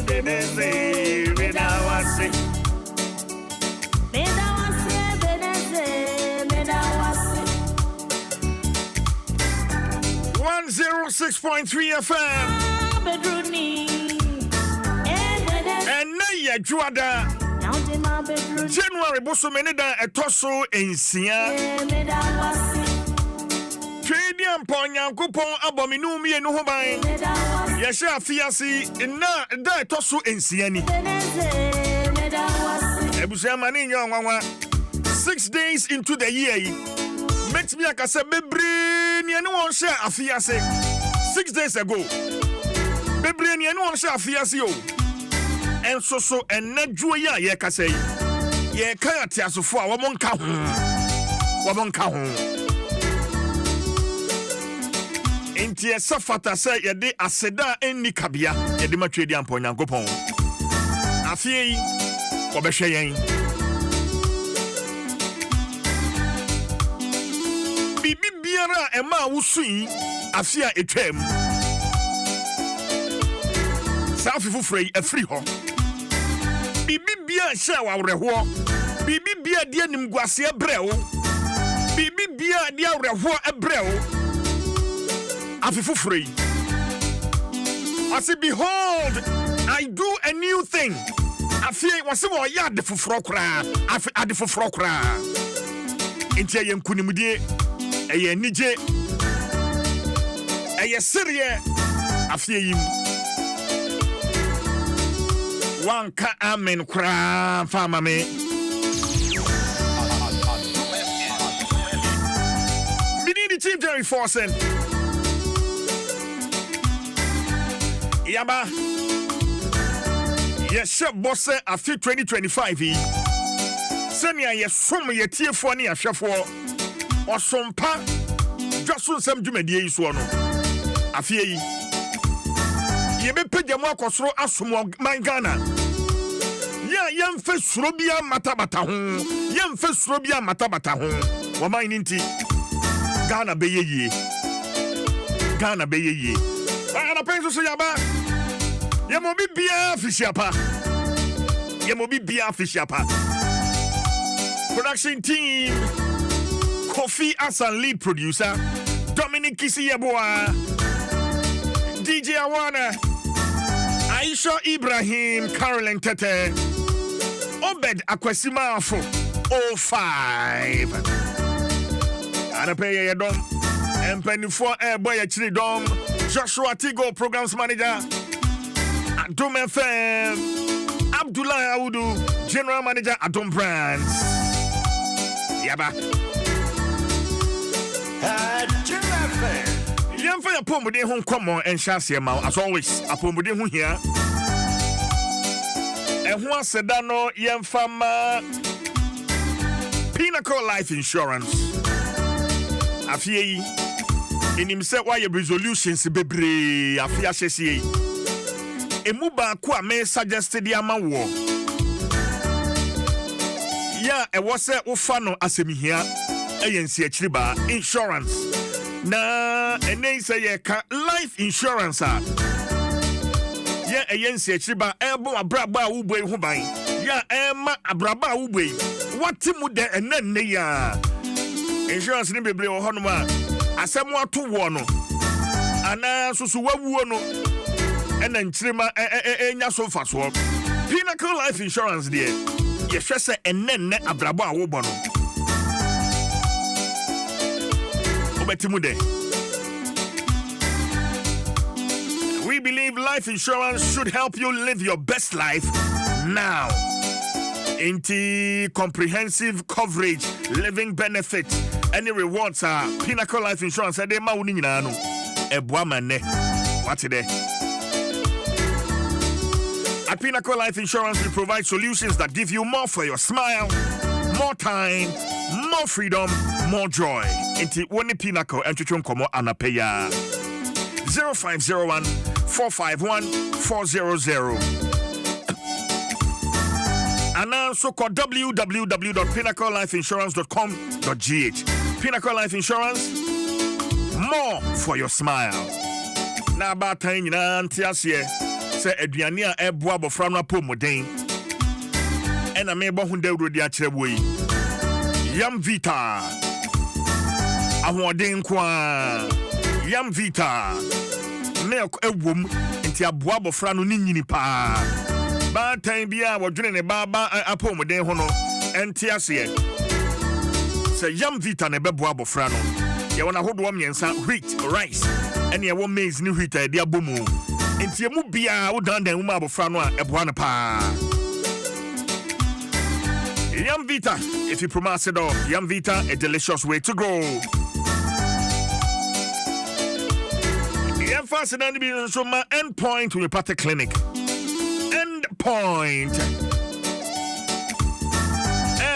Beneze, Medawasi. 106.3 FM. And now you're Juada. January Bosomenida Etoso Ensia. Trading Ponya Coupon Abominumi and Nobai. Yasha Fiasi, and now the Tosu Ensiani. Ebusamani Yamawa. 6 days into the year. Makes me like I said, Bebrain, and one share a fiase 6 days ago. Bebrain, and one share a fiasio. And so, and net Juya, Yaka say, Ye Kayatias of 4, Wamon Kahun. Intia Safata say, Yade Aseda and Nikabia, Yadimatradian Ponya Gopon. Afie, Obeshayan. Bibiara Emma Wusi, Afia Etem. South Frey, a free home. Bibia Shawa Reho, Bibia Dianim Guasia Breo, Bibia Dia Reho a Breo, Afifu Frey. I say, behold, I do a new thing. Afia was a yard for Frokra, Afia for Frokra. Intiam Kunimudi. Eye nije eye serie afie yim wanka amen kra fama me Bini Chief Jerry Forsen Yaba yes bosse afi 2025 yi senia yesom ye tiefo ne ahwefo Osompa Dwaso Nsem dwumadie yi so no afie yi ye be pagya mu akosoro asomo mangana ya yemfa suro bia matabata ho yemfa suro bia matabata ho wo man ni nti Ghana be yeye ana penso so yaba ye mo bibia fisiapa production team Kofi as a lead producer, Dominic Kisiyeboa, DJ Awana, Aisha Ibrahim, Caroline Tete, Obed Akwesimafo, 05. Anape Adom, MP4 Airboy Achiri Dom, Joshua Tigo, Programs Manager, Adom FM, Abdullah Audu, General Manager, Adom Brands. Yaba. Yamfa ya pomode ho nkomo enhyase ma as always apomode ho hia eho aseda no yamfa ma Pinnacle Life Insurance afie yi enim se why resolutions bebre afia hyesie emu ba ko a me suggested ya ma wo ya ewo se wo fa no asemihia ayensi akiriba insurance na ene say ye ka life insurance ye ayensi akiriba ebo abraba wo boi ho ban ya ema abraba wo boi watimu de enne ya insurance ni bebre wo hono ma asemu ato wo no ana susu wawuo no ena nkirima enya so faso Pinnacle Life Insurance de ye hwese enne abraba wo bo no We believe life insurance should help you live your best life now. Into comprehensive coverage, living benefits, any rewards are Pinnacle Life Insurance. What's today? At Pinnacle Life Insurance, we provide solutions that give you more for your smile, more time, more freedom, more joy. Into one Pinnacle and Chuchun Komo Anapeya 0501 451 400. And also call www.pinnaclelifeinsurance.com.gh. Pinnacle Life Insurance, more for your smile. Now about time say aduane a eboa abofra no apomuden ena me bo hu dawro di akire wo yi Yam Vita ahoden kwa Yam Vita milk ewom enti aboa abofra no ni nyini pa ba tan bia wodwene ne baba apomuden ho no enti ase say Yam Vita ne beboa abofra no ye wona hodo miensa wheat rice ene ye wo maize ni wheat e dia bomu enti emu bia wo dan dan mu abofra no a eboa no pa Yam Vita if you pronounce it all Yam Vita a delicious way to go fast and be so my end point to the clinic. End point.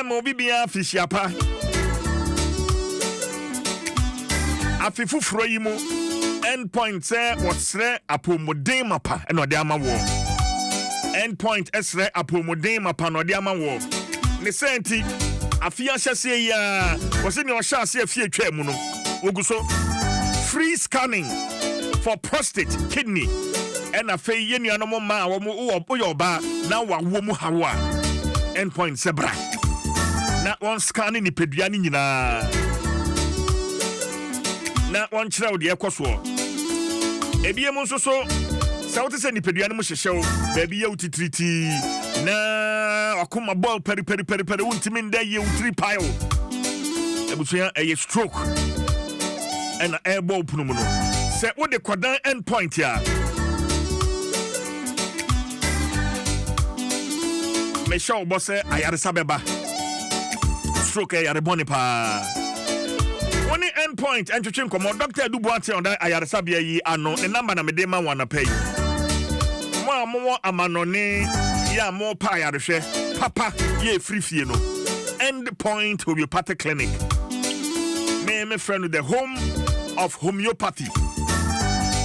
Mobibia Fishiapa Afifu Froimo. End point say what's there apomodemapa and Odiama war. End point esre apomodemapa no Odiama war. Nesenti Afia Shase ya was in your shasi a few tremuno. Oguso free scanning for prostate, kidney, and a fay yeni anomoma or your bar now a womu hawa. Endpoint sebra. Not one scanning the pediani not one child the equaswo. Ebiamus so South is any pedianimus show, baby out treaty. Na akuma ball peri untimin day you 3 pile. Ebusia a stroke and airball pneumono. Say what the quadrant end point here. Me show boss ayaresa beba. Stroke ayarboni pa. One end point and to chinko mo doctor do boate on that ayaresa bia yi ano the number na me de man wanna pay. Mo amanone ya mo pa ayarehwe papa ye free fee no. End point will be party clinic. Me friend with the home of homeopathy.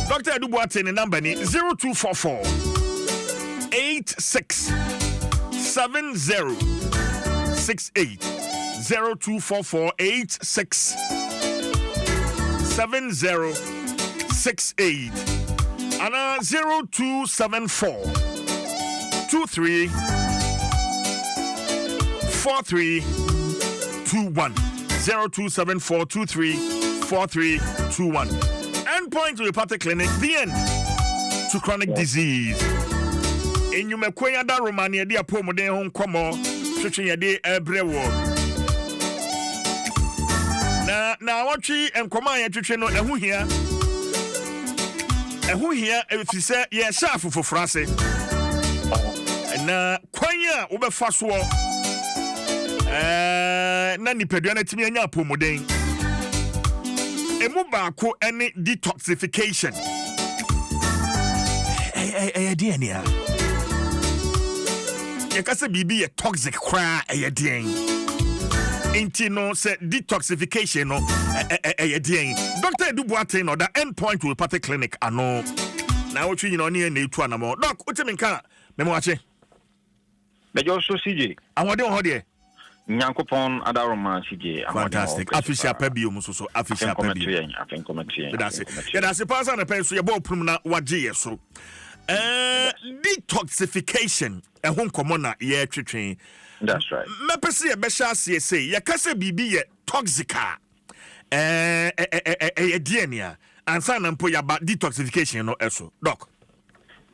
Dr. Adubuate the number ni 0244 86 70 68 0244 86 70 68 and 0274 23 43 21 0274 23 43 21 Point to the party clinic, the end to chronic disease. In you mekwenya da Romania dia pomode hon komo twetwe ye de ebrewo. Na watchi enkoma ye twetwe no ehu hia if say ye sha fofofra ase. Na kwanya wo be fa so na nipadua na timi anya pomode emu baako ene detoxification DNA yakase bibi ye toxic kra DNA inti no se detoxification no DNA Dr. Edubuate no that end point to party clinic ano na wotwe nyina oni na etu anamo doc uteminka memo ache bejo so CJ awode ho de Nyankopon adaroma CJ fantastic official pebio muso so official pebio that's it pass on the pen so ye bo prum na waje ye so detoxification ehun komo na ye twetwen that's right me pese ye be sha se say ye kase bibi ye toxica DNA ansa na mpo ya ba detoxification no eso doc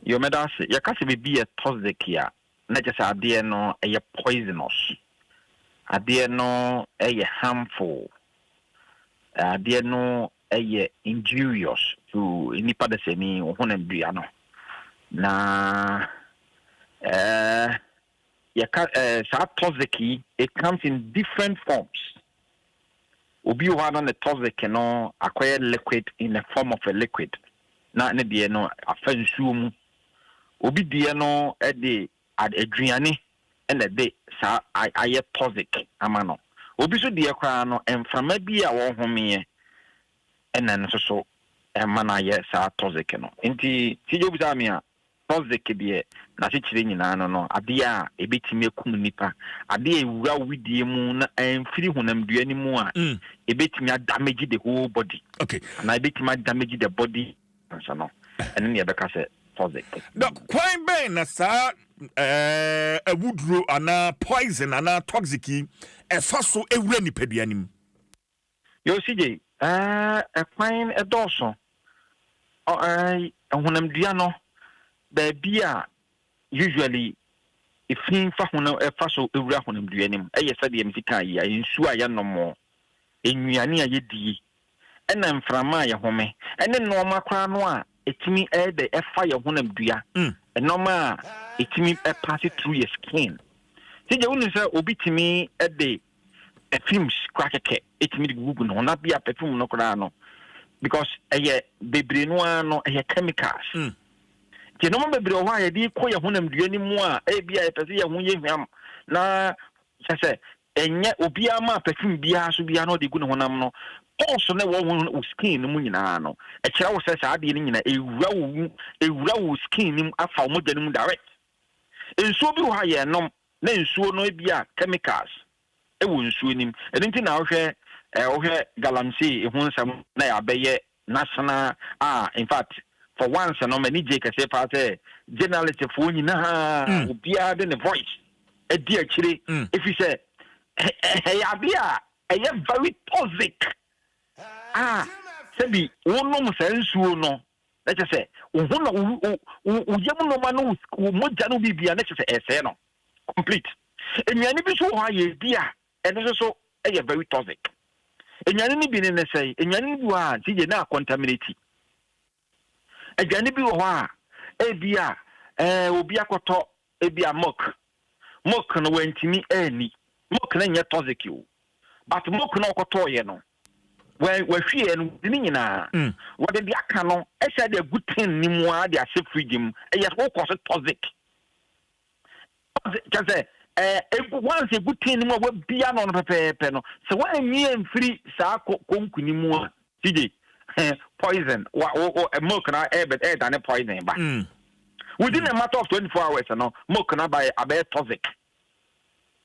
yo medase ye kase bibi ye toxic ya na just ade no ye poisonous ade no harmful ade no injurious to nipa de semi honam dua no na toxic it comes in different forms obi one on the toxic no acquire liquid in the form of a liquid na ne de no afansuo mu obi de no de aduane and the day sa aye toxic amano obi so de kwa no emframa bi a wo home enen so emana ye sa toxic no nti tijo bi sa me a toxic de na se kire nyina no ade a ebetime kum nipa ade a wura widie mu na emfiri honam duani mu a ebetime damage the whole body okay na ebetime damage the body so no enen ye beka se toxic. Doc, quite ben na sa a woodrow ana poison ana toxic e fa so ewura nipadua nim. Yo CJ, a fine a dawson. Honam dua no baabi a usually if hin fa honam e fa so ewura honam dua nim. Eye sɛ de mfika yi a nsu a ya no mo. Ennuane a yedi. Ɛna mframa ya home. Ɛne normal kra no a etimi de efa ya honam dua. Normal etimi pass it through your skin. See je wonu say obi timi de perfumes kwakeke etimi de gugu no na bia perfume no kra no because eye bebre no ano eye chemicals. Je no bebre o ha ye di ko ya honam dua ni mu a bia e pese ya ho ye hwam na say enye obi ama perfume bia so bia no de gu no honam no also na wo skin no mu nyina no e kira wo say saa de ni nyina ewura wo skin nim afa mo gya nim direct ensuo bi wo ha ye nom na ensuo no bia chemicals e wo nsuo nim enti na wo hwe galamsey e ho nsam na ya beye national in fact for once no many je kase pa say journalist fo nyina obi a de ne voice e di akire if you say ya bia very toxic sebi wonom sansuo no na che se wo no uyem no ma no moja no bibia na che se ese no complete enwane bi so ho aye bia eno so very toxic enwane ni bi ne sei enwane bi wa tije na contaminate enwane bi wo ho a bia obi akoto bia milk no wantimi ani milk na nya toxic you but milk no akoto ye no when we fear no nyina what the aka no e say the good thing ni mu a dey safe freedom yes what cause toxic just say once a good thing ni mu we bia no pepe no so when me and free sa konku ni mu a tj poison o milk na but than poison ba within a matter of 24 hours no milk na by toxic.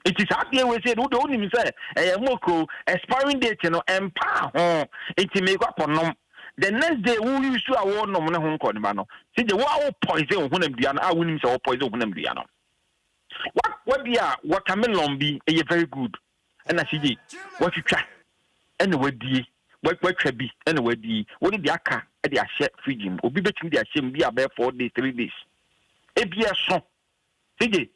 It is happy we say who don't even say moko expiring date no empa ho it make up on the next day who use to award no na ho ko no see the wow poison honam dua no awunim say poison honam dua no what bia watermelon be very good and CJ what you try and we die what twa bi and we die what the aka e dey share fridge obi betimi dey share bi about 4 days 3 days e bia so CJ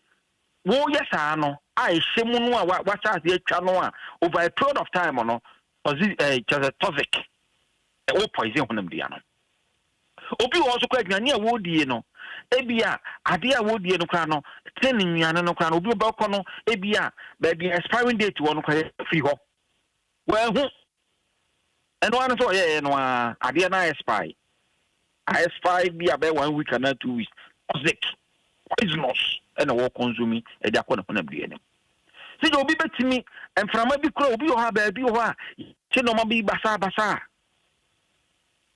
wo yes no I shemu no a what chance dey twa no a over a period of time no just a toxic o poison honam dua no obi wo so kwa adwane a wo die no ebia ade a wo die no kwa no ten nnuane no kwa no obi ba ko no ebia baby expiring date wo no kwa free ho well hu eno an so ye no ade na expire bia be 1 week and 2 weeks toxic poisonous and wo consume e dia ko no honam dua no see obi betimi emframa bi kro obi ho ha ba bi ho a che no ma bi basa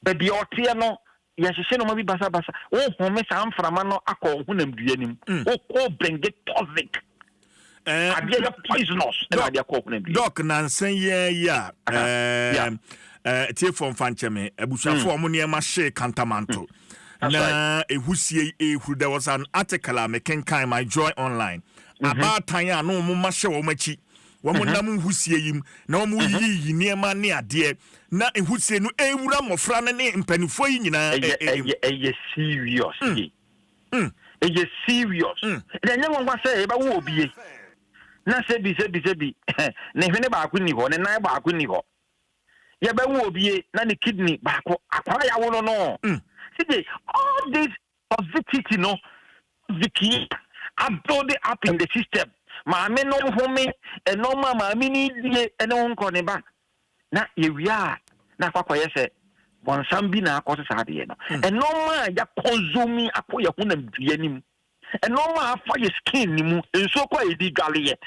baby o tie no ya hye no ma bi basa o home sa mframa no akọ honam dua nim o ko bring it toxic abia poisonous and abia ko honam dua doc nansen ya tie from fancheme abusuafo omo ne ma hye kantamanto na ehusie there was an article I making kind my joy online about tanya no mo ma hye wo machi wo mo nam husie yim na wo mo yi niema ne ade na ehusie no ewura mofra ne mpanifo yi nyina serious serious na nya won say e ba wo obie na se bi ne hwene ba akuni ho ne nan ba akuni ho ye ba wo obie na ne kidney ba akwa ya wo no see all this positivity no Vicky abroad up in the system ma me no home e no ma me ni die e no nko ne ba na ye wia na kwakwa ye se bonsam bi na akoso sa de no e no ma ya consume akoya hunam dua nim e no ma afa ye skin ni mu enso kwa e di gale ye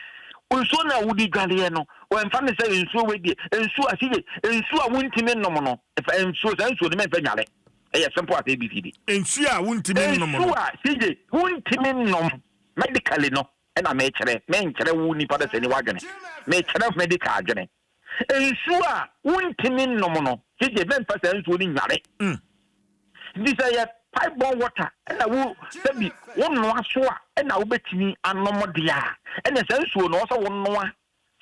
enso na wudi gale ye no o emfa ne se enso we di enso asije enso a wuntime nom no enso sa enso ne me fa nyale e simple at ABCD ensu a wuntime nom no enso a sije wuntime nom medically no e na me nkere wu ni pada se ni wadwene me kere medical adwene ensu a wuntime nom no sije ben fa sa enso ni nyale ndi say pipe-borne water and I will be one no so and I will bet me and no more dear and the sense will also one no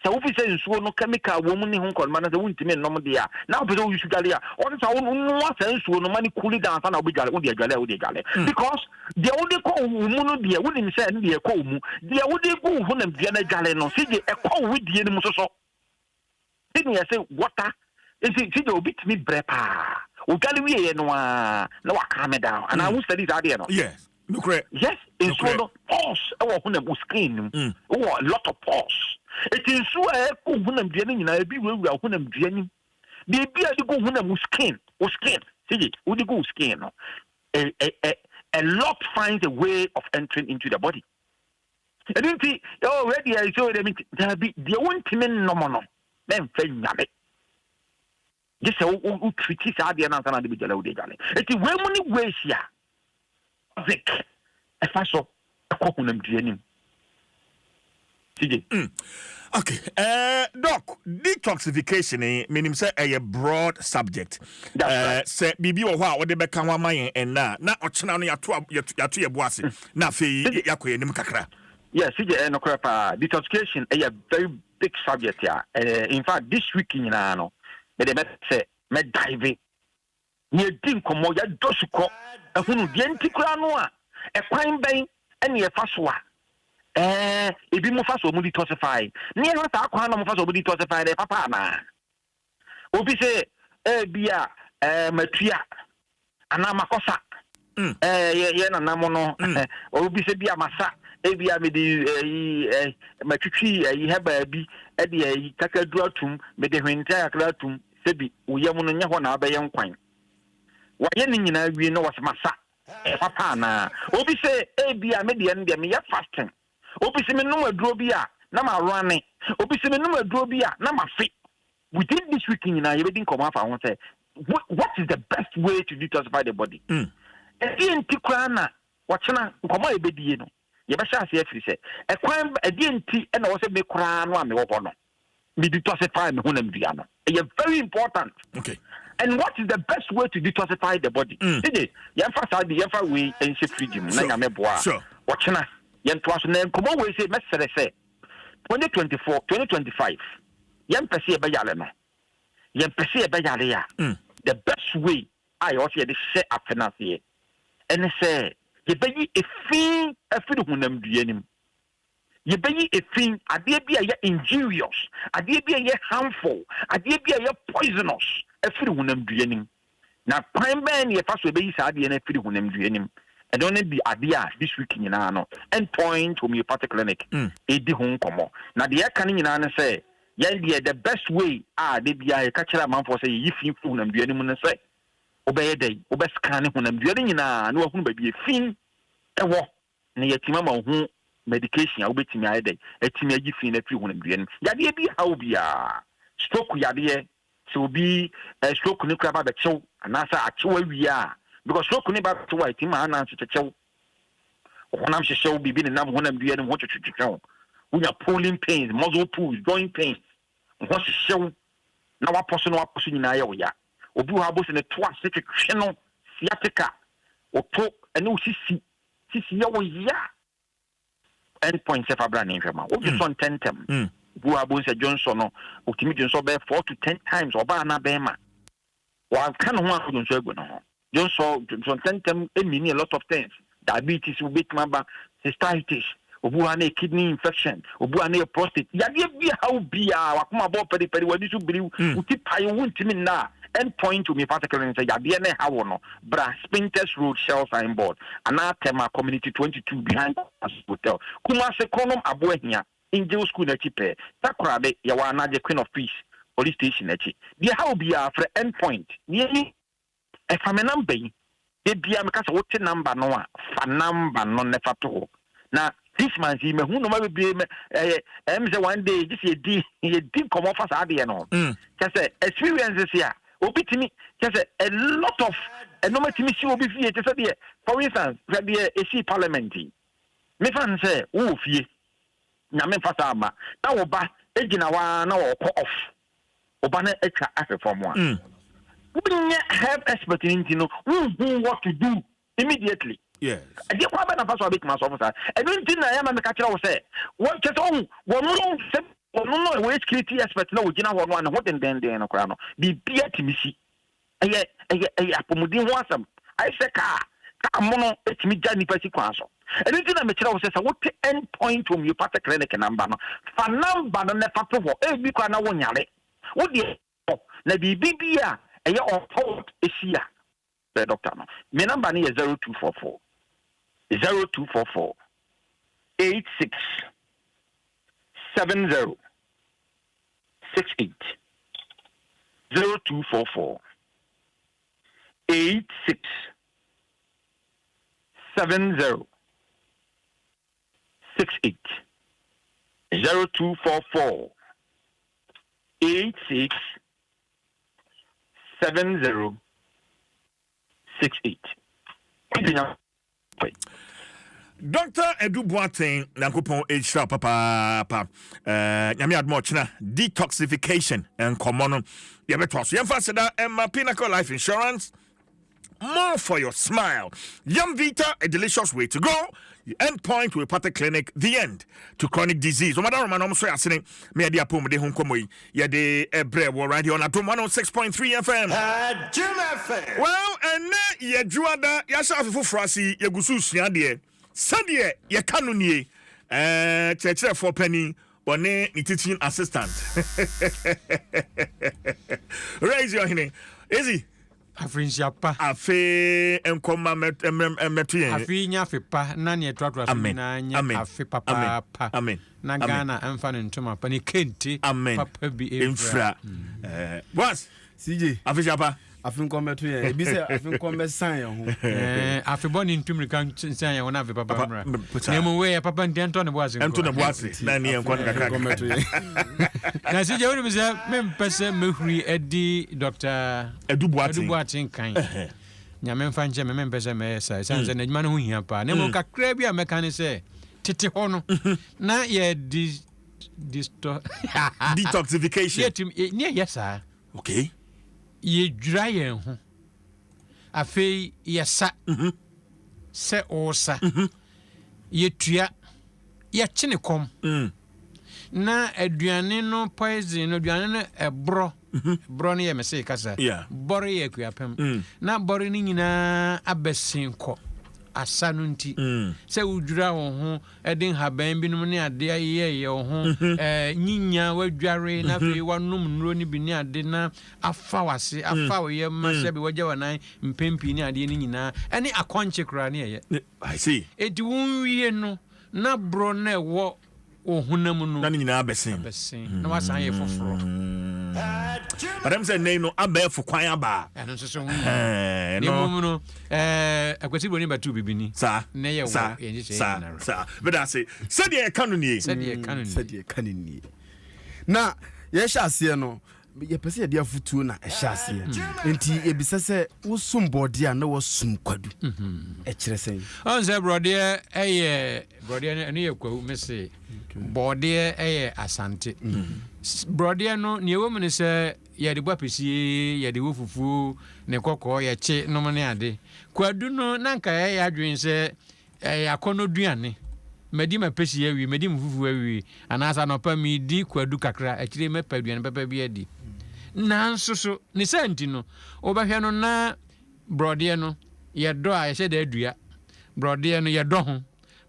so if you say so no chemical woman who call man the won't mean no more dear now but you should galia all the no sense will no money cool it down and I'll be galley because the only call woman dear wouldn't say the call the only go when them Vienna galley no see a call with the enemy so didn't I say water is it will beat me brepa Ugali no calm down and I will study that there. Yes. No correct. Yes, it's one of pause or when I'm skin or a lot of pause. It is so when I'm dealing in I be when I'm dealing. Maybe I go when I'm skin or skin. See, would you go skin? A lot finds a way of entering into the body. I didn't see already I saw them there be the one timid no then fail it. Just who treaties are the answer to be jello de galley. It is well many ways here. Vic, a faso, a coconut dreaming. Okay, Doc, detoxification, meaning say a broad subject. Say, Bibi or what they become one my and now Ochana ya bossy. Now, Fee Yakwe Nimkakra. Yes, no crap. Detoxification a very big subject here. In fact, this week in Yano. But they say, me dive. Near Dinko, ya dosuko, a who the antiquanoa, a fine bang, and a faswa. It be more fast or moody tossify. Near what I can't fast or moody tossify the papa. Obi say, Bia, Matria, Anamacosa, Yena Namono, Obi say Bia Massa. Ebia me the matrici you have a be at the Takadrotum, but the entire Kratum, Sebi, Uyamun Yahona by young quine. Why any we know what's Massa, Papa na. Obi say, Ebia median, me fasting. Obi say, no drobia, Nama running. Obi say, no drobia, Nama fit. Within this weekend, I didn't come up. I want to say, what is the best way to detoxify the body? And in Tikrana, what's na, come on, baby. Yabasha say a crime a DNT and also make crown one no me detoxify me hunam diano. Very important. Okay. And what is the best way to detoxify the body? Did Yamfa the Yafa way and ship freedom, Nayameboa. Sure. Watchana Yantwas name come on, we say, Messer say 2024, 2025. Yampesi Bayalema. Yampesi Bayalea. The best way I also say after here. And say you be a thing a few hunam duanim. You be a thing, a dear be a injurious, a dear be a harmful, a dear be a poisonous, a few hunam duanim. Now, prime ban your first baby sadi and a few hunam duanim. And only be idea this week in Yano, and point homeopathic clinic, a de home como. Now, the air canning in Anna say, yeah, the best way, they be a catcher a man for say, if you fool them duanim and say. Obey a day, obey scanning when I'm doing in a no one baby a thing. A walk near Timama who medication, I'll bet me a day, a teenage fin a few when I'm doing. Yadia be how be a stroke yadia, so be a stroke nuclear about the show, and answer at where we are. Because stroke never to white him and answer the show. When I'm show be been enough when I'm doing and what to show. We are pulling pains, muzzle pulls, joint pains. What's the show? Now, a person in Iowa. Obu habos in a twice such a channel, sciatica, or talk, and no sissy ya. Endpoints of a brand name from what you son tentem. Buabos a Johnson, or Timmy Johnson bear 4 to 10 times or Bana Bema. Well, I can't want to Johnson tentem, a mini a lot of things. Diabetes will beat my back, cystitis, Obuane kidney infection, Obuane prostate. Yadia how be our Wakuma Peri, what you believe, who tip I won't mean now. And point to me particularly and say, Yabiane Hawono, Bra Spinters Road Shell signboard, Anatema Community 22 behind us hotel. Kumase Konom Abuenia, Angel School Nachipe, Takrabe, Yawana, the Queen of Peace, police station Nachi. The how be after endpoint. Nearly a famenam bay, they be a because what's a number no fanamba non nefato. Now, this man, he may who no be one day, just a deep come off as Adiano. Just experiences here. Obitimi, just a lot of a normal Timisi will be here. For instance, a Parliamentary. Me fan say, oh, fee. Namen Fasama. Now, Oba, Ejinawa, now off. Obana extra after from one. We have expert in know what to do immediately. Yes. I didn't want to pass a big mass officer. I don't think I am a catcher. Say, what just on one way security expert no, you know what what and then no crown. Be beer to me see. I Apomudin wants them. I say, mono, it's me, Johnny Percy Council. And then I make sure says, what end point from your party clinic and number? For number, never for every corner one yale. What the Nabi Bibia, and your fault is here. The doctor. My number is 0244 0244 86 70 68 0244 86 70 68 0244 86 70 68. Dr. Edu Boateng Nankopon H papa nyame admo chena detoxification and common yebetwas yemfaseda Emma Pinnacle Life Insurance. More for your smile. Yum Vita, a delicious way to go. The end point with Pate Clinic, the end to chronic disease. Madam Roman, so asking me a diapom de Hunkomoy, Yade Ebre, war radio on Adom 106.3 FM. Jim FM. Well, and ye Juada, Yasha for Frasi, Yagusus Yadie, Sadie, Yakanunie, Cheche for Penny. One teaching assistant. Raise your hand. Easy. Afrinsia pa afe enkoma metue afi nya afi pa na ne twatwa so na nya afi papa pa amen na Ghana emfa ne ntoma pa ne kenti papa bi emfra was CJ afi pa afi nkoma metue ebi se afi nkoma san ye ho afi boni ntumri kan san ye wona afi papa mra ne mo we papa ntento ne boase na ne enkoma kakaka metue na CJ woni be se mempese mehuri edi Dr. Edu Boateng kan nyame mfa nche mempese me sa sanze na adwuma no ho hia pa ne mo kakra bi a meka ne se tete ho no na ye detoxification yetim ne yesa okay ye dra yen ho afei yesa se osa ye tua ye chine kom na aduane no poison no aduane no ebro bro no ye mese kasa bore ye kuapem na bore ni nyina abesin ko asa no nti se udwura wo ho edin haban bi no ne ade aye wo ho nyinya wadware na fe wanom nuro ni bi ne ade na afa wase afa wo ye ma se bi wagya wanan mpempi ni ade ni nyina ene akonche kra ne ye I see edi won wie no na bro na wo ohunam no na nyina abesin na wasan ye foforo madam say name no abefo kwan aba eno so no akwati boni batu bibini sa na ye wo ye sa but I say said ye kanuni na ye hya ase no ye pese ye dia futuo na hya ase enti e bisa se wo sum bode a na wo sum kwadu e kire sen on say brode ne ye kwa mese bode asante brode no ne wo mene se ye de bopesi ye de wo fufu ne kokko ye che no ne ade kwadu no nanka ye adwen se yakono duane medi ma pesi awi medi mfufu awi anasa no pa mi di kwadu kakra akire me paduane papa bi adi nanso so ne santi no obahwe no na brode no ye do a ye hye da adua brode no ye do ho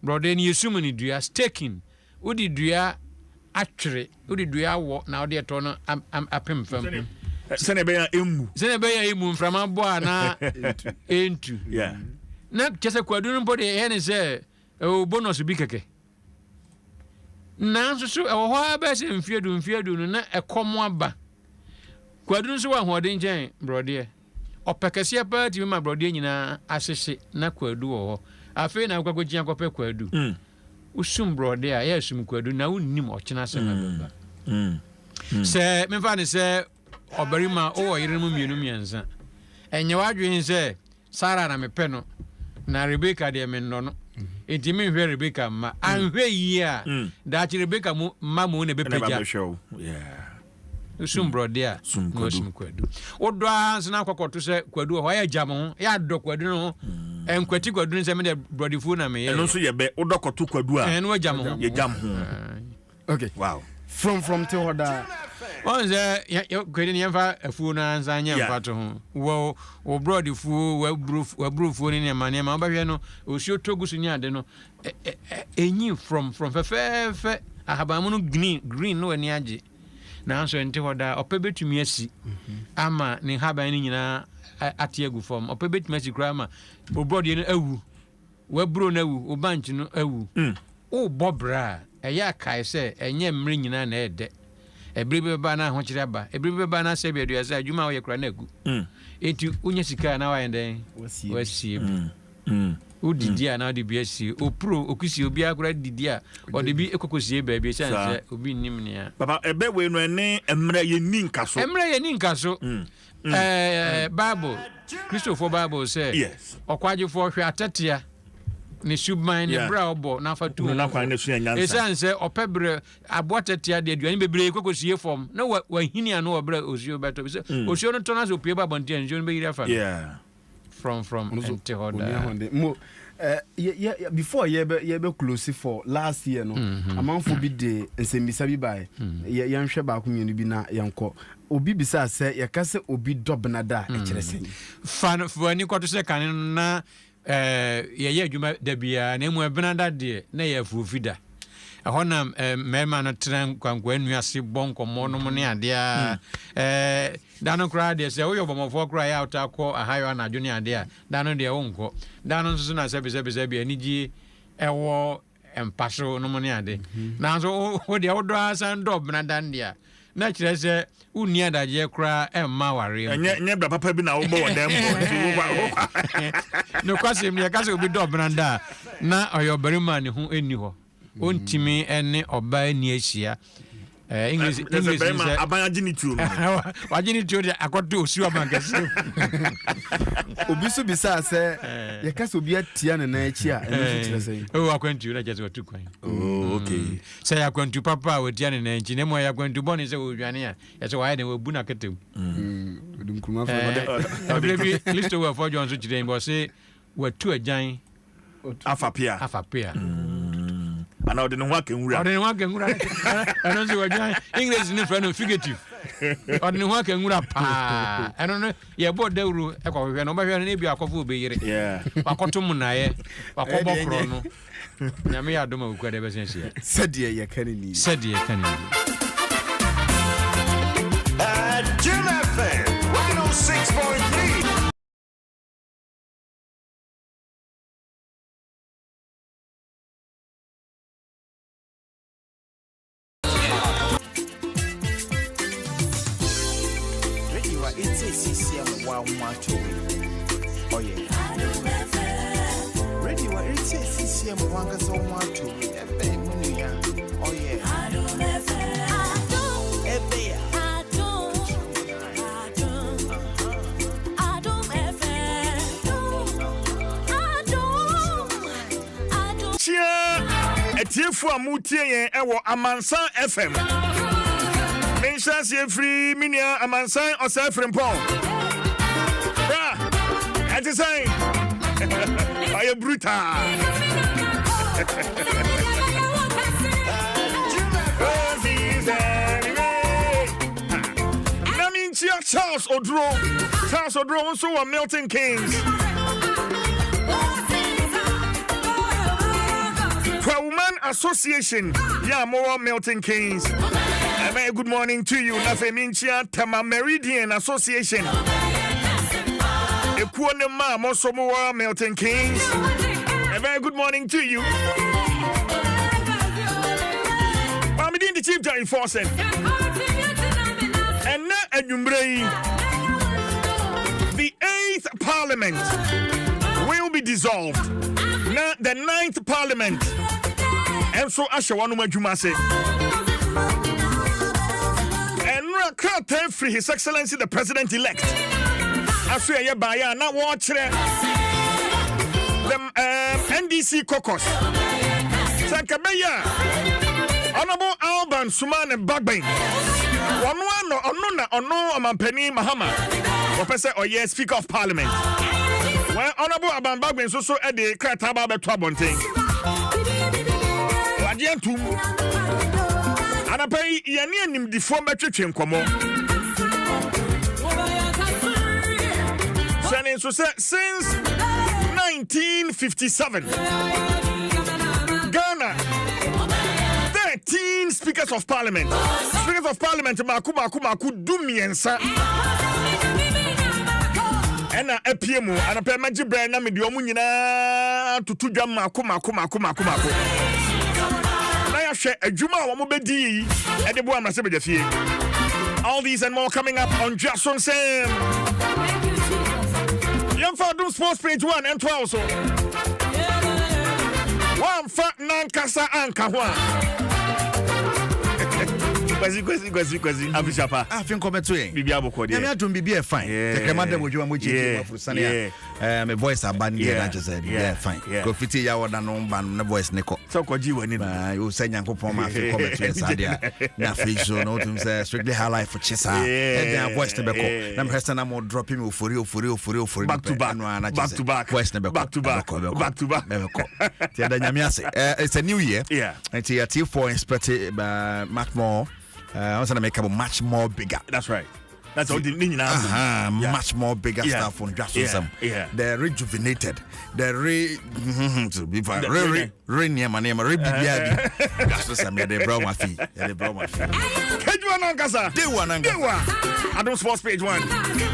brode no yesum ni dua staking udi dua atwere udi dua wo na odi eto no apem fam sene be ya emu mframa bo na entu na kese kwadu no bode ye ne se o bonus bi keke na so ho aba se mfiedu no na ekomo aba kwadu so wa hode njen brode opekese pa ti ma brode nyina asese na kwadu wo afi na kwagogyan kope kwadu usum brode a ya sum kwadu na unnim ochena se na baba se me fa ne se obarima o oyiremu mienu mienza enye wadwen se Sara na mepe no na Rebecca de me no enti me hwe Rebecca ma anhwe yi a da chi Rebecca ma mu ne bepeja usum brode a sum kwadu odo anse na kwakoto se kwadu ho ya jam ho ya do kwadu no enkwati kwadun se me de brodifu na me eno so ye be odokoto kwadu a eno jam ho ye jam ho okay wow from te hoda on ze kwedi ne yemfa afu na anza nya mfato ho wo brodifu wa brufu ni ne ma obahwe no osio togusu ni ade no enyi from fefe ahabamu no green no ani age na anso nte hoda opebetumi asi ama ne haban ni nyina ate agu form opebetumi asi kra ama obrodi no awu wa bro no awu obanchi no awu o bobra eya kai se enye mmre nyina na ede ebribe ba na ho kire ba ebribe ba na se bia sa adwuma wo ye kra na agu enti unya sika na wa yenden wasi udidi a na de bia si opro okusi obi akura didi a ode bi ekokosie ba bia chance obi nim ne a baba ebe we no ene emre ye ni nkaso Bible Christopher Bible say yes okwagefo hwe atetea ne subman ne bra obo na fatu na kwan ne so nyansa esanse opebre abotetea de aduane bebre ekokosie form na wa hini ano obra osio beto osio no tona so pie ba bontia njo no be ira fa yeah from ente hoda mo before ye be close for last year no amanfo bi de nsembisa bi bai ye nhwe ba ko mienu bi na yenko obi bisa se ye kase obi dobnada e kire sen fan fani kwato se kan na ye adwuma da bia na mu ebnada de na ye afufida honam mema no tren kwankwa anuase bonkomo no ne ade a dano kra de se wo yobomofo kra ya utakọ ahayo na adwene ade a dano de wonko dano nso na se bia anigi ewo empaso no ne ade na so wo de wodo asan dob na dan dia na kire se uni adaje kra emma ware nye bra papa bi na wo bo wodem bo no kwase mi ka se obi dob na da na oyobarima ne ho eni ho ontimi ene oba ni ahia English abanyagini tuo wagini tuo de akoto osu abankase obi so bisa se ye kase obi atia ne na achi a eno kire sei akwantu na jese watu kwan okay say akwantu papa watia ne na nchi ne mo ya akwantu boni se odwane a ye se wa de wabu na ketem odum kuma fa de listo wa for John so kire mbo se watu ajan afapia ana ode no hwa kenwura ano se wadwan English ni friend figurative ode no hwa kenwura pa ano no ye bo dawru e kwa hwe no ba hwe no bi akofo obeyire akotom na ye akobo kro no na me Adom a ukwa de be sense sadie ye kanini Adom FM 106.3 oh yeah ready wa it's CCM wanga so mwato ebe munya oh yeah Adom ebe Adom chia etiefo amutie yen ewo Amansan FM Menshas free minia Amansan osa free mpon and to say, I am brutal. Charles Odro also a Milton Keynes. For Woman Association, yeah, more Milton Keynes. A very good morning to you, Nafeminchia Tama Meridian Association. Ekuone ma Mosomoa Milton Keynes. A very good morning to you. I'm the chief judge enforcing. And now the 8th Parliament will be dissolved. Now the 9th Parliament. And so Ashawanuma Jumase. And Rakata free His Excellency the President-elect. I swear you buy now watch the NDC caucus. Sankabeya Honorable Alban Suman and Bagbane. One no Amampeni Mahama. Professor Oye Speaker of Parliament. Well, Honorable Abambagben so at the Krataba Betua Bonting. Wadiantum. And I pay Yanin the former church in Como. So since 1957, Ghana, 13 speakers of parliament. Speakers of parliament, Maku Dumiensa. And a PMO, and a permanent brand, and the Omunina to 2 jam Maku. Now, share a Juma Wamubedi at the Boam Nasebedefie. All these and more coming up on Dwaso Nsem. Young Adom Sports page 1 and 12 so. One fat nankasa anka Kwasi Abishapa. I think come to it. Bibi aboko de. Me adum bibi e fine. Tekema dem ojo amoji mafurusane ya. Me voice abandi na just yeah fine. Go fiti ya woda no mba no voice ne ko. So koji wani na you say nyankopon ma fi come to sadia. Na face so no to say strictly high life for chisa. And then voice ne be ko. Na me hesa na mo drop him ofori. Back to back. Voice ne be ko. Back to back. Me ko. Ti ada nyame ase. It's a new year. Yeah. And ti T4 expect much more. I want to make a much more bigger. That's right. That's all the much more bigger stuff from Dwaso Nsem. They're rejuvenated. They're near my name. Dwaso Nsem. They brought my fee. They won Adom Sports page 1.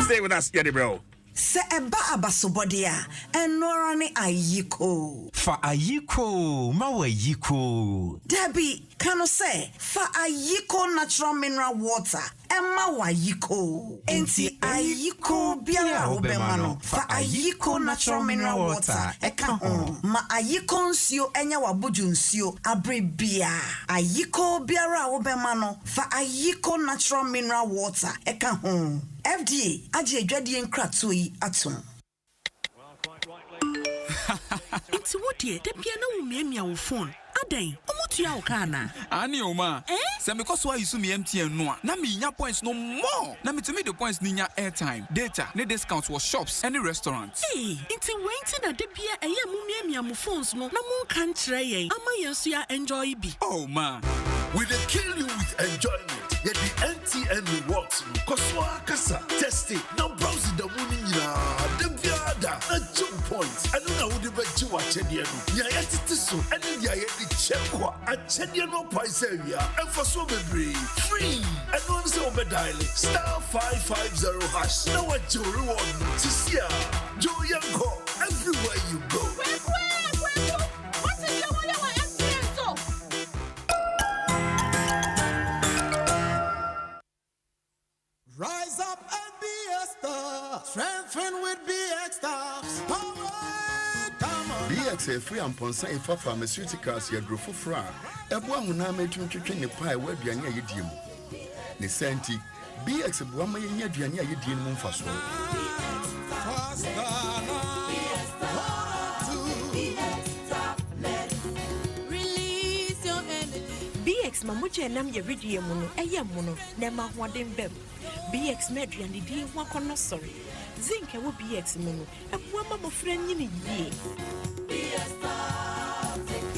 Stay with us, bro. Se eba abasobodia enorane ayiko Fa ayiko mawe yiko Debbie kano se fa ayiko natural mineral water emma wayiko enti ayiko biara obemano fa ayiko natural mineral water eka ho ma ayiko nsio enya waboju nsio abrebia ayiko biara obemano fa ayiko natural mineral water eka ho FDA aje adwade nkrato yi atom. It's what ye de bia na wumiamia wo phone. Adan, omutua wo kana. Ani oma. Se me koso ayisu me MTN no a, na me nya points no more. Na me to me the points ni nya airtime, data, ne discounts for shops, any restaurants. Hey, it's waiting na de bia eye mumiamia mo phones no. Na mo kan kire yen. Ama yenso ya enjoy bi. Oh man. We dey kill you with enjoyment. Get the MTN rewards. Koswa kasa, test it. Now browse the money the biada, a jump points. I don't know who the bet you watch it. Ya so, and then ya the check a chediano price area, and for so free. And one so be dial *550 hash. Now what you reward to see ya. Joe Yanko, everywhere you go. Rise up and be a star. Strengthen with BX stars. Power, come on. BX a free and ponsa if pharmaceuticals ya grow for fra. Ebwa huna metwetwe ne pie we aduane ayediem. Ne senti BX bua ma yenya aduane ayediem mu mfaso. BX mamuche nam ye ridie mu no eye mu no na ma hoden bem. BX medrian di ho akono sorry. Zinc wo BX mu no eboa ma mofra nyini yie.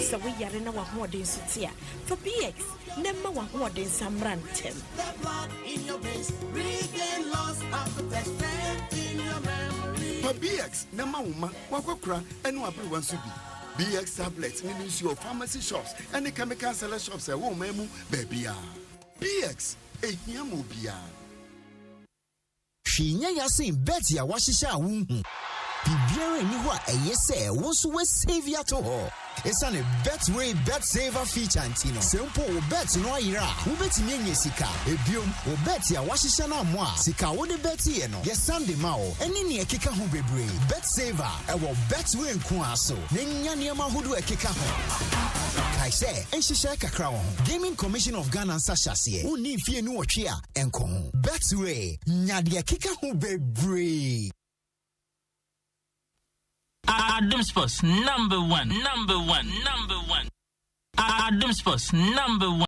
So we yare na wa hoden sutia. For BX na ma wa hoden samrantem. For BX na ma woma wakokra enu abere wansubi. BX tablets means your pharmacy shops and the chemical seller shops at home, baby. BX, a Yamobia. She never seen Betty, what she shall wound. Bibiara ni wa eyese wonso we save ya to ho. It's a Betway Bet Saver feature antino. Simple bet no ira. Wo betimi enye sika. Ebiom wo bet ya wahihye na mo a sika wo de bet ye no. Ye Sunday ma wo. Eni ne ekeka ho bebre. Bet Saver e wo Betway nko aso. Ne nya ne ma hodo ekeka ho. I say enhihye kakra wo. Gaming Commission of Ghana nsahase. Uni fie nu otwe a enko ho. Betway nya de ekeka ho bebre. Adom Sports number one. Adom Sports number 1.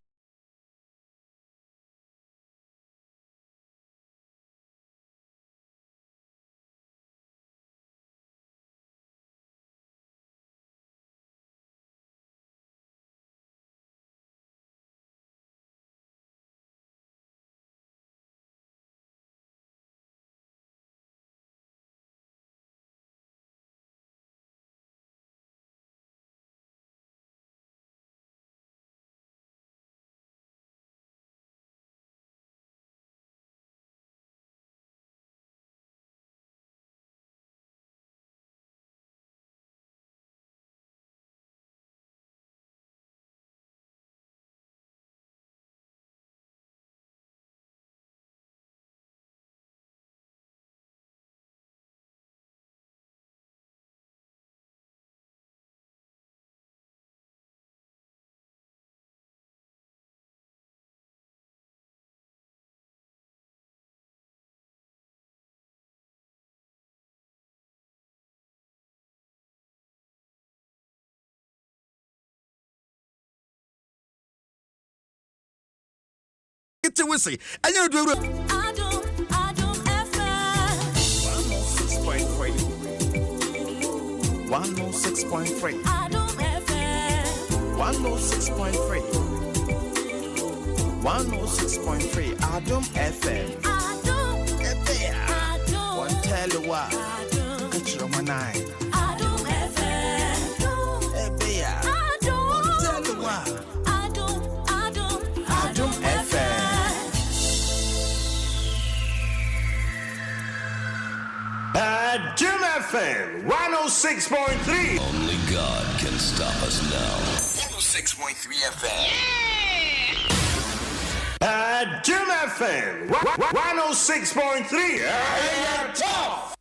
kete we say anya do Adom FM 106.3 Adom FM 106.3 106.3 Adom FM Adom one tell you what get your money Adom FM one tell you what Adom FM Adom FM 106.3. Only God can stop us now. 106.3 FM. Adom FM 106.3. Tough.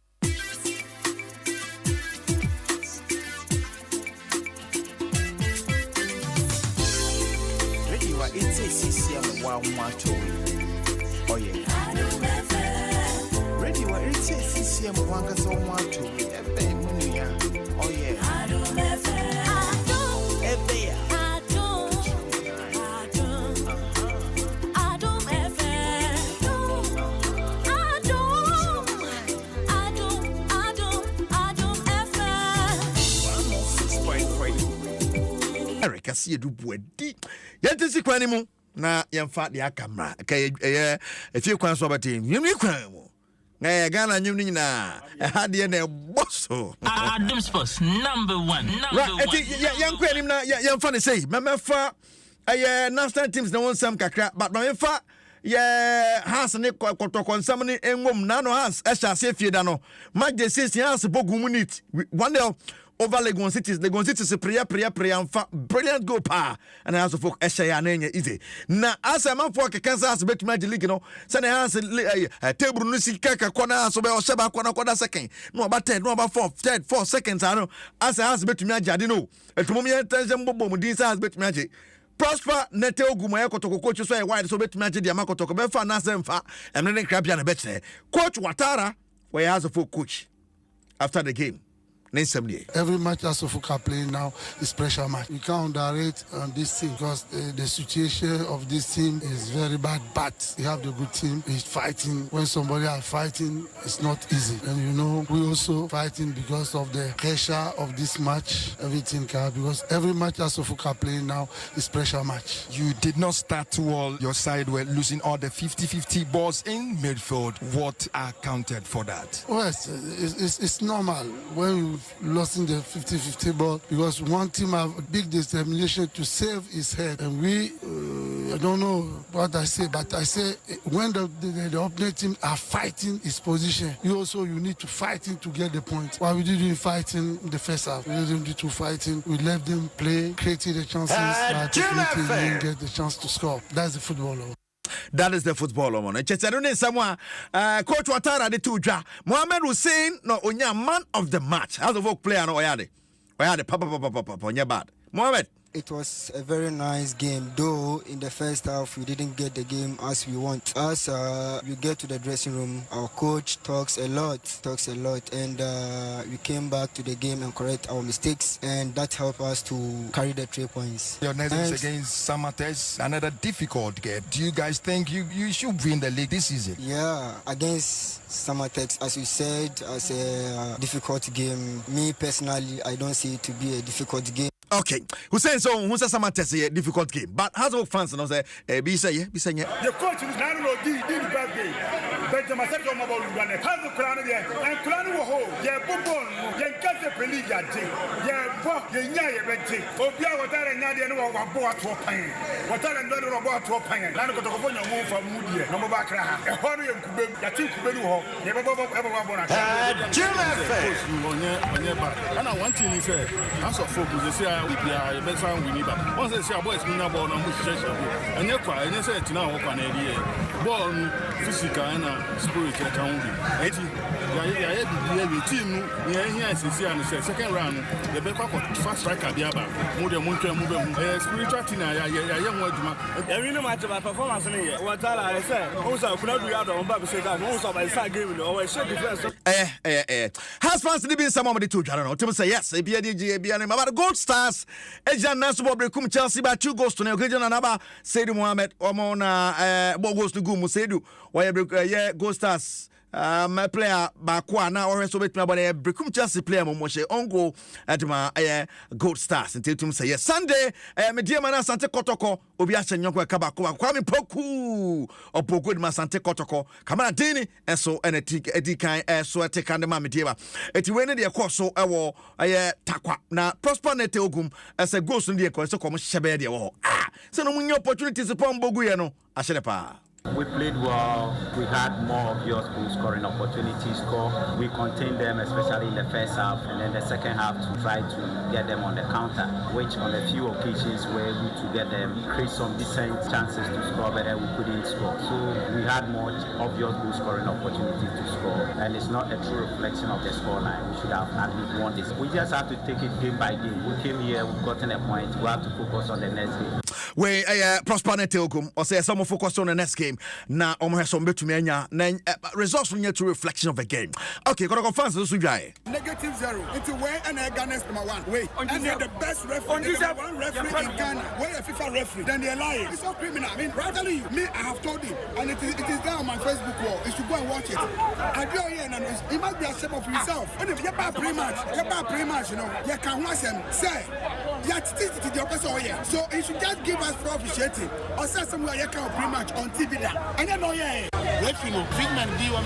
ready wa it's CCM wa oh yeah ready wa it's CCM wa ngasa wa to ebe munya oh yeah Adom FM ebe ya Adom FM Adom FM 106.3 Eric asi edu buadi yentisi kwani mu na yemfa de akamra kay efie kwan so batem yemni kwan mu na Ghana nyum ni nyina ha de na bosso Adom Sports number 1 yankwanim na yemfa ne sei memefa national teams na wonsam kakra but memefa has ne kotokonsam ne engom na no has ehya se fie da no magde sisi has bogum nit one day over Legon Cities prayer mfa brilliant goal pa and has of folk ehya na enye easy na asa man for kekansa has bet magic league no say na has table no sika ka kona so be o sheba kona kwada second no about 10 no about 4 seconds ano asa has bet magic ade no etumum ye tension bobo mu din has bet magic Prosper nete oguma ye kotoko coach so e wide so betumi age dia makotoko be fa na semfa emne ne krabia na beche coach Watara where has a full coach after the game Nsem. Every match as Sofuka playing now is pressure match. We can't underrate this team because the situation of this team is very bad. But we have the good team. Is fighting. When somebody are fighting, it's not easy. And you know, we also fighting because of the pressure of this match. Everything can because every match as Sofuka playing now is pressure match. You did not start too well. Your side were losing all the 50-50 balls in midfield. What accounted for that? Well, it's normal when you lost in the 50-50 ball because one team have big determination to save his head and we I don't know what I say but I say when the opponent team are fighting his position you need to fight to get the point. Why we didn't fight in the first half, we didn't do two fighting, we left them play, created the chances but didn't get the chance to score. That's the football. That is the football on. Chesadune Samoa, Coach Watara de Tuja, Mohamed Hussein, no onya man of the match. How's the work player no oyade? Oyade, papa, onya bad. Mohamed. It was a very nice game, though in the first half we didn't get the game as we want. As we get to the dressing room, our coach talks a lot, and we came back to the game and correct our mistakes, and that helped us to carry the 3 points. Your next game against Samatex, another difficult game. Do you guys think you should win the league this season? Yeah, against Samatex, as you said, as a difficult game. Me personally, I don't see it to be a difficult game. Okay, Hussein, so who's a Samatex a difficult game, but has all fans and say, be say. The coach is not no did bad game. But the master of mobile run a has a crown there, and crown will hold. Yeah, Bobon, yeah, got the Peliga, yeah, Bob, the Yaya Red Tick, or Pia, what I and Nadia know about Boat to a pain. What I and Donna about to a pain, and I got to go move from Moody, no more back, a hurry and Kubin, a tick Benuho, never ever want to. And I want to say, as of focus, you say, we are best one we need. Once they say, boys, we know about and you're quiet, and you say, now, what can I do? Born physical and spirit account. The team, here is the second round. The back fast striker, the other. Spiritual thing, I young one. Every no matter my performance in here. What I said, also, I could not do out on Baby said that most of my side game, always shake the first. Has fans been some of the two? I don't know. Tim say yes. ABN about Gold Stars. Ejan Nasubo Brekum Chelsea by 2 goals to the occasion and Abba Seydou Mohamed Omona Bogos to Gumu Seydou. Why Gold Stars. My player Bakwa now or so bit about a Brekum Chelsea player Momoshe on goal at my Gold Stars until Tim say yes. Sunday, Media Mana Sante Kotoko, Obiasha Nyoko Kabako, Kwame Poku, or Poku Ma Sante Kotoko, Kamana Dini, and so and a Edikai, so I take under Mamma. It went in the course so I wore a Takwa. Now, Prosper Neteogum as a ghost in the course of Shabedia. So no opportunities upon Boguyano, Ashelepa. We played well. We had more obvious goal scoring opportunities. We contained them, especially in the first half, and then the second half to try to get them on the counter, which on a few occasions were able to get them, create some decent chances to score, but then we couldn't score. So we had more obvious goal scoring opportunities to score, and it's not a true reflection of the scoreline. We should have at least won this. We just have to take it game by game. We came here, we've gotten a point. We have to focus on the next game. We Prosper Neteogum, or say someone focus on the next game. Now, some bet to me, results from your true reflection of the game. Okay, got to go fans. -0. It's where and Ghana's #1. Wait, and they're the best referee. One referee in Ghana. Where a FIFA referee? Then they're lying. It's so criminal. I mean, rightly, me, I have told him, and it is there on my Facebook wall. You should go and watch it. I go here and it must be a shame of yourself. And if you're bad pre-match, you know, you can watch them say, so you should just give us for officiating or say somewhere you can pre-match on TV. And then, referee, treatment be a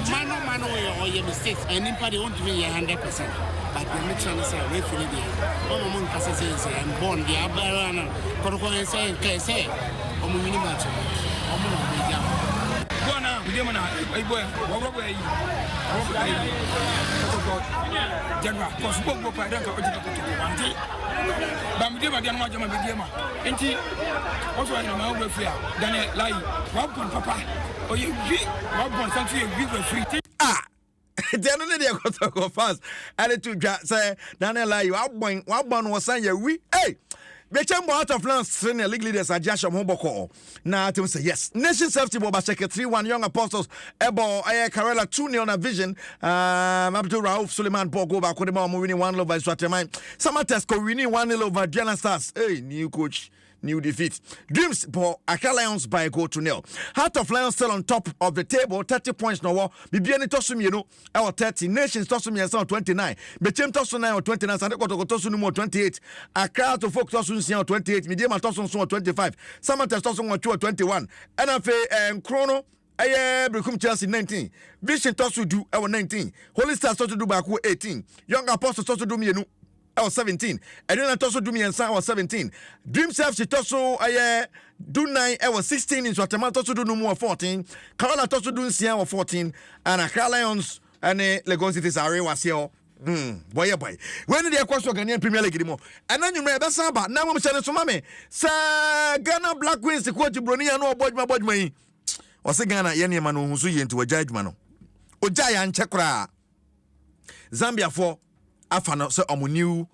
man or your mistakes, and anybody want to be 100%. But the next one is a referee there. One among us and born the Abarana, Corcoran saying, say, or minimum. Then only they go fast. And to say, Daniel, you are one was saying, we, hey. Bechambo out of land senior league leaders are Josh Moboko. Now to say yes. Nation Safety Boba Sheke 3-1 Young Apostles Ebo Karela 2-0 on vision. Abdul Rauf Suleiman Bogo Bakodema winning 1-0 over Swatemai. Samatesko winning 1-0 over Diana Stars. Hey, new coach. New defeat. Dreams for Accra Lions by a goal to 0. Heart of Lions still on top of the table, 30 points no more. Bibiani Tosum, you know, our 30. Nations Tosum on 29. Bechem Tosum on 29. Sandeko Tosum on 28. Accra to Folk Tosum on 28. Medium Tosum on 25. Samantas Tosum on 21. NFA and Chrono. Brekum Chelsea 19. Vision Tosu do our 19. Holy Stars Tosu do Baku 18. Young Apostles Tosu do Mienu. I was 17. And then I told do me and I was 17. Dream Self, she told do 9, I was 16 in Swatama, told do no more 14. Carla told do Sia was 14. And Accra Lions and Lagos City's area was here. Boy. When did they across the Ghanaian Premier League anymore? And then you remember Saba. Now I'm saying to Mammy, Sir Ghana Black Queens, the quote Brony, and no boy, my boy, me. Or say Ghana, Yanni Manu, who's into a judgment. Ojaya and Chakra. Zambia 4. Afano so omu new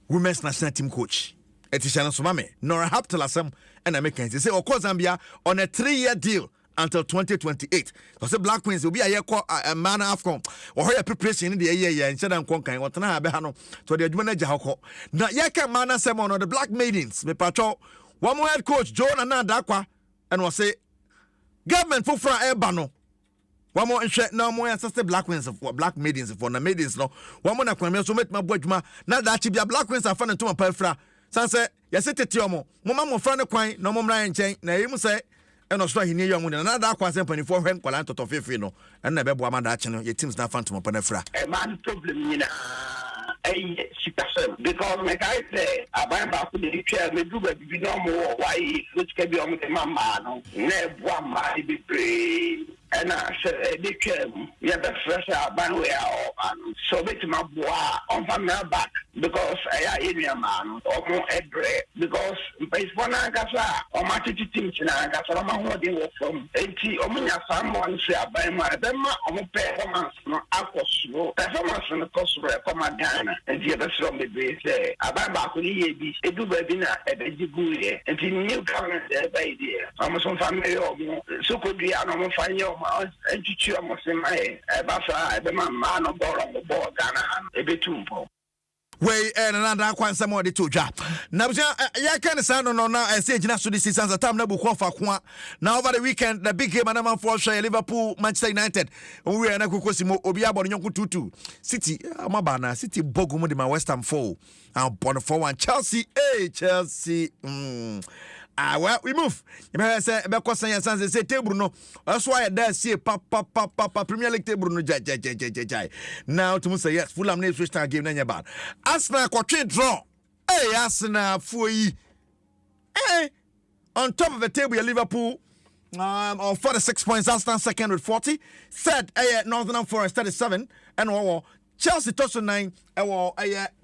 women's national team coach. Etishana Sumame, Nora Haptelasam, and American. They say Oko Zambia on a 3-year deal until 2028. Because the Black Queens will be a year a man Afcon or her preparation in the year instead of Conquering what I behano to the manager Hoko. Now Yaka Mana Semon or the Black Maidens, me patrol. One more head coach, John Anandakwa, and will say government for Ebano. One more and no more ancestor Black Queens for Black Maidens for the maidens no. One more na so make my boy ma na that be Black Queens are fun to my perfra. Sanse yesete tiomo. Mama mo fra ne kwan no mo mra nchen na yim say e no so ahini yomu na da kwa sem panifo hwen kwala ntoto fefe no. En na be bo amada ache no ye teams na fan to my perfra. E man problem ni na because my guy say about back to the chair me do be no more why which can be on the mama no ne boa ma be pray and I said, they came, yeah, the first ban we are so bit my boy on family back because I am a man or more every because based on Agasa or my teaching in Agasa, I'm holding from 80 or me, someone say by my Bema or performance, no alcohol, performance on the cost of a Ghana, and the other from the base there. I buy back with the a do webinar at the Jibuye, and the new government there by the almost on family or more. So could be a normal find your and you almost in my Basa, the man of ball on the board, Ghana, a bit too. Way and another one some more the two job. Now, ya can sound on now. I say, Jinasu, this is a time Nabu Kofa. Now, over the weekend, the big game and I'm for Liverpool, Manchester United. We are not Kosimo, Obiabo, Yonku Tutu. City, Mabana, City, Bogumo, my West Ham 4. I'm born for 1. Chelsea, Chelsea. Well, we move. You may say, because say table no. That's why I dare see Papa Premier League table no jai. Now to say yes, Fulham name switch game na bad. Arsenal quatrain draw. Hey, Arsenal fui. Hey, on top of the table, Liverpool on 46 points. Arsenal second with 40. Third, Northern Forest 37 and Chelsea toss 9.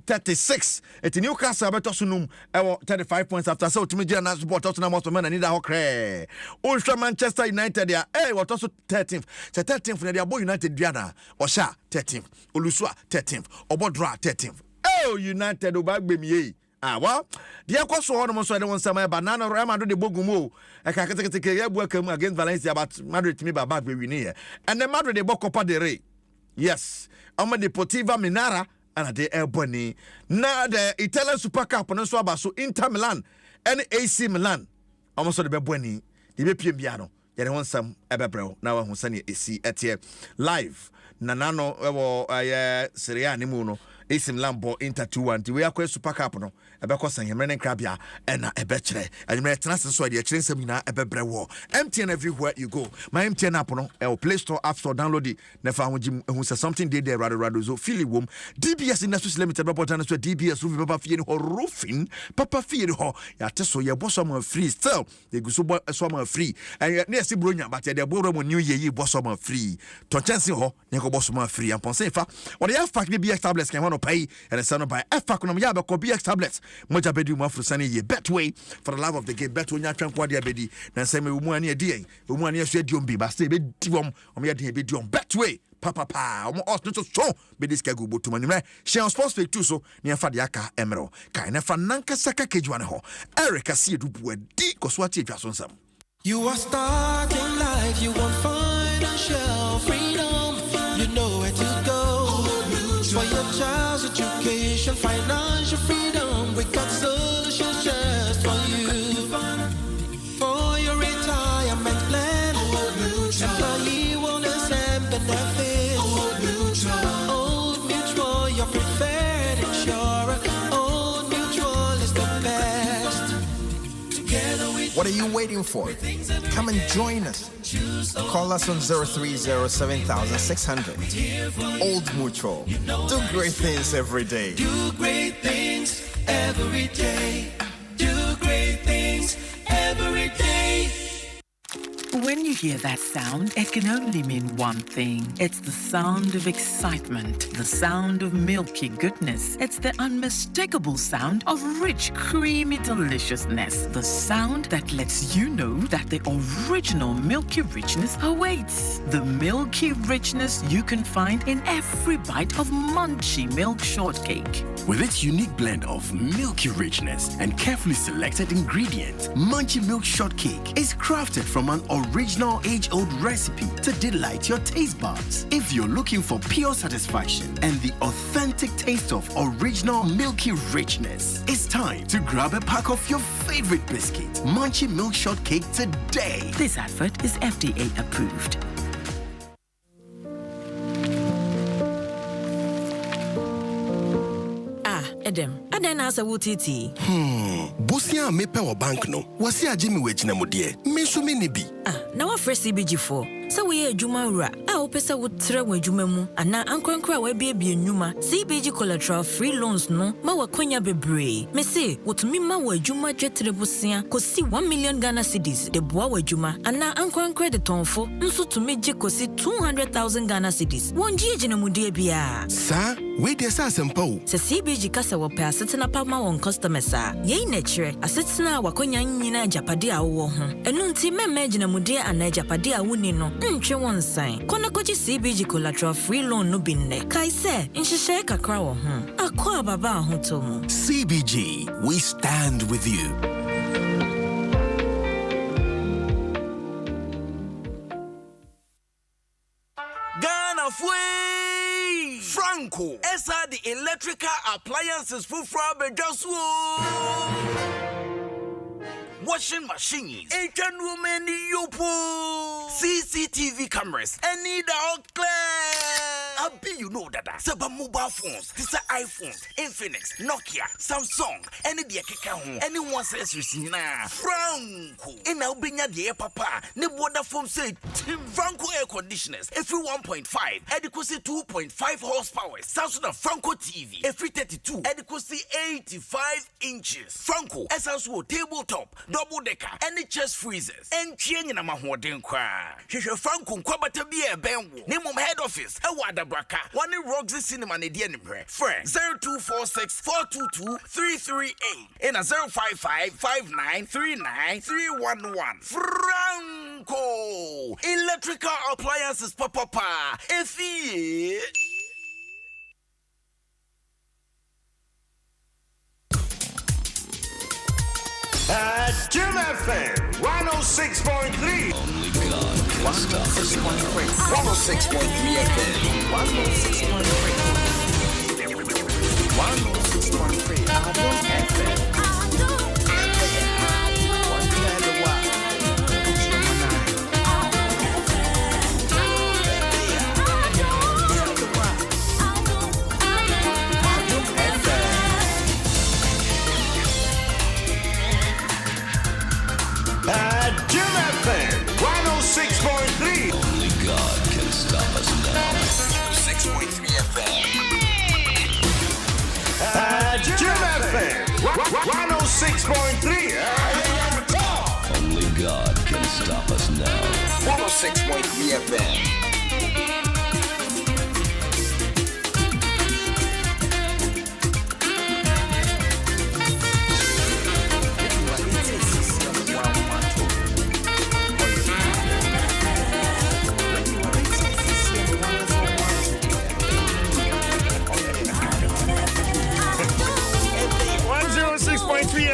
36. It's Newcastle Betossunum 35 points after so to me Jana support Tottenham Hotspur and Nida Hokre. Ultra Manchester United there. What also 13th. So 13th for the Abo United Diana. Osha 13th. Olusua 13th. Obodra 13th. Oh United Obagbe well, the Aquas one almost I don't want some banana Ramado de Bogumo. I can't take a welcome against Valencia, but Madrid to me by back we near. And the Madrid de Bocopa de Rey. Yes. Ama Deportiva Minara. And the Ebony. Now the Italian Super Cup on so Inter Milan and AC Milan. Almost the Bebweni. The Biano. You want some Ebebro. Now I'm sending AC at here live. Nanano Seria Nimuno. AC Milan ball Inter 2-1. We are quite Super Cup no. Because I'm running crabia and a betray. And you may transfer so the train seminar a bebre war. MTN everywhere you go. My MTN app no. Play Store, App Store, download it. Never who says something they there rather so feel it womb. DBS Industries Limited, Papa Tanner, DBS Roof, Papa Fee or roofing, Papa Fee ho. Ya teso ya boss summer free. Still, they go so summer free. And yet near Sibrunya, but they're borrowing New Year boss summer free. To chance ho, Nico boss summer free. And Ponsefa, what the F-Fact BX tablets can want to pay and a son by F-Fact on Yaba BX tablets. Moja bedu mafru sani ye betway for the love of the game betway nya twankwa dia bedi na nseme umu ani edi umu ani asu edi ombi ba stay be diwom omo ye de bedi om betway papa omo os no so be this kagu botu mani me share sports page too so ne afa de aka emero kai na fa nanka saka kejuane ho Eric asi edubu edi koswati edwaso nsam. You are starting life, you want financial freedom, you know where to go for your child's education, financial freedom. We got solutions just for you. For your retirement plan, employee wellness and benefits. Old Mutual, your preferred insurer. Old Mutual is the best. Together we. What are you waiting for? Come and join us. Call us on 030-7600. Old Mutual. Do great things every day. Do great things every day. Do great things every day. When you hear that sound, it can only mean one thing. It's the sound of excitement, the sound of milky goodness. It's the unmistakable sound of rich, creamy deliciousness. The sound that lets you know that the original milky richness awaits. The milky richness you can find in every bite of Munchie Milk Shortcake. With its unique blend of milky richness and carefully selected ingredients, Munchie Milk Shortcake is crafted from an original age-old recipe to delight your taste buds. If you're looking for pure satisfaction and the authentic taste of original milky richness, it's time to grab a pack of your favorite biscuit, Munchie Milk Shortcake today. This advert is FDA approved. Adam, adan asa wutiti. Busia mepe wa bank no. Wasi ajimi wechina modie. Mesu me ne bi. Na wa fresh CBG4. sɛ woyɛ adwuma wura a wopɛ sɛ wotrɛ wɔ adwuma mu anaa ankorankora a wɔabiebie nnwuma CBG collateral free loans no ma wakonya bebree me se wotumi ma wɔ adwuma dwetere bosia kosi 1 million Ghana cedis de boa wɔ adwuma anaa ankorankora de tɔnfo nso tumi gye kosi 200,000 Ghana cedis wɔngye gyinamudeɛ biara Sa, we de sa sempo. sɛ CBG kasa wɔpɛ asetena pa ma wɔn customers a yɛyi na kyerɛ asetena a wakonya nyina agyapade a wowɔ ho ɛno nti mɛmɛ gyinamudeɛ anaa agyapade a woni no ntwe wɔn nsan kɔna kɔgye CBG collateral free loan no bi nnɛ kae sɛ nhyehyɛe kakra wɔ ho akɔ ababa ahotɔ mu CBG, we stand with you. Ghana Fui Franco Esa the electrical appliances for Frabedaswo washing machines, Asian women yopo, CCTV cameras, any dog clear. I be you know that several mobile phones, these are iPhones, Infinix, Nokia, Samsung, any the home, anyone says you see now. Franco, and now bring the air papa, ne water foam say Franco air conditioners, every 1.5, adequacy 2.5 horsepower, Samsung Franco TV, every 32, adequacy 85 inches. Franco, essential tabletop, double decker, any chest freezers, and chain in a mahoden cry. Franco, Quabata be a benwo, name of head office, a water braka, one in Roxy Cinema, Nedian, friend 0246 422 338, and a 055 5939 311. Franco, electrical appliances, papa, if he. Jim FM 106.3. Only God can stop us now. 106.3 FM. 106.3 Adom FM. Jim FM 106.3. Only God can stop us now. 106.3 FM. Jim FM 106.3. Only God can stop us now. 106.3 FM.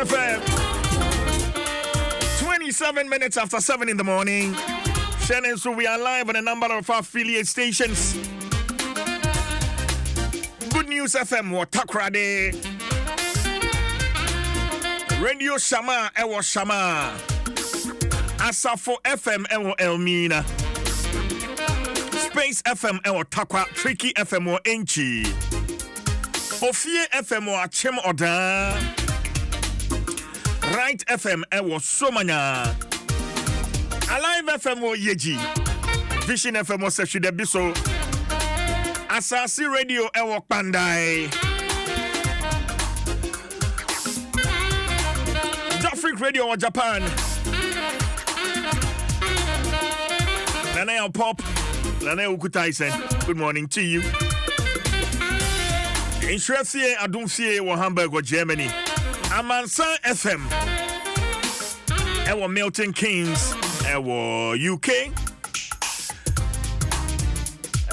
FM 27 minutes after 7 in the morning. Shannon, so we are live on a number of affiliate stations. Good News FM, Watakrade. Radio Shama, Ewo Shama. Asafo FM, Ewo Elmina. Space FM, Ewo Takwa. Tricky FM, Ewo Enchi. Ofie FM, Ewo Achem Oda. Right FM ewo Somanya. Alive FM o Yeji. Vision FM o Seshude Biso. Asasi Radio ewo Pandai. Jafric Radio o Japan. Nana Pop. Nana Ukutaisen. Good morning to you. In Shrefiye Adum o Hamburg o Germany. Amansan FM. Ewo Milton Keynes. Ewo UK.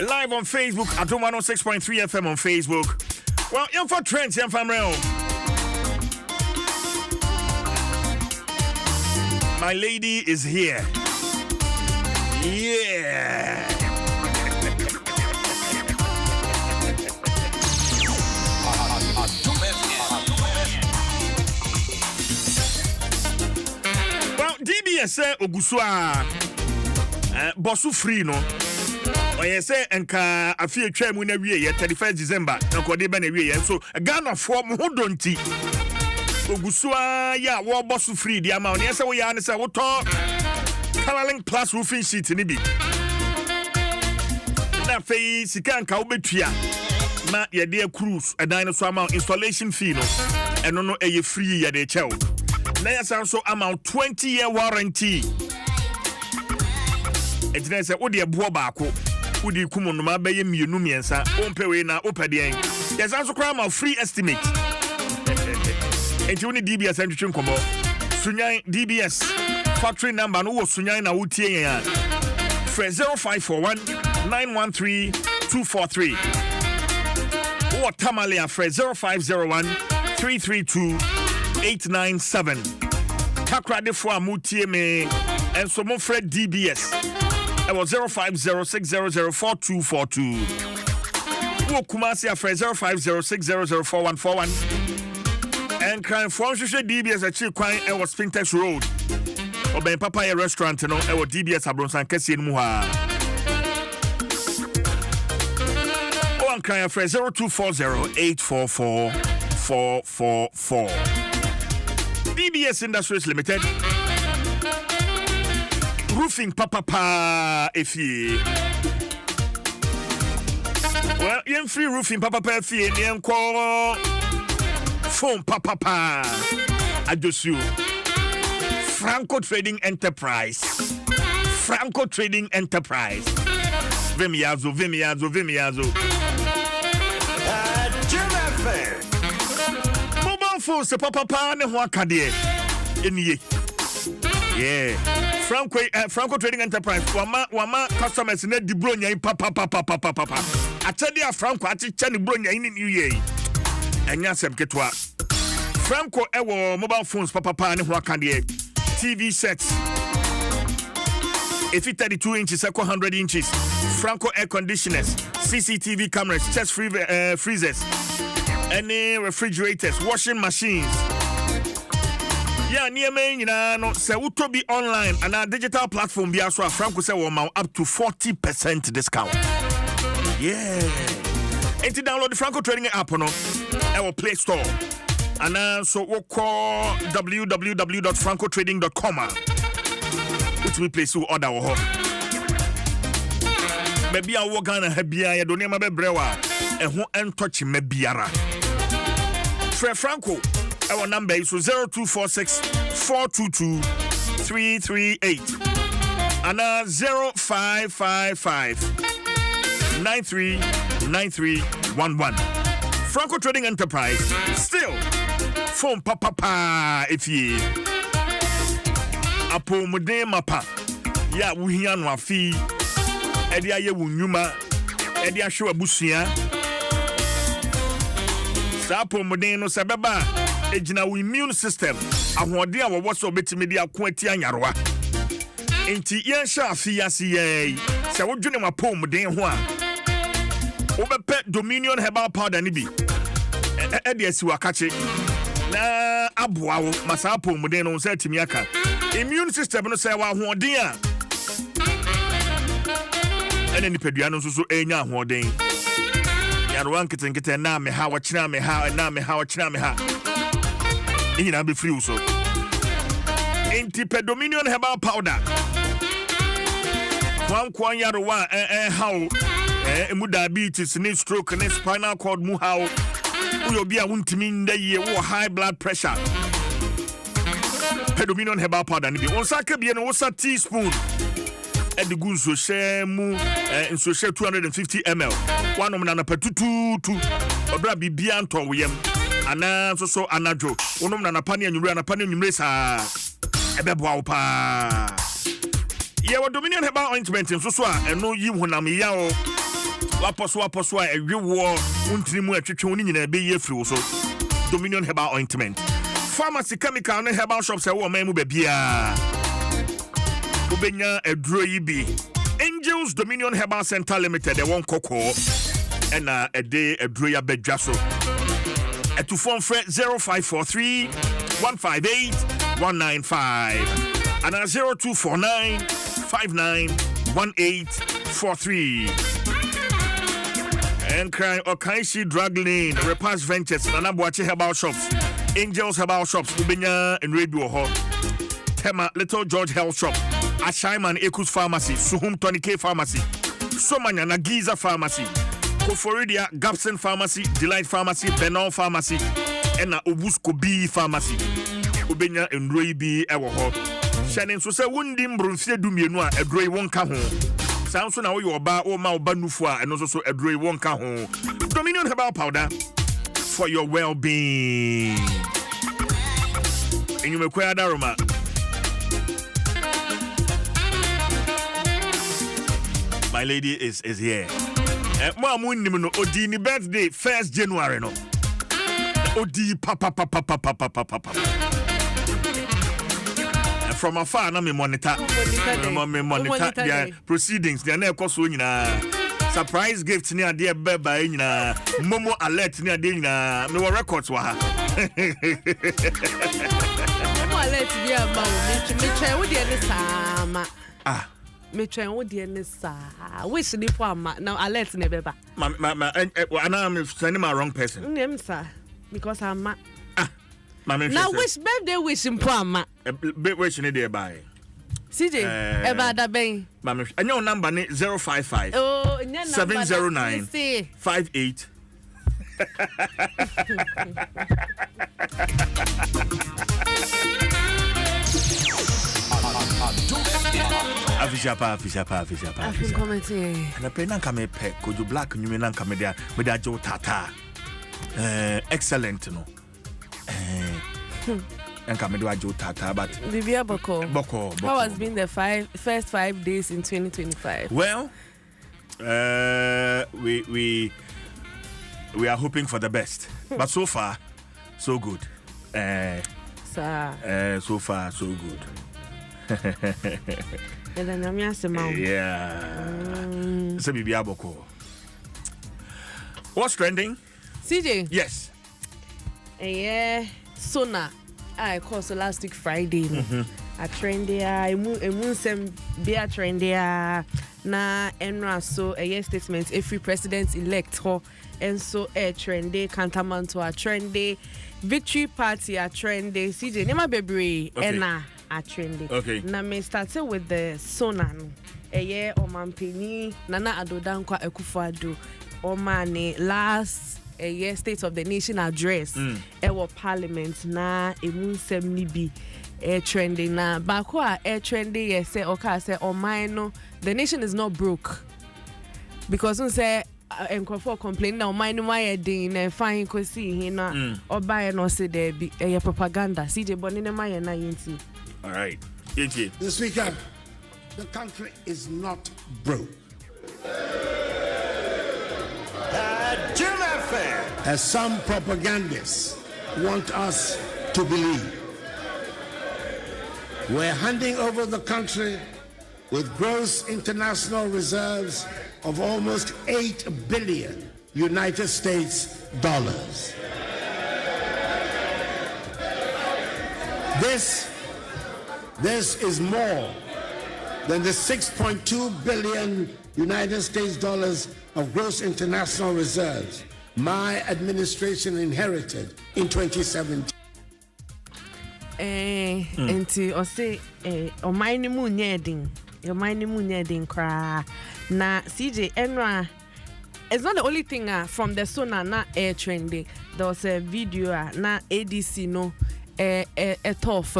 Live on Facebook. Adom 106.3 FM on Facebook. Well, young for trends, young for real. My lady is here. Yeah. DBS Ogusua Bosu free no. Oye say enka afie twa mu na wie ye 31 December na kode ba na wie ye so Ghana for mo hodonti Ogusua ya wo Bosu free dia ma oni say wo ya ne say wo to Colorlink Plus roofing sheet ni bi afei sika nka wobetua ma yɛde cruise ɛdan no so ama installation fee no ɛno no ɛyɛ free yɛde kyɛw na yɛsan so ama 20-year warranty ɛgyina sɛ wode ɛboɔ baako wode kumu no ma bɛyɛ mmienu mmiɛnsa wompɛ wei na wopɛ deɛn yɛsan so koraa ma free estimate enti wo ne DBS antwetwe nkɔmmɔ sunyan DBS factory number no wɔ sunyan na wotie yɛn a frɛ 0541 913 243 wɔ tamale a frɛ 0501 332 897 takradefo a motie me ɛnso mo frɛ DBS ɛwɔ 0506004242 wɔ kumase a frɛ 0506004141 ɛnkranfoɔ nhwehwɛ DBS akyi kwan ɛwɔ Spintex Road ɔbɛn papaya restaurant no ɛwɔ DBS abronsan kɛseɛ no mu ha ɔnkran frɛ 0240844444 DBS Industries Limited roofing papa efie well yen free roofing papa efie ne enko phone papa adosu Franco Trading Enterprise Vimiazo mobile phone se papa ne ho akade eniye yeah Franco Trading Enterprise wama customers na di bronya papa atade a Franco achicha ne bronya ni new year enya sem ketwa Franco ewo mobile phones papa ne ho akade TV sets if it 32 inches 100 inches Franco air conditioners CCTV cameras chest freezers any refrigerators washing machines yeah near me no say utobi online and our digital platform be also Franco say we up to 40% discount yeah and to download the Franco Trading app no our Play Store and so we call www.francotrading.com which we place to order or maybe I walk on a habia don't name a brewa and who and touch me biara Fred Franco our number is 0246 422 338 and 0555 939311 Franco Trading Enterprise still phone papa if ye apo mode mapa ya wuhia no afi ede aye wunyuma ede ahwe abusua sapo mode no sebeba ejina wo immune system ahode a wo so betimi dia ko ati anyaroa enti yen sha afi yasi ye se wodwene mapo mode ho a obepe Dominion herbal powder ni bi ede asiwa kache na aboa wo masapo mode no se atimi aka immune system no say wa hoden a ene nipadua no so enya hoden yarwan kitenkete na me ha wachina me ha na me ha wachina me ha inyina be free so Dominion herbal powder kwan yarwa how emu diabetes ni stroke ni spinal cord mu how uyo bia wuntimi ndaye wo high blood pressure Dominion herbal powder ni bi wonsa ka bia no wosa teaspoon edigu nso hye mu nso hye 250 ml wanom na napatututu obra bibia nto woyem ana so anajo wonom na napane anwure sa ebeboa wo pa ye wo Dominion herbal ointment nso a eno yi honam ya o waposo a ewewo untirimu atwetwe woni nyina be ye firi wo so Dominion herbal ointment pharmacy chemical no herbal shops e wo man mu babia ubenya eduro yi bi Angels Dominion Herbal Center Limited e won koko ena ede eduro ya bedwa so etu phone fre 0543 158 195 and 0249 59 1843 and cry Okaishi Drug Lane Repass Ventures Nanabuachi Herbal Shops Angels Herbal Shops ubenya in Radio Hall Tema Little George Health Shop Ashaiman Ekus Pharmacy Suhum 20K Pharmacy Somanya na Giza Pharmacy, Koforidia, Gapson Pharmacy, Delight Pharmacy, Benal Pharmacy, and na Obusko B Pharmacy. Ubenya and Roy B. Ewo. Shannon so say Wundim Brunfia Dumienua, a Dre won't come home. Sounds so now you are ba or Malbanufua, and also a Dre won't come home. Dominion Herbal Powder for your well being. And you require Daruma. My lady is here. Mom no Odini birthday 1st January no. Odi papa. From afar na me monitor their proceedings. They na ekoso nyina. Surprise gift ni ade beba nyina. Momo alert ni ade nyina. Me wo records wa ha. Momo alert bi aba o me try wo de ne sama. Me try wo de ne sa. Wish ni po ama now alert ne beba. I'm sending my wrong person. Nem sir because I'm now wish birthday wish in Pama. Wish in there by CJ Eba da ben. Mama, and your number 055 709 58. Afishapa. Afin commenting. And a pen and come a peck, could you black and you may not come there with that Joe Tata. Excellent, no. And come do a Joe Tata, but Bibia Boko. How has been the first 5 days in 2025? Well, we are hoping for the best, but so far, so good. So far, so good. Yeah. So Bibia Boko. What's trending? CJ? Yes. Sona. I called so last week Friday. A trend there. Adom 106.3 a trend there. Na enra so a statement every president elect ho and so a trend day Cantamanto a trend day Victory Party a trend day CJ Nema Bebre ena a trend day. Okay. Na me started with the Sona no. Omampeni Nana Addo Dankwa Akufo-Addo Omane last State of the Nation address our Parliament na Adom 106.3 trending na bako a trending yes say okay say mine no the nation is not broke because we say for complain now mine why din na fine ko see hin na oba no say there be propaganda CJ boni na my na yenti. All right. Yenti. The Speaker, the country is not broke. As some propagandists want us to believe. We're handing over the country with gross international reserves of almost $8 billion United States dollars. This is more than the $6.2 billion United States dollars of gross international reserves my administration inherited in 2017. Enti o say o mine mu nyedin kra na CJ Enra. It's not the only thing from the Sona na air trending. There was a video na ADC no tough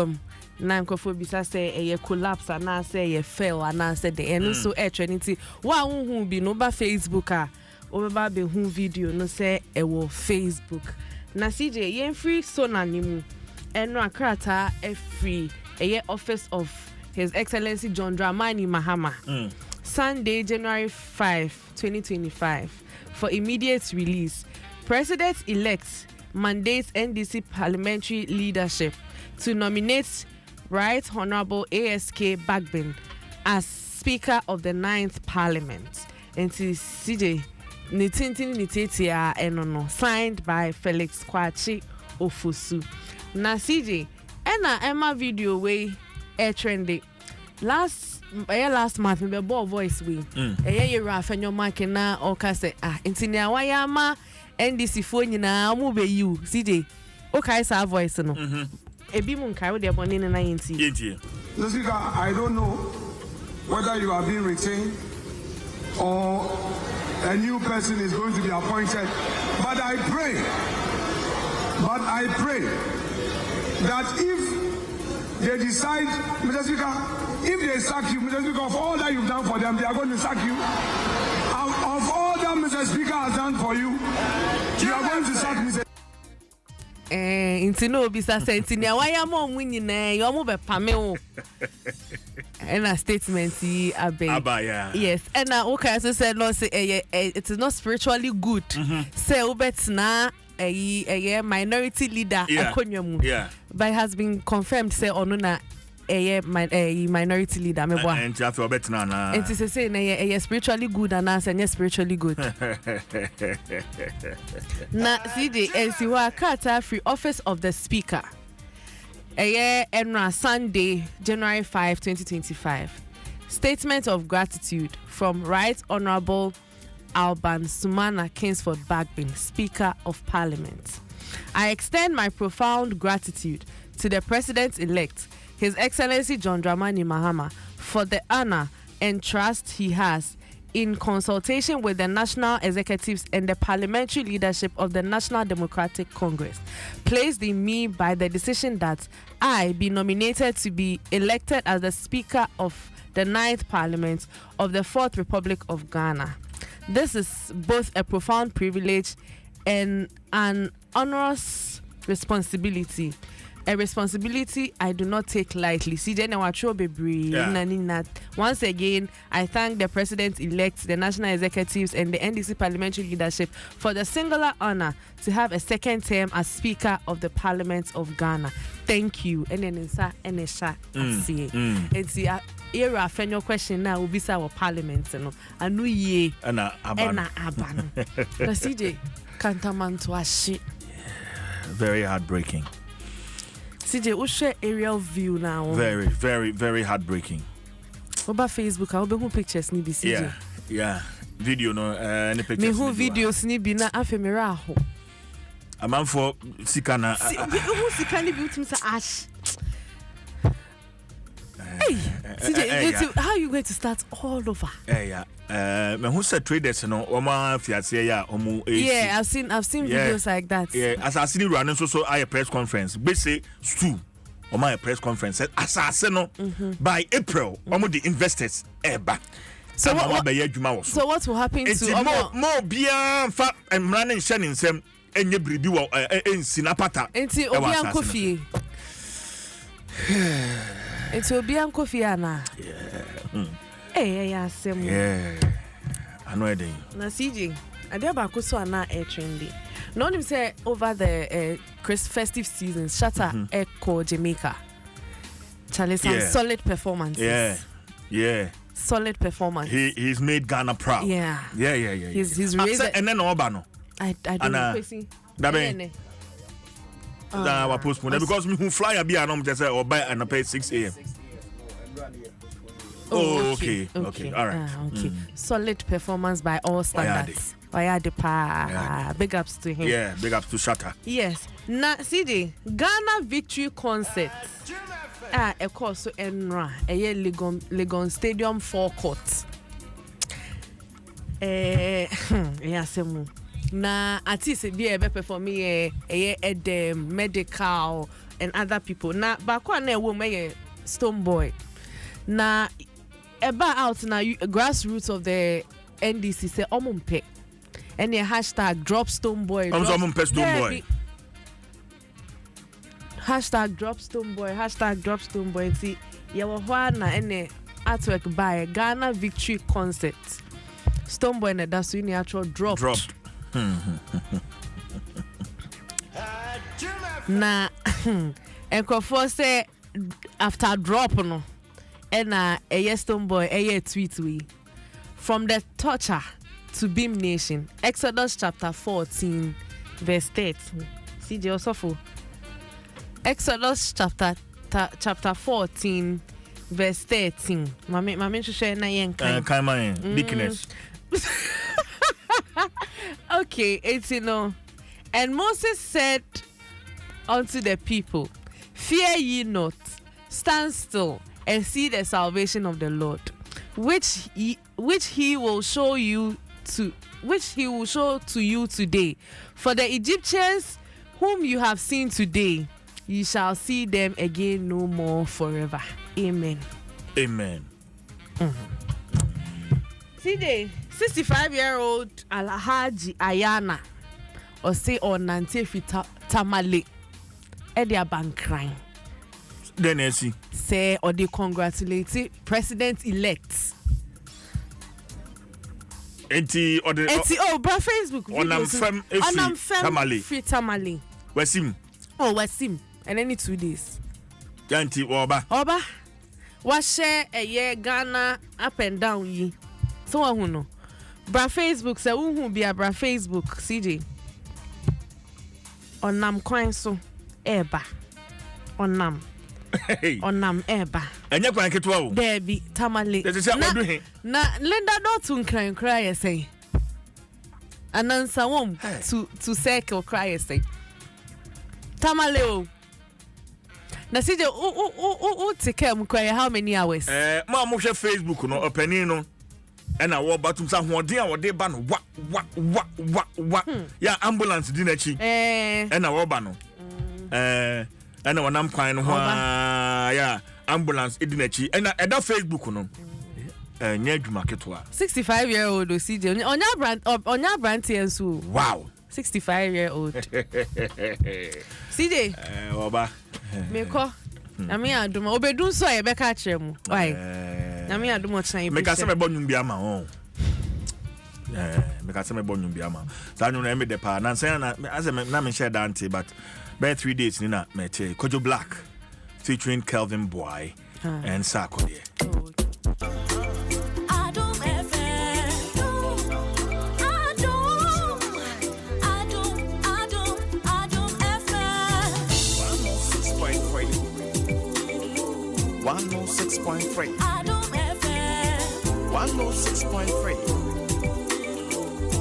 na nkofo bisa say collapse na say fail na say the and so air trending wa hu bi no ba Facebook over be hu video no say wo Facebook na CJ yen free Sona nimu eno akrata free office of His Excellency John Dramani Mahama Sunday January 5 2025 for immediate release. President-elect mandates NDC parliamentary leadership to nominate Right Honorable ASK Bagbin as Speaker of the 9th Parliament. And CJ Nitititia enono signed by Felix Kwachi Ofosu. Na CJ ena Emma video way air trendy last month me be voice we you rafa nyo mark na o ka say intinia waya ma NDC fo nyina mu be you CJ o kai sa voice no ebi mu nkai we de boni na yenti Speaker, I don't know whether you are being retained or a new person is going to be appointed. But I pray that if they decide, Mr. Speaker, if they sack you, Mr. Speaker, of all that you've done for them, they are going to sack you. Of all that Mr. Speaker has done for you, you are going to sack Mr. Inti no bisa senti ni awaya mo nwinyi na yo mo be pame o. And a statement yeah. Yes. And okay, so said no say it is not spiritually good. Say obetna a minority leader akonyamu. Yeah. But it has been confirmed say onuna a minority leader me boa. And you have to obetna na. And to say na spiritually good and answer spiritually good. Na CJ Ensiwa Kata free office of the speaker. Enra Sunday, January 5, 2025. Statement of gratitude from Right Honorable Alban Sumana Kingsford Bagbin, Speaker of Parliament. I extend my profound gratitude to the President-elect, His Excellency John Dramani Mahama, for the honor and trust he has in consultation with the national executives and the parliamentary leadership of the National Democratic Congress, placed in me by the decision that I be nominated to be elected as the Speaker of the 9th Parliament of the 4th Republic of Ghana. This is both a profound privilege and an onerous responsibility. A responsibility I do not take lightly. Once again, I thank the President-elect, the national executives, and the NDC parliamentary leadership for the singular honor to have a second term as Speaker of the Parliament of Ghana. Thank you. And then era fenyo question now will be our parliament no anu ye na abano na CJ kantaman to ashi. Very heartbreaking. CJ, what's your aerial view now? Very, very, very heartbreaking. What about Facebook? I'll be who pictures ni CJ. Yeah. Video no any pictures. Me who videos ni bi na afemera ho. A man for Sikana. Who Sikani bi utim sa ash. Hey, CJ, how are you going to start all over? Yeah. Me who said traders no oma fiase ya omu AC. Yeah, I've seen videos like that. Yeah, as I seen running so I a press conference. Be say stu oma a press conference. As I say no by April omo the investors eba. So what will happen to more bia fa emrane nhye ne nsem enye bribi wo ensinapata. Enti obi ankofie. Enti obi ankofie ana. Yeah. I know it. Na CJ, ade ba ko so ana air trendy. No him say over the festive season, Shatter Echo Jamaica. Charlie, some solid performance. Yeah. Solid performance. He's made Ghana proud. Yeah. He's raised and then Obano. I don't know. That was postponed because me who fly a be anom just say or buy and pay 6 a.m. Oh, okay. All right. Okay. Solid performance by all standards. Big ups to him. Yeah, big ups to Shatter. Yes. Now, CJ, Ghana victory concert. Of course, so Enra, Legon Stadium forecourt. Na artist be able perform the medical and other people. Na bakwa na woman Stone Boy. Na eba out na grassroots of the NDC say omumpe. And the hashtag drop Stone Boy. Omumpe Stone Boy. Hashtag drop Stone Boy. Hashtag drop Stone Boy. See, yawa na ene artwork by Ghana victory concert. Stone Boy na that's when actual dropped. Na enkrofo say after drop no a Stone Boy a tweet we from the torture to Beam Nation, Exodus chapter 14 verse 13. CJ Osofo. Exodus chapter 14 verse 13. Mami share na yen kan. Weakness. Okay, it's and Moses said unto the people, fear ye not, stand still and see the salvation of the Lord, which he will show you to you today. For the Egyptians whom you have seen today, you shall see them again no more forever. Amen. Amen. CJ, 65-year-old Alhaji Ayana, or say on Nantefi Tamale, Edia Bankran. Then I see. Say or they congratulate President-elect. Enti or the bra Facebook. Onam fem Tamale. Free Tamale. Wesim. Oh, Wesim. And any 2 days. Yanti Oba. What share a year Ghana up and down ye. So who know? Bra Facebook say who be a bra Facebook CJ. Onam kwan so eba. Onam. Onam eba. Enya kwan ketwa o. There be Tamale. Na Linda Dotun cry say. Anansa wom to circle cry say. Tamale o. Na CJ o take care cry how many hours? Ma mo hwe Facebook no opani no. Ena wo batum sa hoden a wo de ba no wa ya ambulance di na chi ena wo ba no ena wonam kwan no ho ya ambulance di na chi ena eda Facebook no nya adwuma ketwa 65-year-old CJ onya brand enso wow 65-year-old CJ wo ba meko Ami Adom obedun so ye beka kire mu why Ami Adom o chan me ka se me bonyum bia ma ho me ka se me bonyum bia ma sa nyu na me de pa na nsen na ase me na me share dante but by 3 days ni na me che Kojo Black featuring Kelvin Boy and Sako there. Adom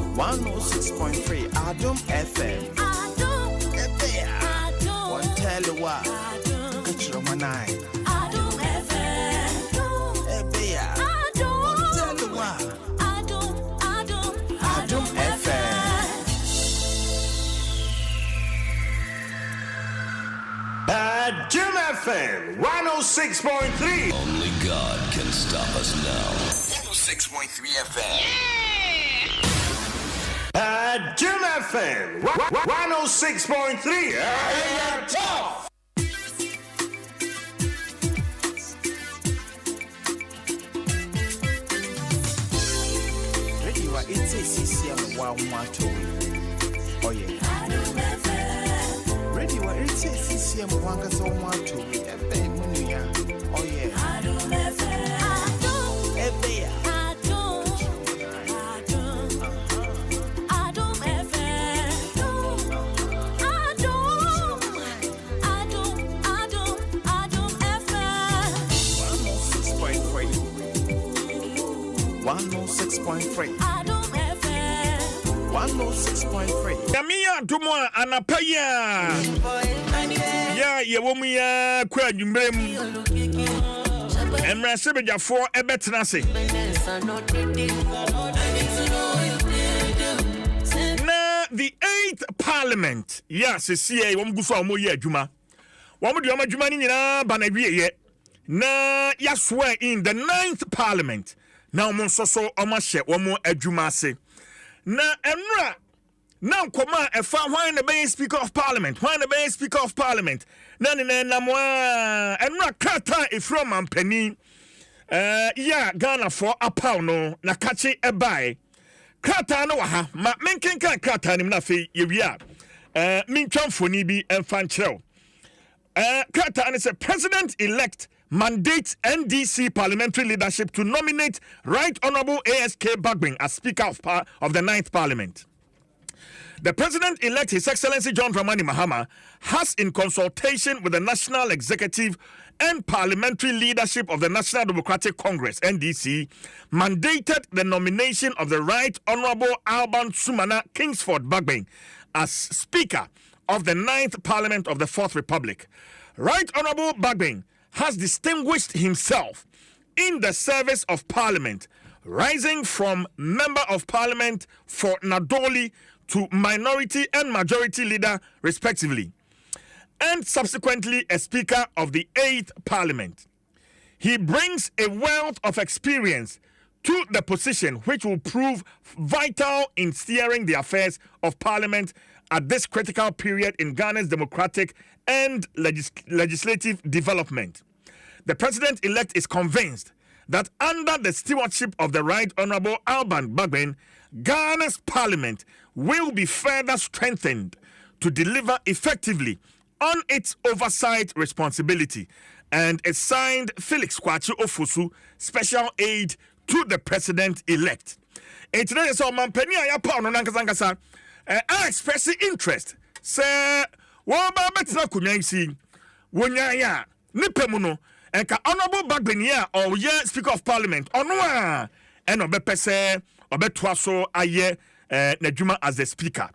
106.3 Adom FM One tell you what Adom FM Adom FM Adom FM 106.3. Only God can stop us now. 106.3 FM. Adom FM 106.3. Tough. Ready, what it's a CCM 112. Oh, yeah. Ready, what it's a CCM 112. Oh yeah. Adom FM. Adom FM. 106.3. Adom FM. 106.3. Yamia Dumwa anapaya. Ya yewomu ya kwa jumbrem. Emra sebeja for ebetrase. Na the 8th Parliament. Ya se siye wom guso omo ye adwuma. Wom de omadwuma ni nyina ba na wieye. Na ya swear in the 9th Parliament. Na omo soso omahye wom adwuma ase. Na emra now koma efa hwan na be Speaker of Parliament. Hwan na be Speaker of Parliament. Na na mwa emra kata efro mampani. Ya Ghana for apaw no na kache ebai. Krata no waha ma menkenkan krata nim na fe yewia. Mintwamfoni bi emfa nkyerɛw. Krata and say President-elect mandates NDC parliamentary leadership to nominate Right Honorable ASK Bagbin as Speaker of the 9th Parliament. The President-elect, His Excellency John Dramani Mahama, has, in consultation with the National Executive and Parliamentary leadership of the National Democratic Congress, NDC, mandated the nomination of the Right Honorable Alban Sumana Kingsford Bagbin as Speaker of the 9th Parliament of the 4th Republic. Right Honorable Bagbin has distinguished himself in the service of Parliament, rising from Member of Parliament for Nadoli to Minority and Majority Leader, respectively, and subsequently a Speaker of the 8th Parliament. He brings a wealth of experience to the position which will prove vital in steering the affairs of Parliament at this critical period in Ghana's democratic and legislative development. The President-elect is convinced that under the stewardship of the Right Honourable Alban Bagbin, Ghana's Parliament will be further strengthened to deliver effectively on its oversight responsibility, and it signed Felix Kwachi Ofosu, Special Aide to the President-elect. And today, so Mampeni Ayapa no nankasa expressing interest. Say, "Wa ba betina kunyansi, wonyaya nipemuno." And ka Honorable Bagbin or Speaker of Parliament onwa and obepese obetwaso aye Nejuma as the Speaker.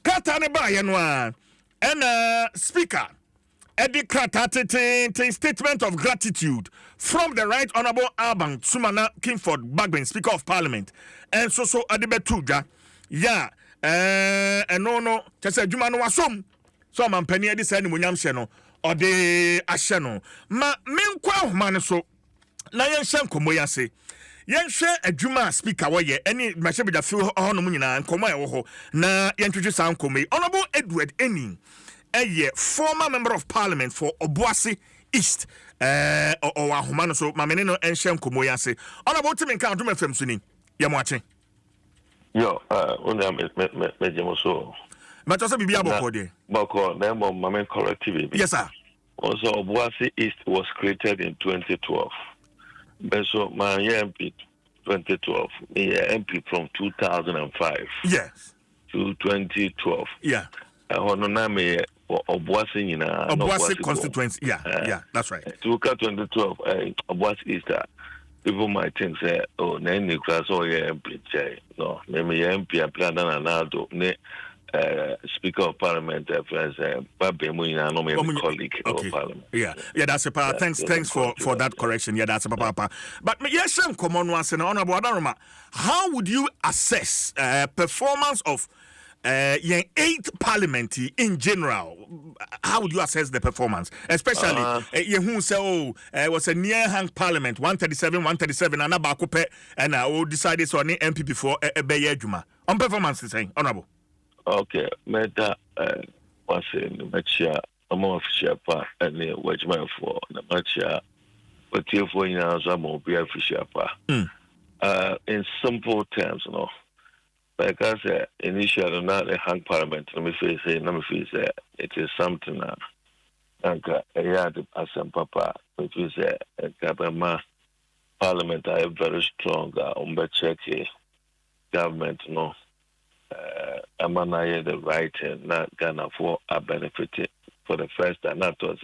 Kata ne ba ye no and Speaker Eddie Kratati statement of gratitude from the Right Honourable Alban Sumana Kingford Bagbin, Speaker of Parliament, and so Adebetuja. Yeah, and no, just a Juma no wasom. So I'm penny Eddie Sani Munyam Sheno or the Asheno. Ma menkwa man so na yen shem komoya se. Yen share a Juma Speaker waye any mashabi da feel on munina and komoya woho na yen introduce am komi. Honourable Edward Ening, a former Member of Parliament for Obuasi East or Ahumano so Mamenino and Shem komoya se. Honourable Tim Count to FM Suni. Yamwachi. Yo, so. But also be able to Bako, then Mamen collective. Yes, sir. Also, Obuasi East was created in 2012. But so my MP 2012, me MP from 2005. Yes. To 2012. Yeah. Hononame Obuasi constituency. Yeah, that's right. 2012, Obuasi East. People might think say, oh, name class or MP. No, maybe MP and plan another Speaker of Parliament, friends, Babe Muina, no my colleague of Parliament. Yeah, that's a part. Thanks for that correction. Yeah, that's a papa. But yes, come on once and Honourable Adaroma, how would you assess performance of your 8th Parliament in general? How would you assess the performance? Especially you who say it was a near hang Parliament 137 and Abakupe and I will decide this on the MP before a Juma. On performance saying Honourable. Okay, Meta was in Machia, a more official part, and the Wedgman for the Machia, but here for years, I'm more be official part. In simple terms, no. Like I said, initially, not a hang Parliament, let me say, it is something like a yard as some papa, which is a Gabama Parliament, I have very strong, checky government, no. Amanaye the right not Ghana for a benefit for the first time. That was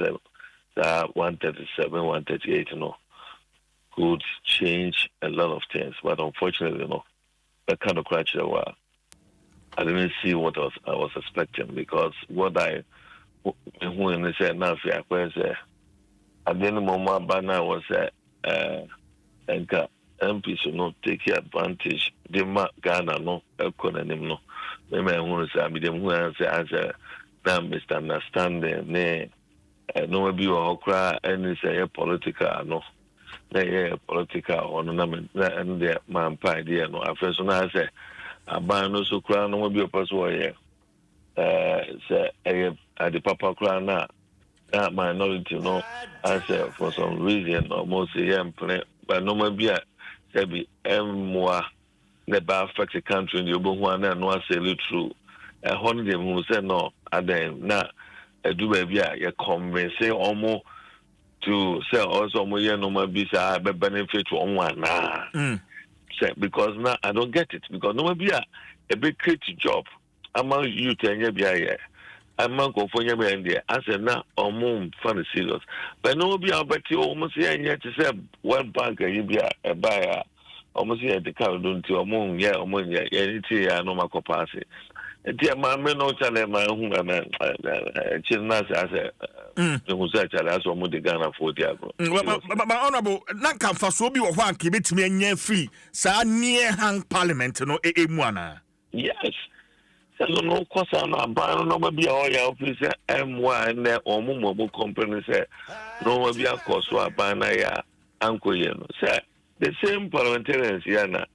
137, 138, could change a lot of things. But unfortunately, that kind of crutch I didn't see what I was expecting, because what I when they said now at the end of my banner was MP should not take advantage. They Ghana no economy no. Maybe I want to say I mean them who answer as a misunderstanding. No be or cry and say political no. They political or no and the man pie there no. After so now I say I buy no so cry no be a person here. Say at the papa cry now. That minority no. I say for some reason almost play, but no maybe a Sebi Mwa never affect the country in the Obuwana and was say true. A holiday who said no, and then now a do baby, you convince almost to say also more no more be benefit to one because now I don't get it, because no be a big creative job among you 10 years. I'm not going for you in there. I said, now, or more funny serious. But no, be a bet you almost here and yet to say, one banker, you be a buyer, almost here at the car, don't you, among, yeah, anything, I know my capacity. Dear mamma, no channel, my own, Chinnas as a Musa as or Mudigana for Diablo. But honorable, Nanka for so be one kibit me and free, sa near hang parliament, no a. Yes. So no course I'm buying no be all your officer M1 or Mumo company say no be a course for a banaya uncle Yen. Say the same parliamentarians yana.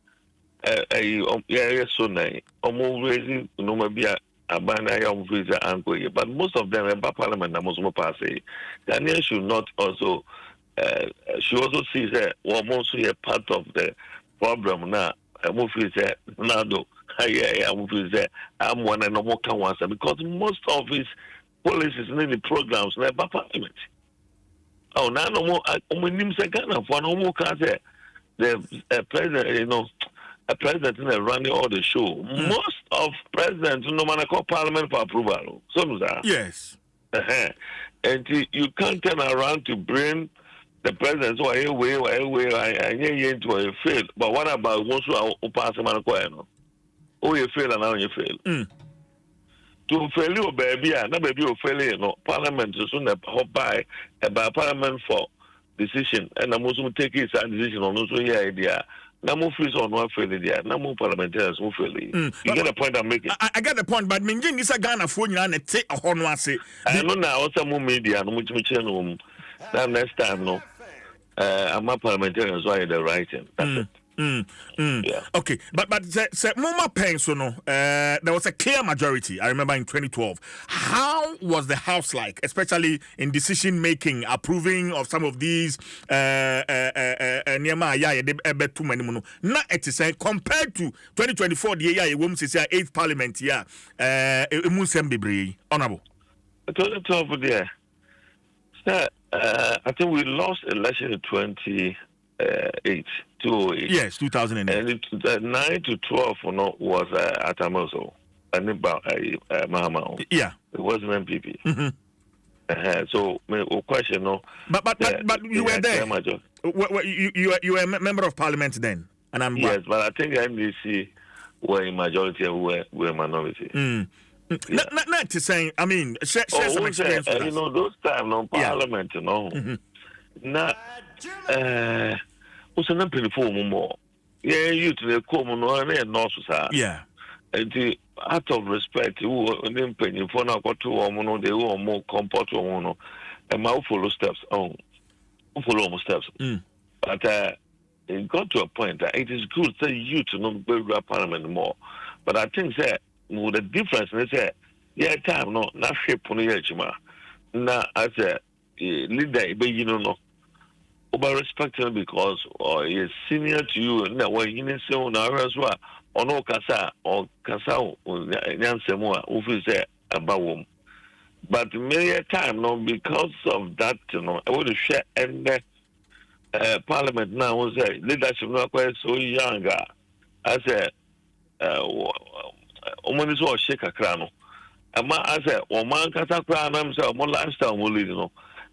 So nice. Almost raising no be a banner young visa uncle, but most of them in Parliament are most passing. Daniel should not also she also sees that almost a part of the problem now. A movie said Nado, I'm one and no more can answer because most of his policies and the programs never Parliament. Oh, now no more names again for no more can say the president, a president is running all the show. Most of presidents no matter call Parliament for approval. So yes. And you can't turn around to bring the president so I into a fail. But what about once you pass him on a oh, you fail and now you fail. To fail you, baby, no baby, you fail. No Parliament is soon hop by about Parliament for decision, and I'm also take his decision on also idea. No more free on one failure. No more parliamentarians who fail. You get the point I'm making. I get the point, but Minjin is a Ghana phone and take a horn one say. I know now also more media no much channel. That next time no. I'm a parliamentarian, so I the writing. That's it. Yeah. Okay, but Mama Pensono, there was a clear majority. I remember in 2012. How was the House like, especially in decision making, approving of some of these Not it is compared to 2024, the year woman says 8th Parliament, honorable. 2012 there. I think we lost election in 2008. Yes, 2008. And 9 to 12 was Atamoso. And about Mahama. Yeah. It wasn't MPP. So, question, no. But you were there. You were a member of parliament then. And I'm yes, but I think NDC were in majority and were minority. Not to say, I mean, share some experience with us. Those times, no parliament, Not, what's an penny more? Yeah, you to the common and no, sir. Yeah. And out of respect, who didn't pay you for now, got two or they were more comfort or and my follow steps on follow steps. But it got to a point that it is good for you to not build a parliament more. But I think that the difference is that time no not shape on the edge, now as a leader, no. Over respecting because he is senior to you, and that way you say on our as well, or no Casa or Casa Nyansemo, who is there about whom. But many a time, no, because of that, I want to share and Parliament now was a leadership not quite so younger as a woman is all shake a crown. And my as a woman Casa crown, I'm so more lifestyle will lead,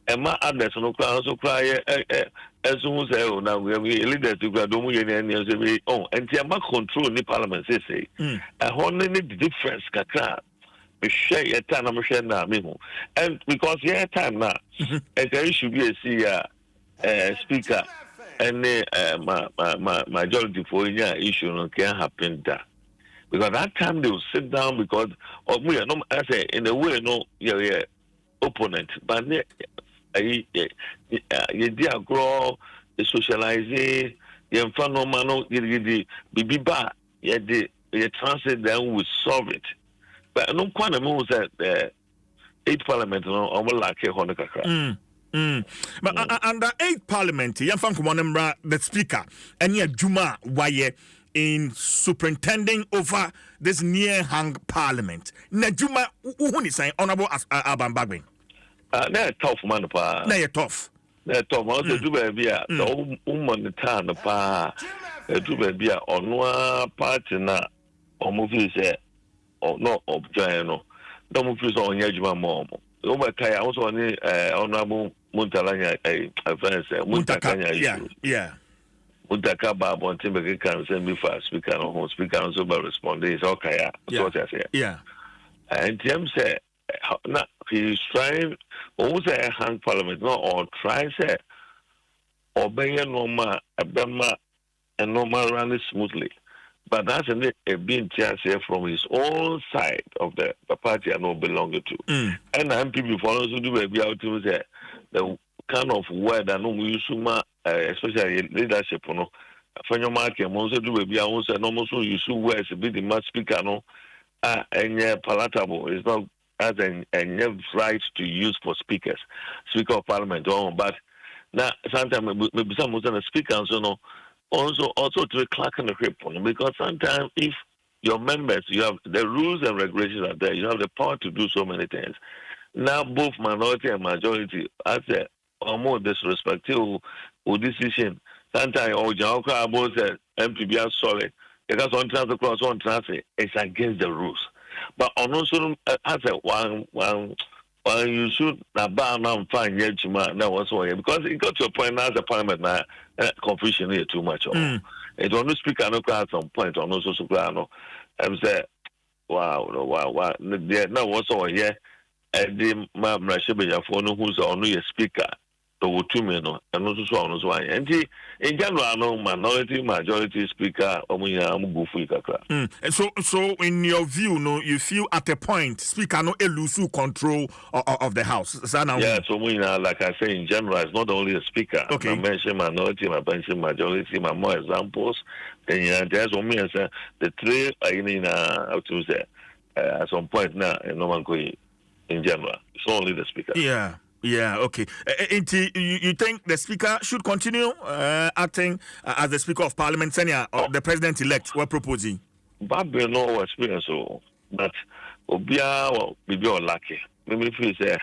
and my others no crown so cry as soon as now we are leaders to go and and my control the parliament say a only the difference kakra we share your time I'm share now and because your time now and there should be a speaker and my majority for any issue can happen that because that time they will sit down because of me no I say in a way no opponent but you dear grow the socializing you phenomenal you biba you translate then we solve it but no quite moves that 8th Parliament no like but under 8th Parliament the speaker and yeah Juma Waye in superintending over this near hang parliament na Juma who is saying honorable as Abambagbin. They're tough man, pa. They're tough. They're tough. I do baby. The woman the town, pa. They do baby. On one party na, or movies or no object. No movies on Yajima mom. Over Kaya also on the honorable Muntalanya, a friend say Muntakanya. Yeah. Mutaka Bab on Timber can send me for speaker on speaker also by responding is okay. What I say. Yeah. And Tim said, he's trying, almost a hang parliament, no, or try say, obey a normal, and normal run smoothly. But that's a being chance from his own side of the party I know belonging to. And I'm people follow to do a be out to say the kind of word I know we use, especially leadership, you know. For your market, most do a be almost and almost use words a bit the much speaker, no, and palatable. It's not as a right to use for speakers, Speaker of Parliament, but now sometimes maybe some of the speakers, you know. Also to clerk and the grip on, because sometimes if your members, you have the rules and regulations are there, you have the power to do so many things. Now both minority and majority, as a more disrespectful decision. Sometimes or Jauka about the MPB are solid because on transit cross on transit it's against the rules. But on also as a one you should not ban and find yet that was why because it got to a point now as a parliament now confusion here too much. It only speak at some point on also soprano and say wow there now was all here and the Mrashibe phone who's only a speaker. And also so on why. And in general, no minority, majority speaker, and so in your view, no, you feel at a point speaker no lose control of the house. Yeah, so like I say, in general, it's not only a speaker. Okay. I mention minority, I mention majority, my more examples. And there's only the three how to say at some point now, and no one going in general. It's only the speaker. Yeah, okay. You think the speaker should continue acting as the Speaker of Parliament, Senior, or the President-elect? We're proposing. But we know experience, but Obia will be lucky. Maybe if you say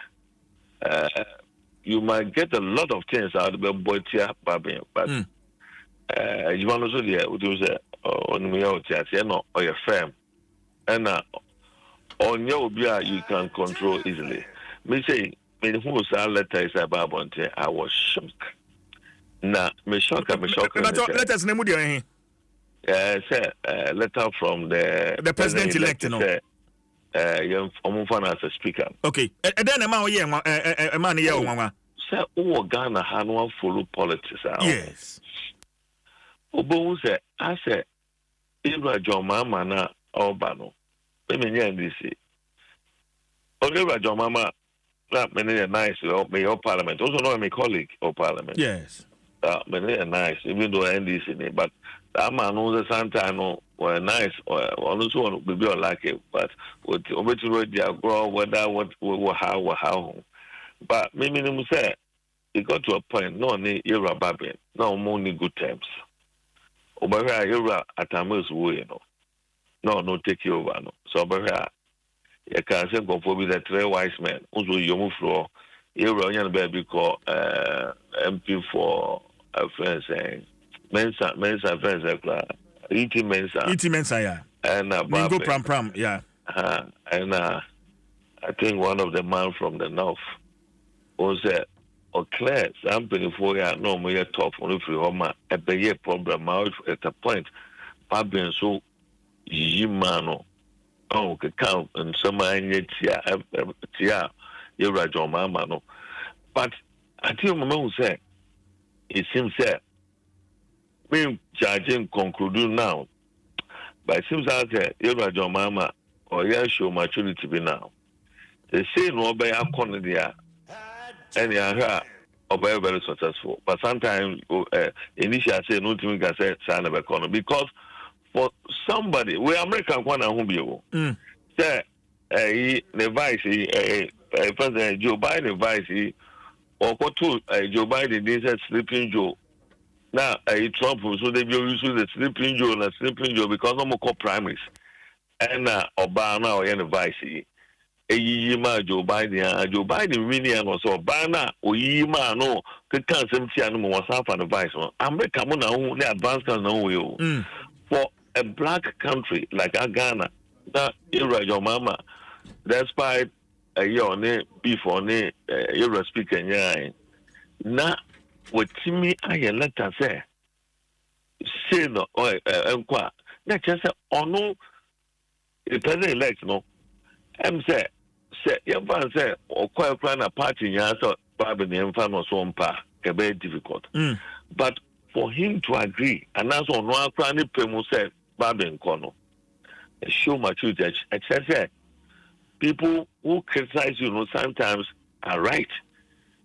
you might get a lot of things out of the boy here, but you want to say, what you say, on me out here, no, or your firm, and on your Obia you can control easily. Me say. Who saw letter is about I was shocked. Now, me shocked. Let us name it. Say letter from the president-elect. No. Young as a speaker. Okay. And then a man here, Mama. Say, oh, Ghana, how no follow politics. Yes. Obo say, I say, Ibra John Mama na Obano. Let me hear this. Ibra John Mama. That many nice your parliament. Also know my colleague of parliament. Yes. Many nice, even though NDC, but that man knows the Santa were nice or also will be lucky, but with the grow whether what how. But minimum say it got to a point, no need era babbing, no only good terms. Over here era at Amos way, no take you over no. So over here you can say go for the three wise men. Also, you move floor. You run your baby call MP for a friend saying Mensa friends Iti Mensa, yeah. And Mingo Pram, yeah. And I think one of the man from the north was or Claire, something for you no more top on the free home a be problem out at a point. Pabian so Yimano. Oh, count and some tia, you're right, John Mama. No, but I tell Mama say it seems that we judging conclude now, but it seems that you're right, John Mama, or yeah, show maturity be now. They say no by a corner there, and you are very successful, but sometimes initially I say no to me, I say sign of a corner because. For somebody, we American one and who be say the vice President Joe Biden vice or what to Joe Biden they said sleeping Joe. Now Trump so they be using the sleeping Joe and sleeping Joe because no more primaries. And Obama or any vice Joe Biden really and also Obama or Yima no can some tea and more half and advice on America who the advanced no will for a black country like Ghana, that era your mama, despite a year on it before era speaking, yeah. Now, what Timmy I let us say, say no enqua na just ono the president elect no say you fan say okwa na party nya so Baba ni emfa no so mpa ke be difficult but for him to agree and that's on one akra ni pemu say Baba nko no show maturity. I say people who criticize you sometimes are right.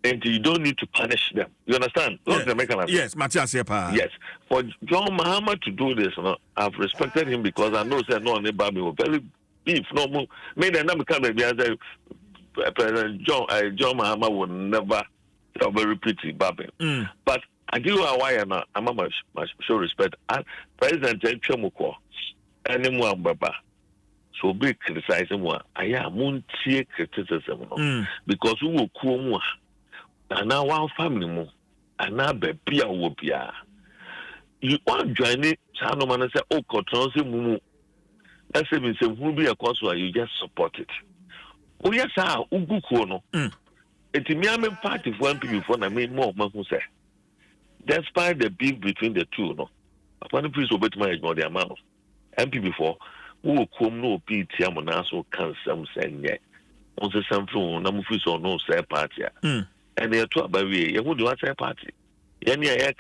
And you don't need to punish them. You understand? Yes, Matthias. Yes. For John Mahama to do this, I've respected him because I know that no neighbor me very beef. No more. Maybe never come back as President John Mahama would never very pretty Babi. But I do why I'm much show respect. President Chemuko anyone Baba. So be criticizing one. I am criticism because we will come and now one family mo and now baby wopia. You want join it, Sano man say, oh, Cotronsi Mumu. That's even say, who be a cause where you just support it. Oh, yes, Ugu Kono. It's a mere party for one people for I mean more, man who say. Despite the beef between the two, no. Upon the priest obey my ignore the amount. MP before, who will come no PT Amonaso can some say, yet. On the same floor, no office or no say party. And they are taught by way, you would want a party. Any air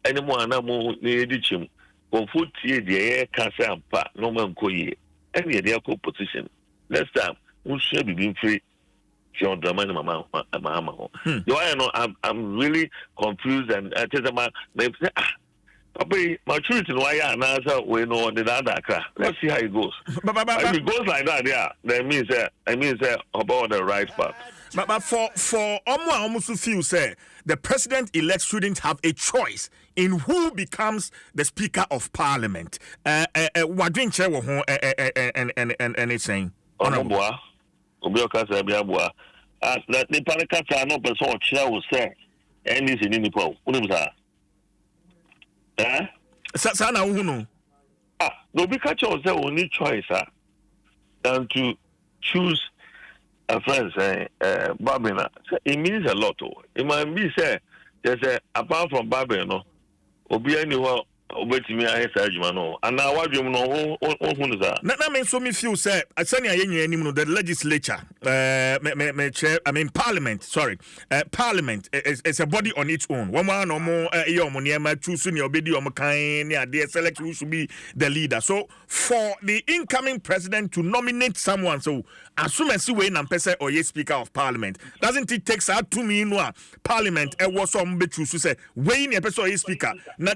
any more animal near the chim, or foot ye the air casa, no man coye, any of their co-position. Next time, we should be being free. John Dramani Mama. You know, I'm really confused and I tell them, they say, Papa, maturity, why answer we know the other car. Let's see how it goes. If it goes like that, yeah, that means about the right path. But for almost feel say the president-elect shouldn't have a choice in who becomes the Speaker of Parliament. What do you say? And it's saying, Honorable, Obioka Sabiabua, that the Parakata no person chair will say, and is in Nipo. Sana Uno. No, because the only choice than to choose a friend say Babina. It means a lot. It might be say there's apart from Babino, Obi anywhere obeti me ahe sa adwuma no ana wadwom no ho no za na me so me feel say asani ayenye anim no the legislature me chair I mean parliament sorry parliament is a body on its own one no mo e omo niam choose ne obedi omo kan ne ade select who should be the leader. So for the incoming president to nominate someone, so assume as we na pese or speaker of parliament, doesn't it take out to me no parliament e was some be choose say we na pese or speaker na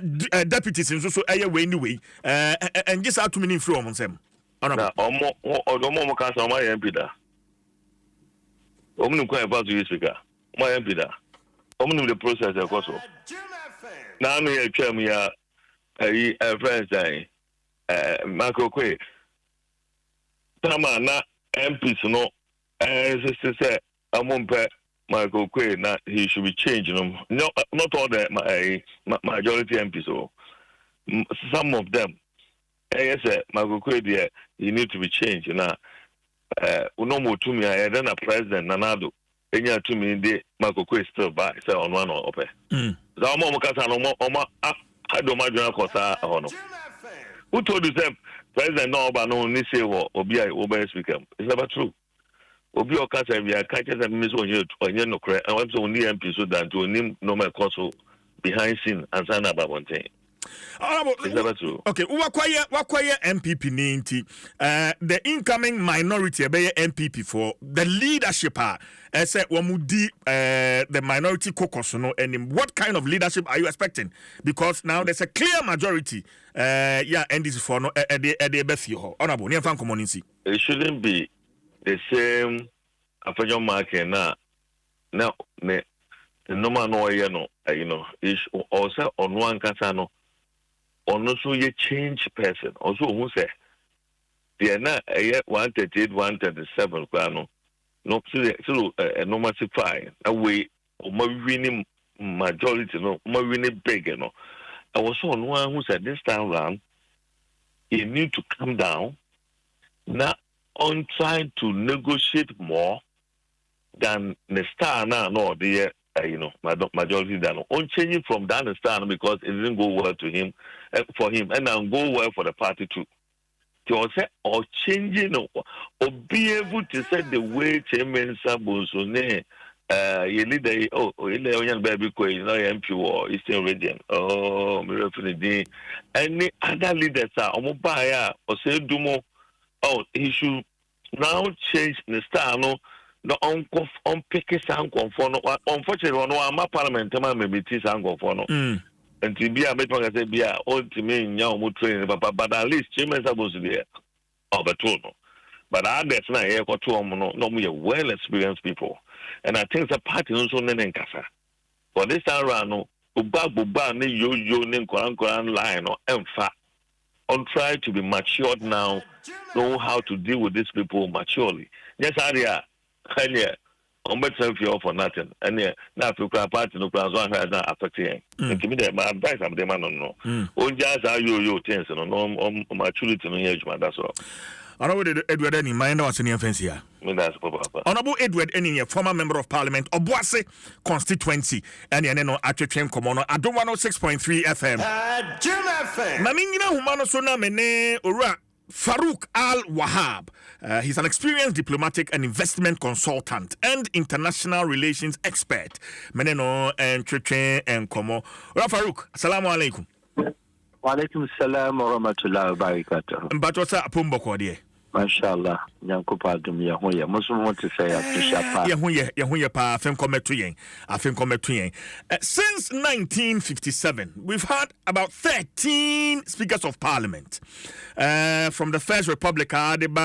deputies so we anyway and just out to me from Nsem na omo ka sa my MP da omo nkwa about to speaker my MP da omo the process e ko so na no ye twam ya friends say Marco Kwe tama na MPs no say amompe Marco Kwe na he should be changed no not all the majority MPs so some of them yes Marco Kwe there he need to be changed na unomo to me then a president nanado enya to me de Marco Kwe still by say on one or ope za omo kasa no omo Adom 106.3 hono. Who told you that President no ba no ni say obi ai oba speaker? It's never true. Obi o kasa we catch that miss onye no kre and want to only MP so that to nim normal council behind scene and sign about one thing. It's never true. Okay, wakwaye MPP ninti the incoming minority be MPP for the leadership say wamudi the minority caucus no and what kind of leadership are you expecting? Because now there's a clear majority and this for no the best you honorable near fan community. It shouldn't be the same after market now the normal no you know is also on one casano or also a change person. Also, who say they are not 138, 137, no, so no massify away or my winning majority, no, my winning big, no. I was on one who said this time round, you need to come down, not on trying to negotiate more than the star now, no, the majority down. On changing from that stand because it didn't go well to him, for him, and now go well for the party too. To say or changing or be able to set the way Chairman Sabonsone, you need a young baby queen, no MP or Eastern region. Oh, Mirafini, any other leaders are Omobaya or say Dumo. Oh, he should now change the style. No, on pick sound for no. Unfortunately, no, I'm a parliamentary maybe sound for no. And to be a bit like I say, be a old to me, young training, but at least Chairman supposed to be of a tool. But I that's not here for two no more well experienced people. And I think the party also nene kasa. For this time around, no, Uba, ne yo, ne Koran line or emfa. On try to be matured now, know how to deal with these people maturely. Yes, Aria, yeah. On better feel for nothing. And yeah, now if you party no plans one has not affecting. Give me that my advice. I'm the man no. On just are you tense no maturity no age man. That's all. Honorable Edward Eni, my name was in your fence here. Honorable Edward Eni, former member of Parliament, Obuase constituency, and Yaneno Atwetwem Komono, Adom 106.3 FM. Jim FM. Mamina Humano Sona Mene Ura. Farouk Al-Wahab. He's an experienced diplomatic and investment consultant and international relations expert. Meneno and Cheche and Komo. Farouk, assalamu alaikum. Wa alaikum salam wa rahmatullahi wa barakatuh. Mbatosa apumbo kwa die. Mashallah, nyankupa dum ya hoye. Muslim want to say ya hoye pa afem kometu yen. Since 1957, we've had about 13 speakers of parliament. From the First Republic, for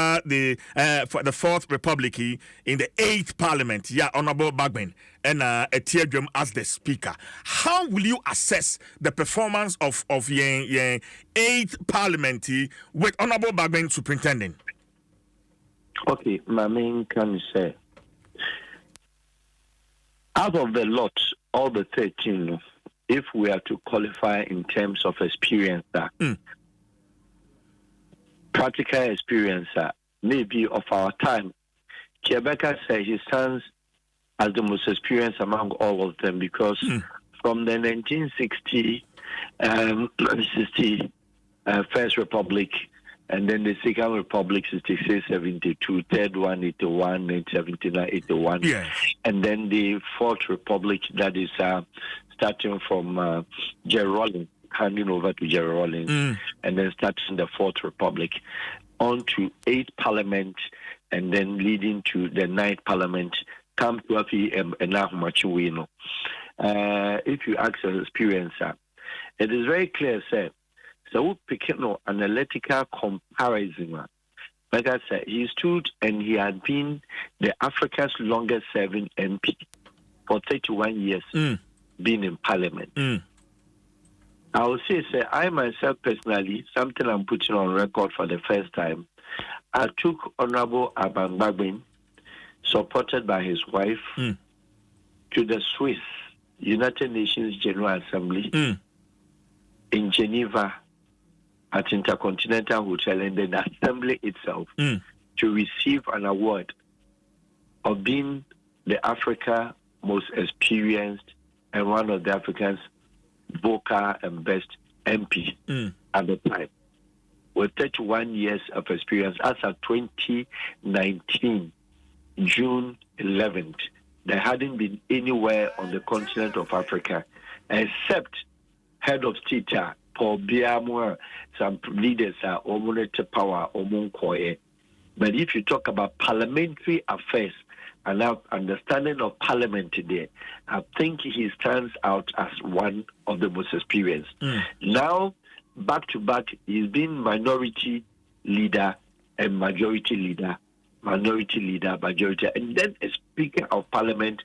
the Fourth Republic in the 8th Parliament, Honorable Bagben and Etiedrum as the speaker. How will you assess the performance of the 8th Parliament with Honorable Bagben superintending? Okay, my main can say, out of the lot, all the 13, if we are to qualify in terms of experience, practical experience, maybe of our time, Quebec said he stands as the most experienced among all of them because from the 1960, First Republic, and then the Second Republic, 66, 72, Third one, 81, 79, 81. Yes. And then the Fourth Republic, that is starting from Jerry Rawlings, handing over to Jerry Rawlings, and then starting the Fourth Republic, on to 8th Parliament, and then leading to the 9th Parliament, come to Api. If you ask an experiencer, it is very clear, sir. So we pick an analytical comparison. Like I said, he stood and he had been the Africa's longest serving MP for 31 years, being in Parliament. I will say, sir, I myself personally, something I'm putting on record for the first time, I took Honorable Aban Bagben, supported by his wife, to the Swiss United Nations General Assembly in Geneva at Intercontinental Hotel, and then the assembly itself to receive an award of being the Africa most experienced and one of the Africans' vocal and best MP at the time, with 31 years of experience. As of 2019, June 11th, there hadn't been anywhere on the continent of Africa except head of state Paul Biamwa, some leaders are almost power, but if you talk about parliamentary affairs and our understanding of parliament today, I think he stands out as one of the most experienced. Now, back to back, he's been minority leader and majority leader, majority, and then a speaker of parliament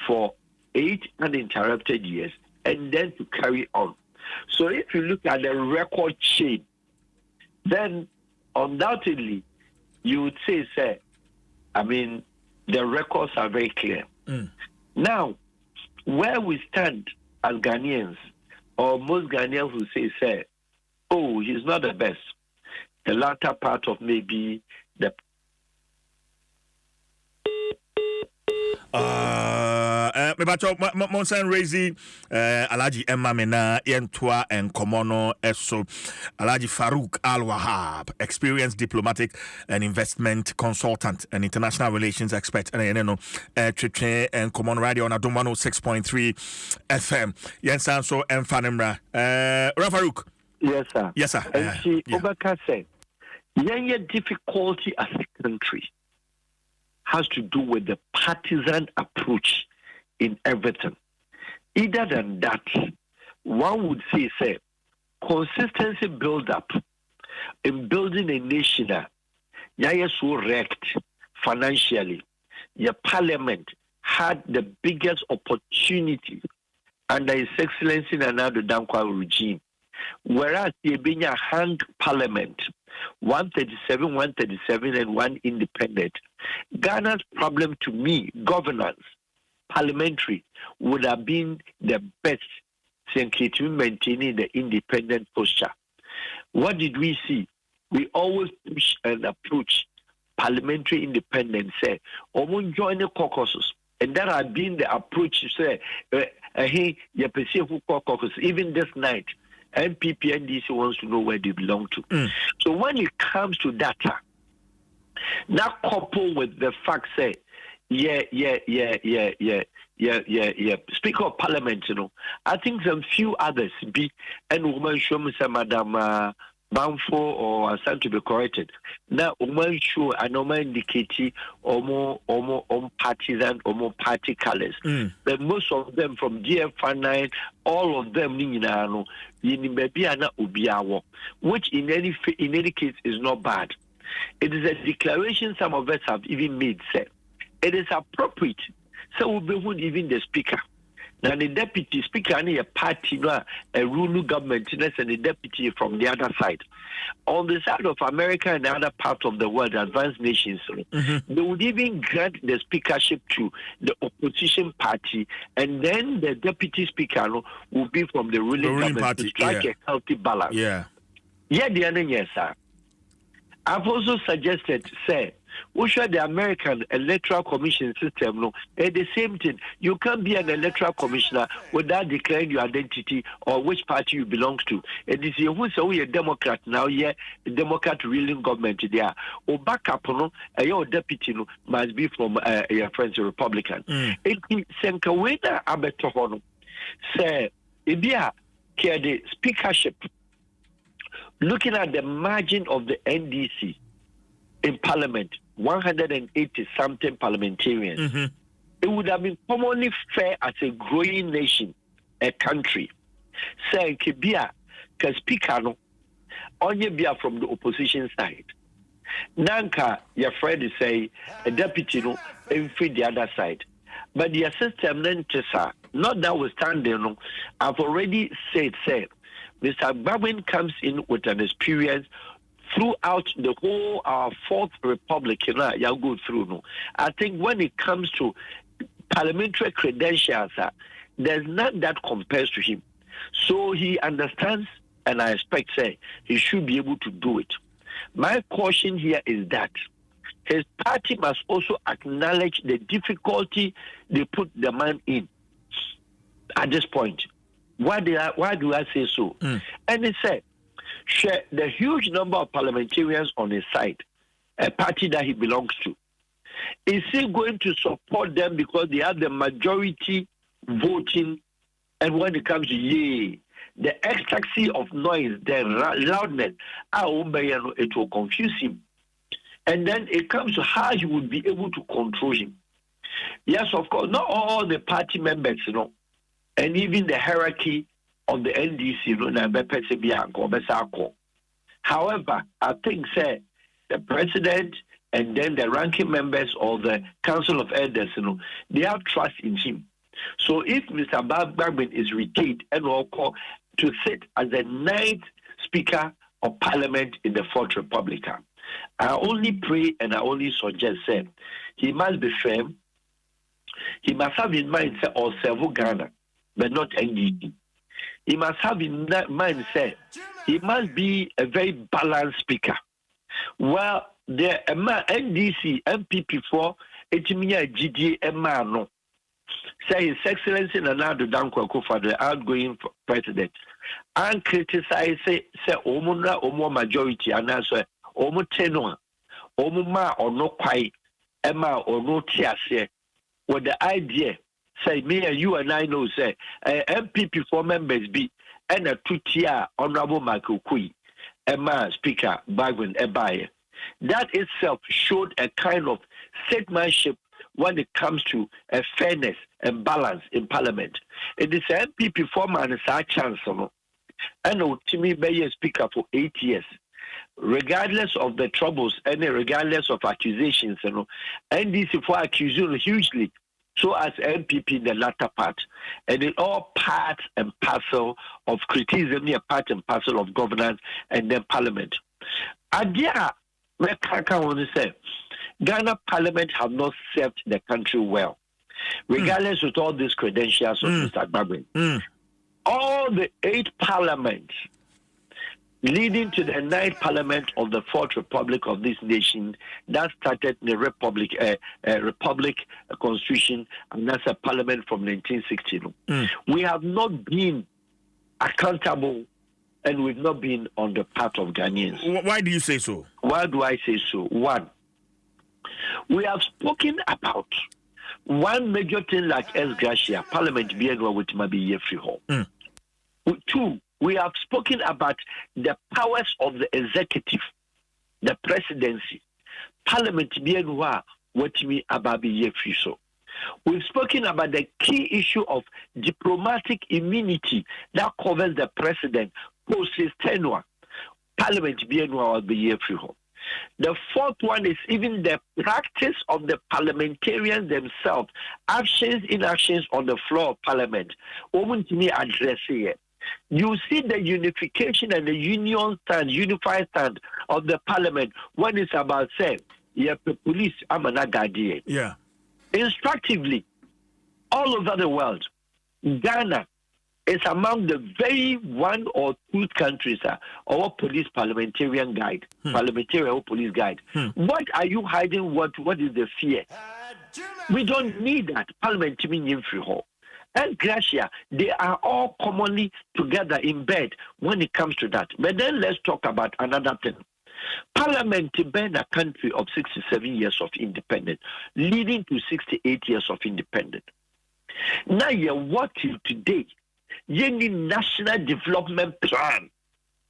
for 8 uninterrupted years, and then to carry on. So if you look at the record chain, then undoubtedly you would say, sir, I mean, the records are very clear. Now, where we stand as Ghanaians, or most Ghanaians will say, sir, oh, he's not the best. The latter part of maybe the Mebacho Monsan Razy Alaji Emamena Yentua and Komono Eso Alaji Farouk Al Wahab, experienced diplomatic and investment consultant and international relations expert, and Triche and Komono Radio on Adom 106.3 FM. Yensan so Fanemra. Farouk. Yes, sir. Yes, sir. And she Obaka said, your difficulty as a country has to do with the partisan approach in everything. Either than that, one would say, consistency build up in building a nation. Yaya so wrecked financially. Your parliament had the biggest opportunity under His Excellency Nana Dankwa regime. Whereas the Benya hanged parliament, 137, and one independent. Ghana's problem to me, governance, parliamentary, would have been the best since maintaining the independent posture. What did we see? We always push and approach parliamentary independence, say, join the caucuses. And that has been the approach to say, hey, you perceive caucus, even this night. NPP NDC wants to know where they belong to. So when it comes to data, now coupled with the fact say, Speaker of Parliament, I think some few others be and woman show me some Madam Banfo or Asante to be corrected. Now woman show and no indicate or more partisan or more party colors. But most of them from GF9, all of them which in any case is not bad. It is a declaration some of us have even made, say it is appropriate. So we would even the speaker. Now the deputy speaker and a party, a ruling government, and the deputy from the other side. On the side of America and the other part of the world, advanced nations, they would even grant the speakership to the opposition party, and then the deputy speaker will be from the ruling government party, to strike a healthy balance. Yeah, the other yes, sir. I've also suggested, say, we should the American Electoral Commission system. The same thing. You can't be an electoral commissioner without declaring your identity or which party you belong to. And this year, who's a Democrat now? Yeah, Democrat ruling government there. Or backup, your deputy must be from your friends, a Republican. Senkawena Abetohono say, Ibia, the speakership. Looking at the margin of the NDC in Parliament, 180 something parliamentarians, it would have been commonly fair as a growing nation, a country. Say, Kibia, can speaker no, only be from the opposition side. Nanka, your friend is say, a deputy no, and feed the other side. But the system then, not notwithstanding, I've already said, Mr. Babin comes in with an experience throughout the whole Fourth Republic, you'll go through. No, I think when it comes to parliamentary credentials, there's none that compares to him. So he understands, and I expect, he should be able to do it. My caution here is that his party must also acknowledge the difficulty they put the man in at this point. Why do I say so? And he said, the huge number of parliamentarians on his side, a party that he belongs to, is he going to support them because they have the majority voting? And when it comes to the ecstasy of noise, the loudness, it will confuse him. And then it comes to how he would be able to control him. Yes, of course, not all the party members, and even the hierarchy of the NDC, however, I think, the president and then the ranking members or the Council of Elders, they have trust in him. So if Mr. Babin is retained and to sit as the 9th Speaker of Parliament in the Fourth Republic, I only pray and I only suggest, he must be firm. He must have in mind, or several Ghana, but not NDC. He must have in mind, he must be a very balanced speaker. Well, the NDC, MPP4, Etimia GD, no. say His Excellency Nana Addo Dankwa Akufo-Addo, the outgoing president, and criticize say omo majority and answer omo tenor omo ma or no kwai ema or no tiase with the idea say me and you and I know say MPP for members be and a two-tier Honorable Michael Kui Emma Speaker Bagwin Ebaye. That itself showed a kind of statesmanship when it comes to fairness and balance in Parliament. It is an MPP former and a chancellor, and to me, be a speaker for 8 years, regardless of the troubles and regardless of accusations. NDC for accusing hugely, so as MPP in the latter part, and it all part and parcel of criticism, part and parcel of governance and then Parliament. Idea. I want to say, Ghana Parliament have not served the country well, regardless of all these credentials of Mr. Gbagbe. All the 8 parliaments leading to the 9th parliament of the 4th republic of this nation that started in the republic constitution, and that's a parliament from 1960. We have not been accountable. And we've not been on the part of Ghanaians. Why do you say so? Why do I say so? One, we have spoken about one major thing like S. Gracia, Parliament being with Mabi Yefri. Two, we have spoken about the powers of the executive, the presidency, Parliament being with me Ababi Yefri. So we've spoken about the key issue of diplomatic immunity that covers the president post his tenure. Parliament being will be here free home. The 4th one is even the practice of the parliamentarians themselves, actions, inactions on the floor of Parliament. Me address here. You see the unification and the unified stand of the Parliament when it's about saying, police, I'm an agadi. Yeah. Instructively, all over the world, Ghana is among the very 1 or 2 countries our police parliamentarian guide, parliamentary police guide. What are you hiding? What is the fear? We don't need that. Parliament to me free hall. And Gracia, they are all commonly together in bed when it comes to that. But then let's talk about another thing. Parliament been a country of 67 years of independence, leading to 68 years of independence. Now what till today? Any national development plan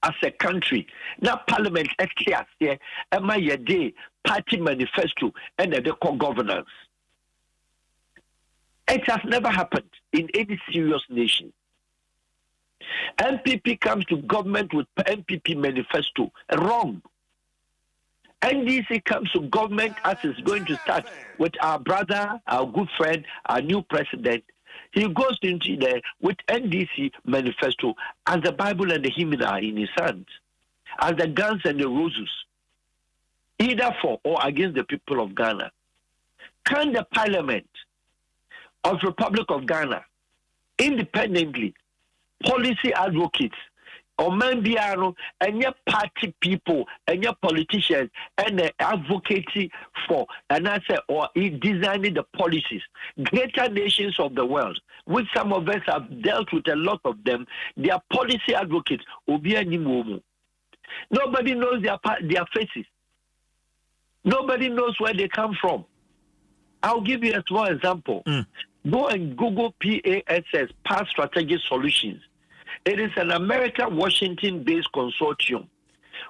as a country. Now Parliament here, day party manifesto and the governance. It has never happened in any serious nation. MPP comes to government with MPP manifesto. Wrong. NDC comes to government as it's going to start with our brother, our good friend, our new president. He goes into there with NDC manifesto as the Bible and the hymn are in his hands, as the guns and the roses, either for or against the people of Ghana. Can the Parliament of Republic of Ghana independently, policy advocates, or Mambiano, and your party people, and your politicians, and the advocacy for, and I say, or designing the policies, greater nations of the world, which some of us have dealt with a lot of them, their policy advocates, nobody knows their faces. Nobody knows where they come from. I'll give you a small example. Go and Google PASS, Past Strategic Solutions. It is an American Washington-based consortium.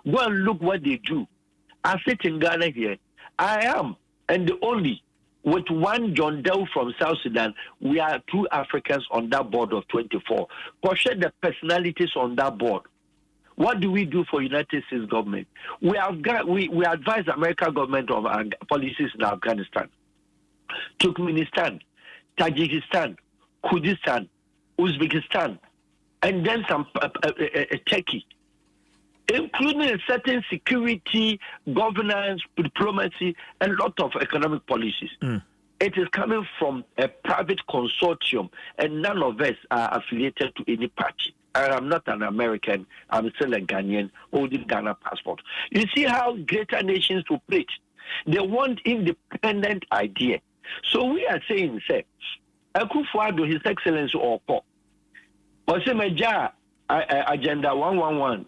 Go and look what they do. I sit in Ghana here. I am, and the only, with one John Doe from South Sudan, we are 2 Africans on that board of 24. Portray the personalities on that board. What do we do for United States government? We advise the American government of our policies in Afghanistan, Turkmenistan, Tajikistan, Kurdistan, Uzbekistan, and then some Turkey, including certain security, governance, diplomacy, and a lot of economic policies. It is coming from a private consortium, and none of us are affiliated to any party. I'm not an American. I'm still a Ghanaian holding Ghana passport. You see how greater nations operate. They want independent idea. So we are saying, say, Akufo-Addo, His Excellency Oko. Osemeja Agenda 111.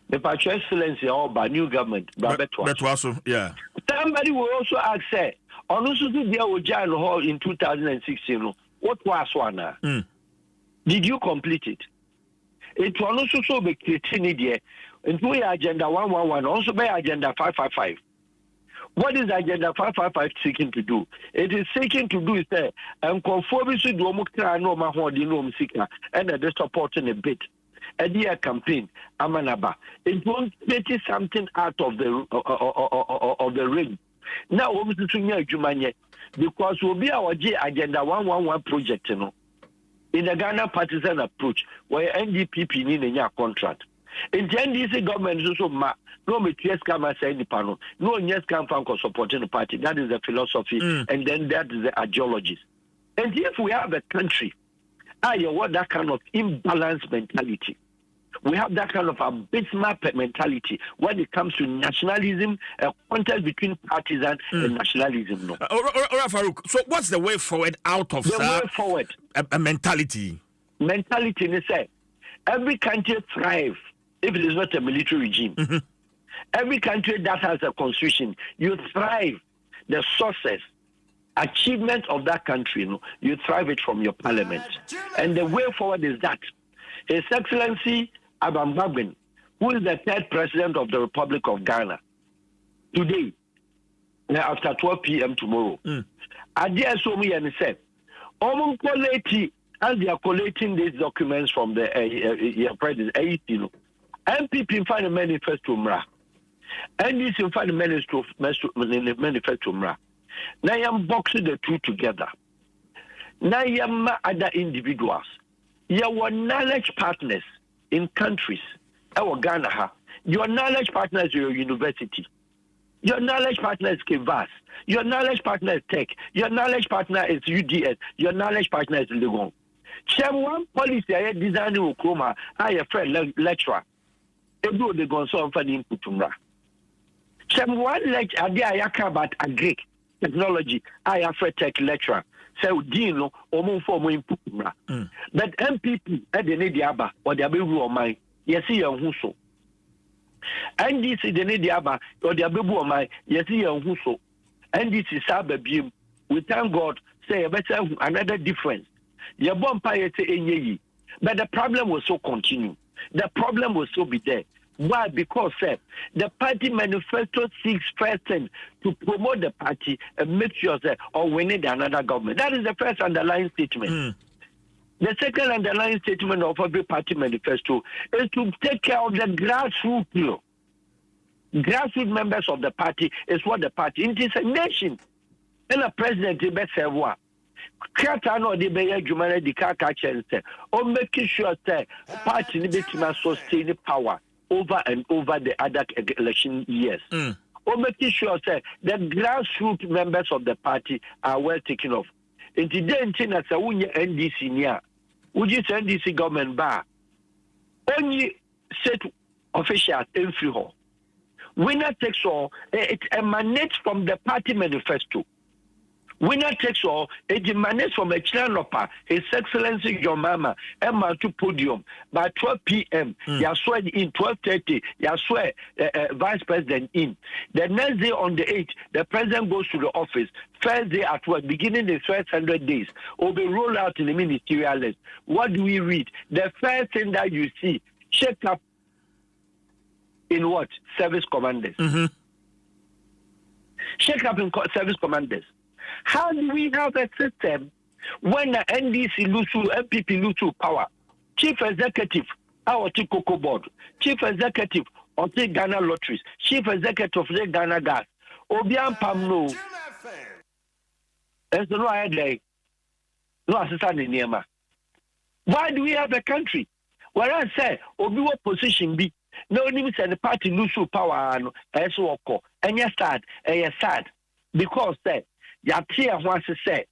The Patriot Excellency or by new government. Dwaso, yeah. Somebody will also ask, say, on also the Ojan Hall in 2016. What was one? Did you complete it? It will also so be created into Agenda 111, also by Agenda 555. What is Agenda 555 seeking to do? It is seeking to do is that conformity to Omukra no Mahodi Sika and the supporting a bit. A dear campaign, Amanaba. It won't get something out of the ring. Now, we're Jumanye, because we'll be our Agenda 111 project, in the Ghana partisan approach, where NDPP need a contract. In the NDC government is also no materials come as any panel, no yes come from supporting the party. That is the philosophy, and then that is the ideologies. And if we have a country, what that kind of imbalanced mentality. We have that kind of abysmal mentality when it comes to nationalism, a contest between partisan and nationalism. No. Farouk, so what's the way forward out of way forward? A mentality. Mentality, they say, every country thrives if it is not a military regime. Every country that has a constitution, you thrive. The sources, achievement of that country, you thrive it from your parliament. And the way forward is that His Excellency Adom 106.3, who is the third president of the Republic of Ghana, today, after 12 p.m. tomorrow, Adia Somi and said, as they are collating these documents from the president, MPP find a manifesto mra. NDC find a manifesto mra. Now I'm boxing the two together. Now I'm other individuals. Your knowledge partners in countries, our Ghana, your knowledge partners is your university. Your knowledge partner is Kivas. Your knowledge partner is Tech. Your knowledge partner is UDS. Your knowledge partner is Legon. Chem one policy I design Okroma, I a friend lecturer. Ebro de Gonso for the input to Chem one lecture idea about agri technology, I a friend tech lecturer. So Dino or more for more input. But MPP at the Nediaba or the Abu or my yes, who so. And this is the Nediaba or the Abu or my yes, who so. And this is Sababim. We thank God, say a better another difference. Your bonfire say, but the problem will so continue. The problem will so be there. Why? Because the party manifesto seeks first thing to promote the party and make sure that we need another government. That is the first underlying statement. The second underlying statement of every party manifesto is to take care of the grassroots. Grassroots members of the party is what the party. It is a nation. And a president is better what. Kata no de be adwuma di kaka chense o make sure that party ni betima sustain power over and over the other election years. O make sure that the grassroots members of the party are well taken off. And today na sa unye NDC nia uji NDC government ba only set officials in free hall. Winner takes all, it emanates from the party manifesto. Winner takes all, it emanates from a Chilanopa, His Excellency John Mama, Emma to podium. By 12 p.m., you swear in 12:30, you swear Vice President in. The next day on the 8th, the President goes to the office. First day at work, beginning the first 100 days, will be rolled out in the ministerial list. What do we read? The first thing that you see, shake up in what? Service commanders. Shake up in service commanders. How do we have a system when the NDC MPP lose power? Chief Executive, our Cocoa Board, Chief Executive of the Ghana Lotteries, Chief Executive of the Ghana Gas, Obian Pamno. There's no idea. No assistant in Niema. Why do we have a country? Where I say, Obi what position be? No limits and the party lose power and so on. And you're sad. Because Yatia wants to say,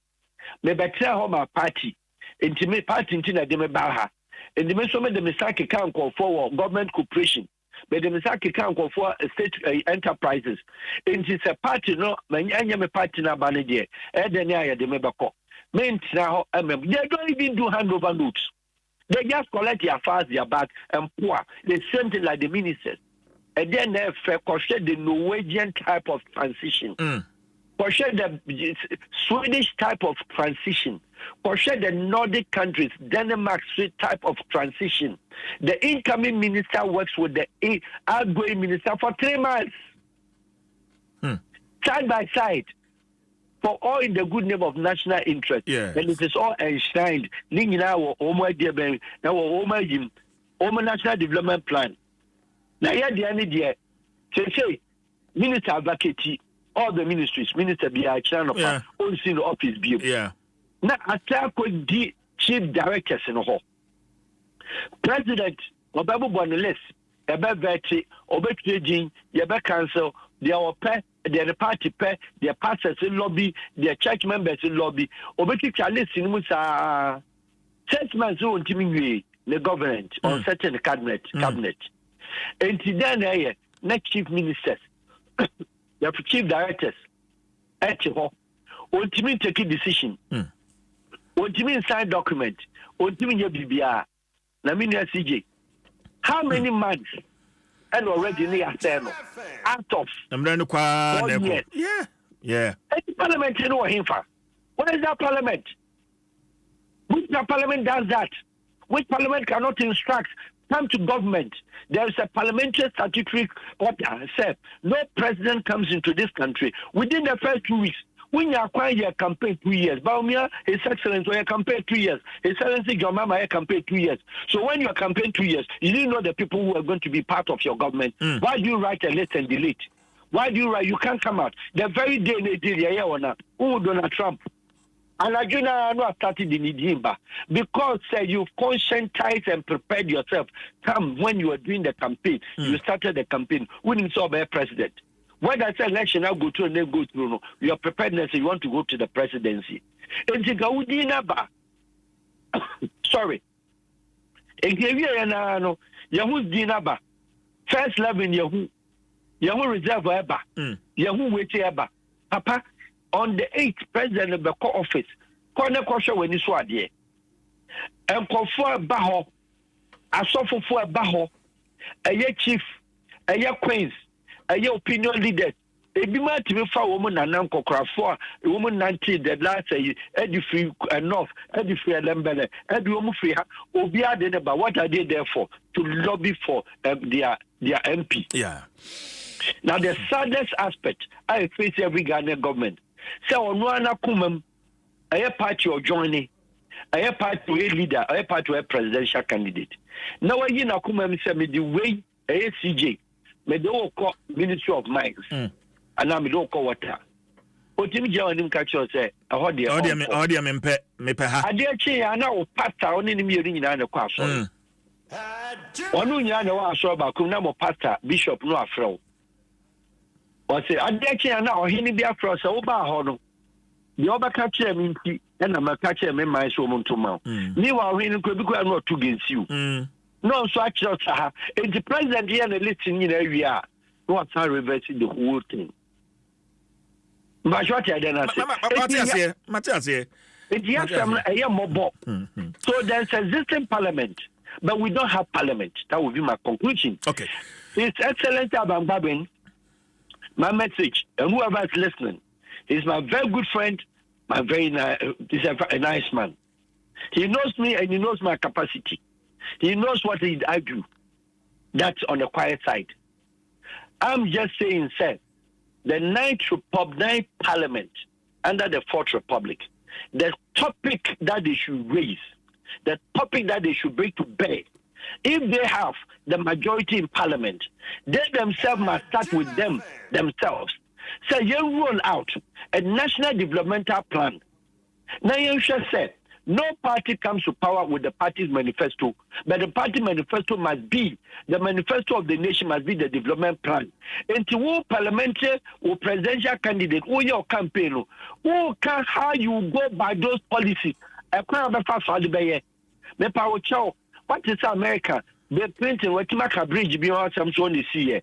maybe tell home our party, intimate party into the Demabaha, and the Mesoma de Misaki can't call for government cooperation, but the Misaki can't call for state enterprises. It is a party, no, Manyama party na Banadia, and then I had the Mebako. They don't even do handover notes. They just collect their files, their bag, and pour. The same thing like the ministers. And then they crochet the Norwegian type of transition. Crochet the Swedish type of transition. Crochet the Nordic countries, Denmark type of transition. The incoming minister works with the outgoing minister for 3 months. Side by side. For all in the good name of national interest. And it is all enshrined. Now, national development plan. Now, here the idea. Say, Minister Advocate, all the ministries, Minister Biachan, all in the office. Now, attack with the chief directors in the hall. President, Obabu Boneles, Ebe Veti, Obe Trading, Yebe Council, their pay, their party pay, their pastors in lobby, their church members in lobby. Obeki Charles in Musa 6 months on Timmy, the government on certain cabinet. And then next chief ministers, the chief directors, at home, on Timmy take a decision. On Timmy sign document, on Timmy BBR, Namina CJ. How many months? And already near Seno. Out of 4 years. Yeah. Any parliament you know him for? What is that parliament? Which parliament does that? Which parliament cannot instruct? Come to government. There is a parliamentary statutory order. Said no president comes into this country within the first 2 weeks. When you acquire your campaign 2 years, Baumia, His Excellency, your campaign 2 years. His Excellency, your mama, your campaign 2 years. So when you campaign 2 years, you didn't know the people who are going to be part of your government. Why do you write a list and delete? Why do you write? You can't come out. The very day they did, Donald Trump. And I do not know started in Idimba because you've conscientized and prepared yourself. Come when you are doing the campaign, you started the campaign. We didn't saw a president. When I say election, I'll go through and then go through. No. Your preparedness, you want to go to the presidency. And sorry. Yahoo Dinaba. First love in Yahoo. Yahoo reserve eba. Yahoo wait eba. Papa, on the 8th, president of the court office, corner kosha when you saw there. And confer baho. I suffer for a baho. A year chief. A year queens. A opinion leader. A demand to be for a woman and uncle for a woman 19 that last year, Eddie free enough, Eddie free Lembele, Eddie woman free, Obia did about what I did there for to lobby for their MP. Yeah. Now, the saddest aspect I face every Ghanaian government. So, on one kumam, a party or joining, a party to a leader, a party to a presidential candidate. Now, I know kumam say me the way a CJ. Me do call Ministry of Mines, and I me do call water. But me just want catch you say, I heard the me peha. I dare say I know pastor only me ring na no kwaso. Onu nya na wa so ba kum na mo pastor bishop no afro. O say I dare say na o hini bi afro say wo ba ho no. The oba catch me nti na ma catch me mai so mo ntoma. Ni wa hini ko bi ko na to against you. No, so actually, the president here and the listening in area, what's how reversing the whole thing. But what I didn't say, Matthias here. So there's existing parliament, but we don't have parliament. That would be my conclusion. Okay. His Excellency Abang Babin, my message, and whoever is listening, he's my very good friend, my very he's a nice man. He knows me and he knows my capacity. He knows what I do. That's on the quiet side. I'm just saying, sir, the ninth Parliament under the Fourth Republic, the topic that they should raise, the topic that they should bring to bear, if they have the majority in Parliament, they themselves must start with themselves. So you roll out a national developmental plan. Now you should say, no party comes to power with the party's manifesto, but the party manifesto must be, the manifesto of the nation must be the development plan. And to who parliamentary or presidential candidate, who your campaign, who can how you go by those policies. What is America? The printing what Maka Bridge beyond some so this year.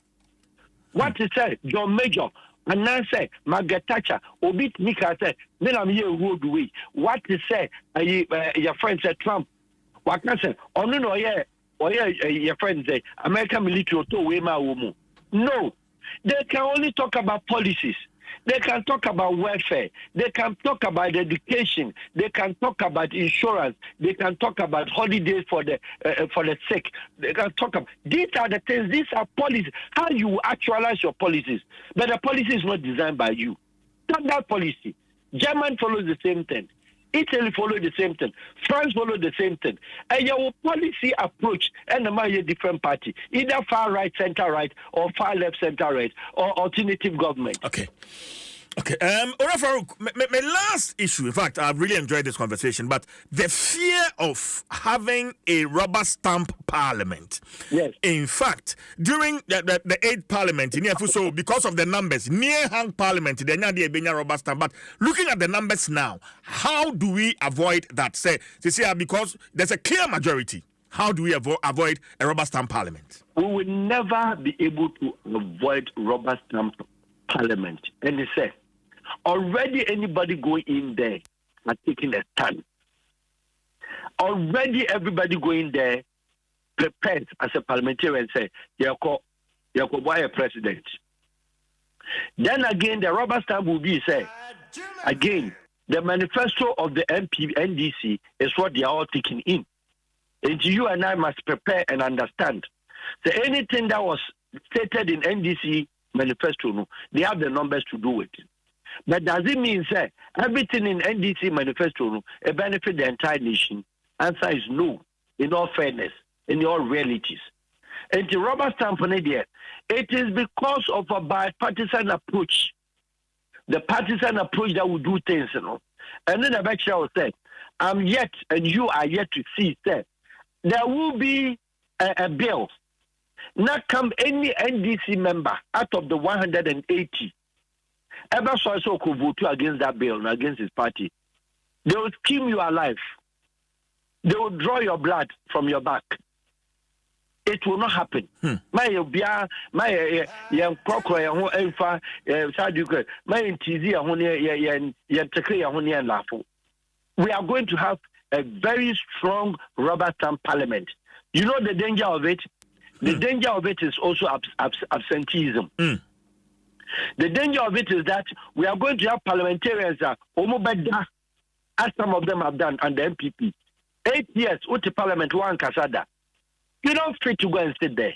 What is that? John Major, And now say, Margaret Thatcher, Obit Mika said, then I'm here roadway. What to say, your friend said Trump. What can say? Oh, no, your friend say, American military to Wema Womo. No, they can only talk about policies. They can talk about welfare. They can talk about education. They can talk about insurance. They can talk about holidays for the sick. They can talk about these are the things. These are policies. How you actualize your policies, but the policy is not designed by you. Standard policy. German follows the same thing. Italy follow the same thing. France follow the same thing. And your policy approach and a different party, either far right, center right, or far left, center right, or alternative government. Okay. Ora Farouk, my last issue, in fact, I've really enjoyed this conversation, but the fear of having a rubber stamp parliament. Yes. In fact, during the 8th parliament, so because of the numbers, near hang parliament, they're not the rubber stamp. But looking at the numbers now, how do we avoid that? Because there's a clear majority. How do we avoid a rubber stamp parliament? We will never be able to avoid rubber stamp parliament. And they say, already anybody going in there are taking a stand. Already everybody going there prepared as a parliamentarian say, Yako a president. Then again, the rubber stamp will be say, again, the manifesto of the NDC is what they are all taking in. And you and I must prepare and understand. So anything that was stated in NDC manifesto, they have the numbers to do it. But does it mean, say, everything in NDC manifesto, it benefit the entire nation? Answer is no, in all fairness, in all realities. And the rubber stamp on it, it is because of a bipartisan approach. The partisan approach that will do things, And then the lecturer will say, I'm yet, and you are yet to see, say, there will be a bill. Not come any NDC member out of the 180 ever so could vote against that bill and against his party. They will skim you alive. They will draw your blood from your back. It will not happen. My we are going to have a very strong rubber stamp parliament. You know the danger of it? The danger of it is also absenteeism. The danger of it is that we are going to have parliamentarians as some of them have done under MPP. 8 years, with the parliament, one Kasada. You don't fit to go and sit there.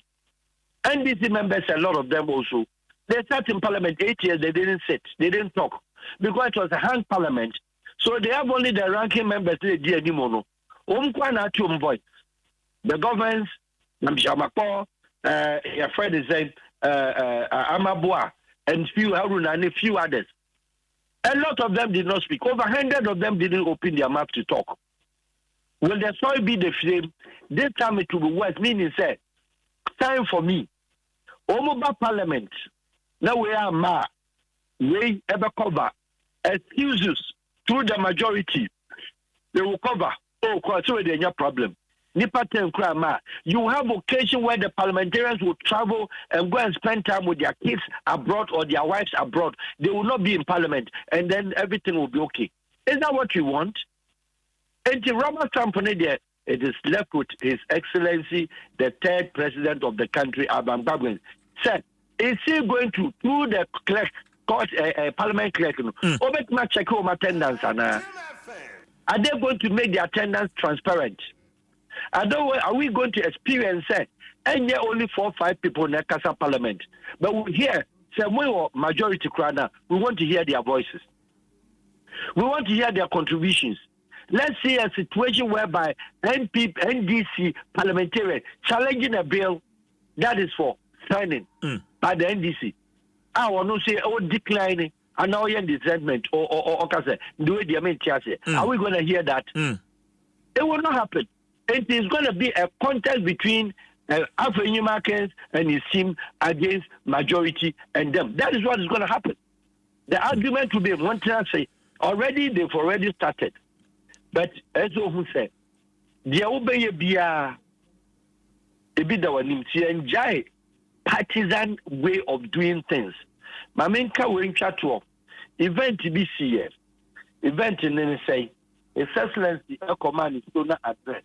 NDC members, a lot of them also, they sat in parliament 8 years, they didn't sit, they didn't talk. Because it was a hang parliament. So they have only the ranking members, the governments, Namshamako, your friend is saying, Amabua, and few Haruna and a few others. A lot of them did not speak. Over 100 of them didn't open their mouth to talk. Will the soil be the same? This time it will be worse. Meaning, say, time for me. Omoba Parliament. Now we are we ever cover excuses through the majority. They will cover. Oh, so there's no problem. You have occasion where the parliamentarians will travel and go and spend time with their kids abroad or their wives abroad. They will not be in parliament, and then everything will be okay. Is that what you want? And the rubber stamp on it, it is left with His Excellency, the third president of the country, Adom 106.3. Said, is he going to, through the clerk, parliament clerk, check home attendance? Are they going to make the attendance transparent? Are we going to experience and only 4 or 5 people in the Casa Parliament? But we hear, majority crowd, we want to hear their voices. We want to hear their contributions. Let's see a situation whereby NDC parliamentarians challenging a bill that is for signing by the NDC. I want to say, declining, and now in resentment, or do it. Are we going to hear that? It will not happen. It is going to be a contest between Afro-Americans and his team against majority and them. That is what is going to happen. The argument will be one thing I say. They've already started. But as who said, the obey a bit of an partisan way of doing things. Mamenka Wincha to event BCS. Event in any say, His Excellency a command is Sona address.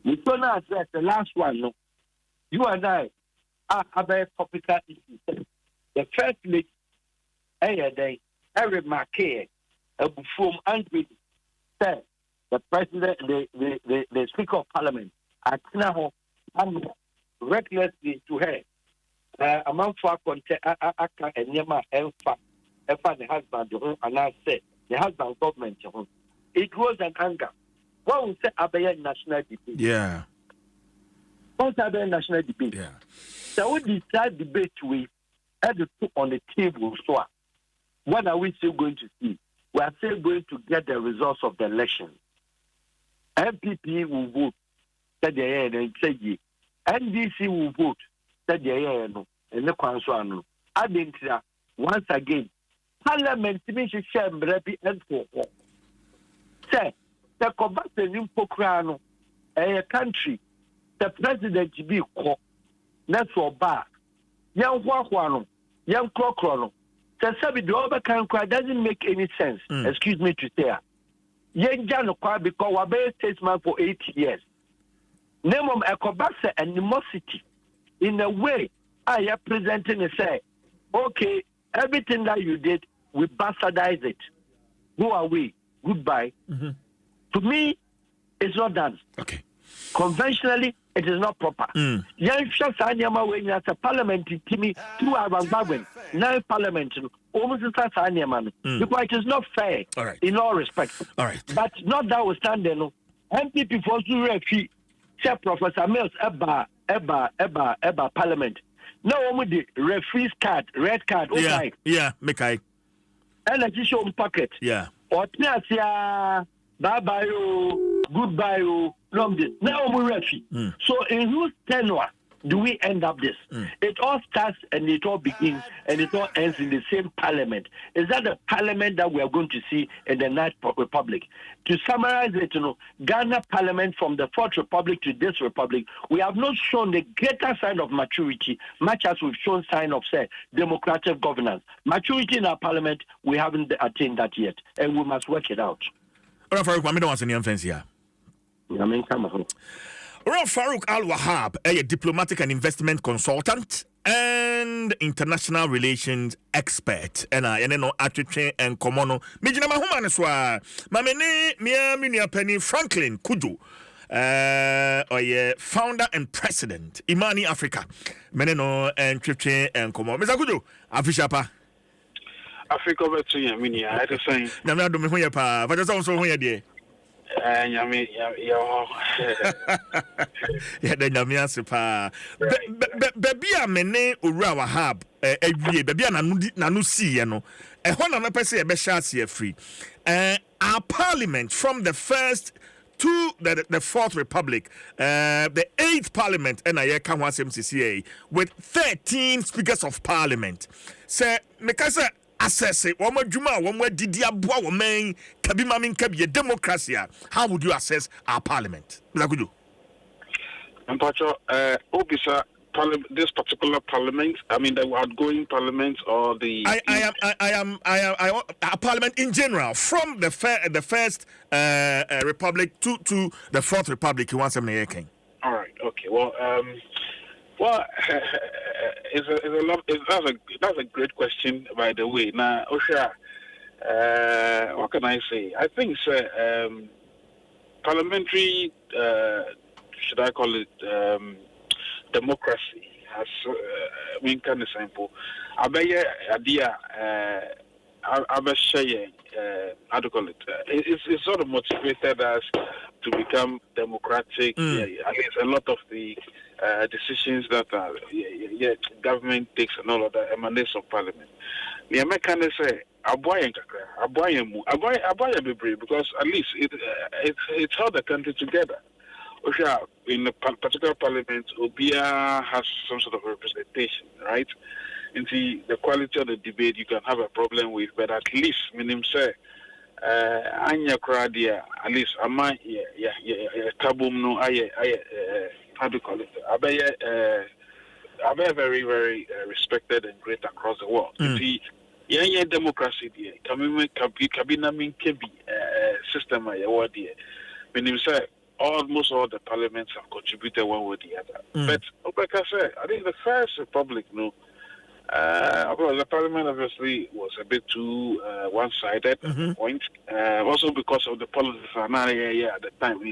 The Sona address, the last one, no. You and I are very topical issues. The first lady, day, every market, from Andrew, said the president, the Speaker of Parliament, at now, recklessly to her. Among for content, Aka and Yama Elfa, the husband, and I said, the husband government, it was an anger. What we say Abayan national debate? Yeah. What Abayan national debate? Yeah. So we decide debate we had to put on the table. So what are we still going to see? We are still going to get the results of the election. MPP will vote, said the air and say ye. NDC will vote, said the air and the council. Adentia, once again, Parliament to share Mrepi and for. Say, the combat the new Pokrano, a country, the president to be caught, not for bar. Young Wakwano, young Crocrono. The Sabi over can cry doesn't make any sense. Excuse me to say. Young Jano cry because we're been statesman for 8 years. Name of Ekobasa animosity in a way I am presenting and say, okay, everything that you did, we bastardize it. Go away. Goodbye. To me, it's not done. Okay. Conventionally, it is not proper. Young Shasanyama when as a parliament to me, 2 hours back now parliament, almost Shasanyama, because it is not fair in all respects. All right. But not that we stand there, no. MPP for to referee, say Professor Mills, Eba, Parliament. No one with the referee's card, red card, okay. Yeah, make I. And a tissue packet. Yeah. Or bye-bye, goodbye, long this. Now we're ready. So in whose tenure do we end up this? It all starts and it all begins and it all ends in the same parliament. Is that the parliament that we are going to see in the Ninth Republic? To summarize it, Ghana parliament from the Fourth Republic to this republic, we have not shown the greater sign of maturity, much as we've shown sign of, say, democratic governance. Maturity in our parliament, we haven't attained that yet, and we must work it out. All right, Farouk, I don't want any offense here. Farouk Al-Wahab, a diplomatic and investment consultant and international relations expert. And I know Atwitwe and Komono. Mijina mahuma swa. Mamene miya Penny Franklin Kudu. Founder and president Imani Africa. Meneno and Atwitwe and Komono. Mr. Kudu, Afishapa. Africa over to you, Mini. I had to say. Namna do me hoya pa. But just also hoya die. Yeah, the Namias pa. Baby, a mene Ura Wahab, a year, baby, Nanu see, no. A honor me pese a beshasi free. Our parliament from the first to the Fourth Republic, the 8th Parliament, and I can was MCCA with 13 speakers of Parliament. Say, Mekasa. Assess it. One more Juma, one more Didia Boa, woman, Kabimamin Kabi, democracy. How would you assess our parliament? Like we do. And Pacho, Obisa, this particular parliament, I mean the outgoing parliament or the. I am a parliament in general, from the first republic to the Fourth Republic. You want some king. All right. Okay. Well, that's a great question, by the way. Now, Osha, what can I say? I think, parliamentary, should I call it, democracy has, kind of simple. Abaye idea, Abashaye, how to call it? It's sort of motivated us to become democratic. I mean, a lot of the decisions that government takes and all of that emanates of parliament. The Americans say, because at least it held the country together. In a particular parliament, Obia has some sort of representation, right? And the quality of the debate you can have a problem with, but at least, meaning say, Anya Kradia, at least, Ama, Kabum, no, how do you call it? are very, very, very respected and great across the world. Yeah, democracy, cabinaming system, meaning say almost all the parliaments have contributed one way or the other. But like I said, I think the first republic, of course, the parliament obviously was a bit too one-sided at the point. Also because of the politics at the time,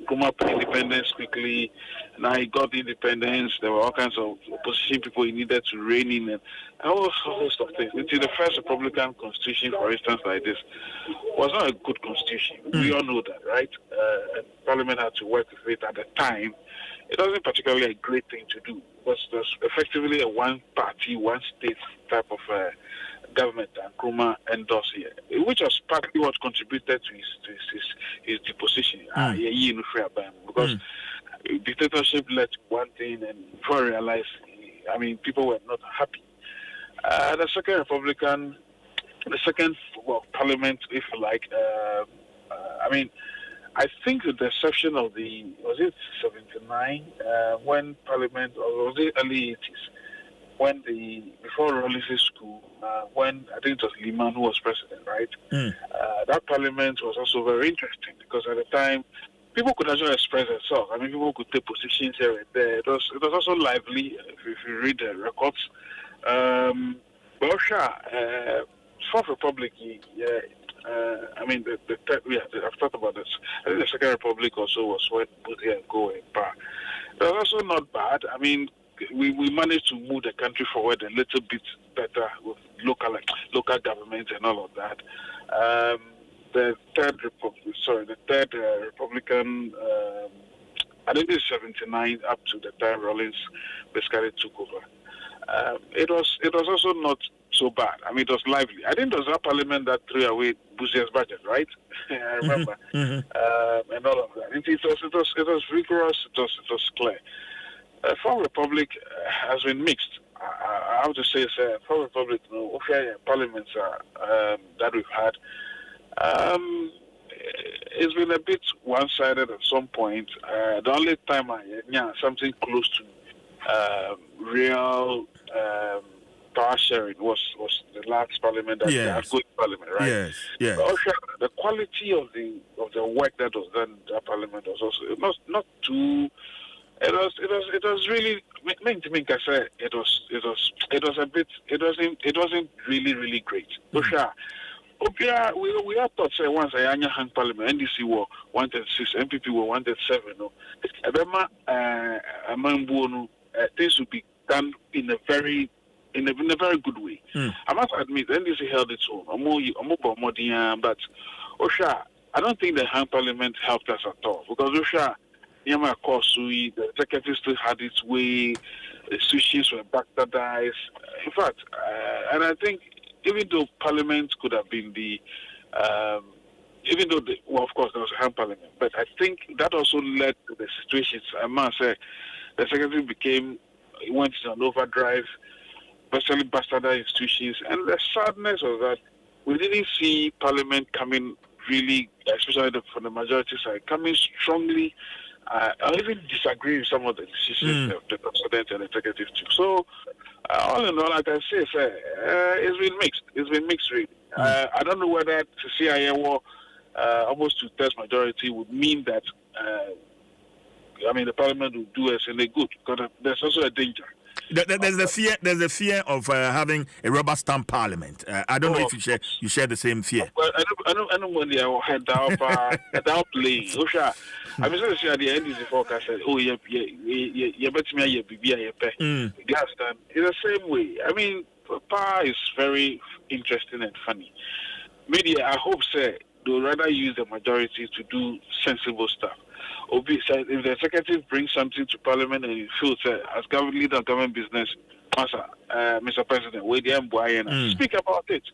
come up with independence quickly. Now he got independence. There were all kinds of opposition people he needed to rein in, and all sorts of things. Until the first Republican constitution, for instance, like this, was not a good constitution. We all know that, right? And Parliament had to work with it at the time. It wasn't particularly a great thing to do. It was effectively a one-party, one-state type of government that Nkrumah endorsed here, which was partly what contributed to his deposition. Because dictatorship led to one thing, and before I realized, people were not happy. The second parliament, if you like, I think with the exception of was it 79, when Parliament, or was it early 80s, when before Rollins' school, when I think it was Liman who was president, right? That Parliament was also very interesting because at the time, people could actually express themselves. People could take positions here and there. It was also lively if you read the records. Fourth Republic, I've talked about this. I think the Second Republic also was when Butia and Go in power. It was also not bad. We managed to move the country forward a little bit better with local government and all of that. The third Republican, I think it's 79 up to the time Rollins basically took over. It was also not so bad. It was lively. I think it was that parliament that threw away Buzia's budget, right? I remember. And all of that. It was rigorous. It was clear. Fourth Republic has been mixed. I have to say, Fourth Republic, parliaments that we've had, it's been a bit one-sided at some point. The only time something close to real power sharing was the last parliament, that good parliament, right? Yes. But also, the quality of the work that was done in that parliament was also not too. It was really. I said it was a bit. It wasn't really great. We are thought say once a hang parliament, NDC were 136, MPP were 137. Things would be done in a very good way. I must admit, NDC held its own. But I don't think the hang parliament helped us at all because the executive still had its way. The switches were bastardized. In fact, and I think. Even though Parliament could have been of course there was a hang parliament, but I think that also led to the situations. I must say, the secretary went in an overdrive, especially bastardized institutions, and the sadness of that, we didn't see Parliament coming really, especially from the majority side, coming strongly. I even disagree with some of the decisions the president and the executive took. So, all in all, like I say, it's been mixed. It's been mixed, really. I don't know whether to see almost two-thirds majority would mean that, the parliament will do us any good. Because there's also a danger. There's the fear of having a rubber stamp parliament. I don't know if you share the same fear. Well, I don't when they had downplaying. I mean, so at the end is the forecast said, "Oh, yeah, but me, gas stand." In the same way, power is very interesting and funny. Media, I hope, they'll rather use the majority to do sensible stuff. If the executive brings something to Parliament and you feel as government leader of government business, Mr. President, speak about it.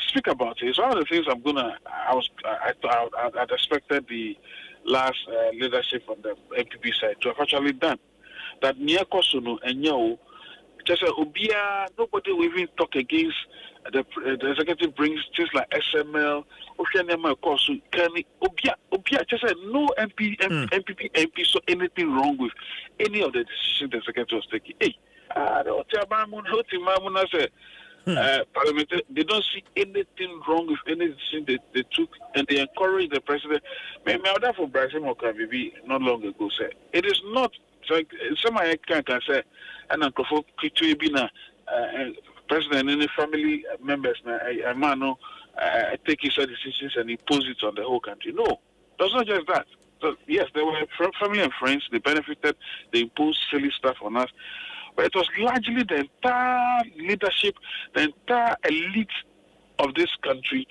Speak about it. It's one of the things I'd expected the last leadership on the MPP side to have actually done. That near Kosono and just nobody will even talk against the executive brings things like SML, just no MPP saw anything wrong with any of the decisions the executive was taking. Hey, Parliament, they don't see anything wrong with any decision they took, and they encourage the president. Maybe that for Brazil Mokabibi not long ago said it is not like some I can say, and Uncle Kitubina, president and any family members, a man take his decisions and impose it on the whole country. No, that's not just that. So, yes, they were family and friends. They benefited. They imposed silly stuff on us. But it was largely the entire leadership, the entire elite of this country,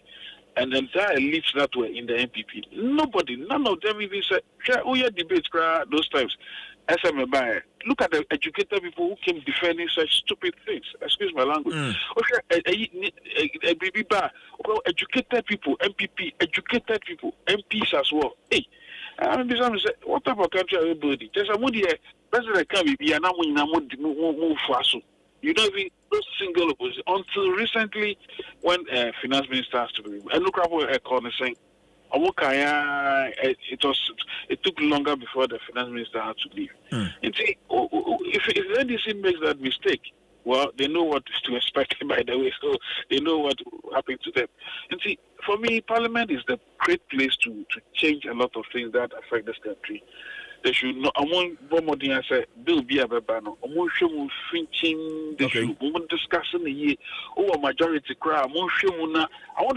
and the entire elites that were in the MPP. Nobody, none of them even said, oh yeah, debates those times. SMBI. Look at the educated people who came defending such stupid things. Excuse my language. Educated people, MPP, educated people, MPs as well. Hey, what type of country are we building? Just a moody president can be an move fast. You don't even no single opposition until recently when finance minister has to be. And look at what Econ is saying. It took longer before the finance minister had to leave. And see, if the NDC makes that mistake, well, they know what to expect, by the way, so they know what will happen to them. And see, for me, Parliament is the great place to change a lot of things that affect this country. They should not. I want one more thing. I said, "Bill be a bebano." I want show finching. They should. We want discussing the year. Oh, a majority crowd. I want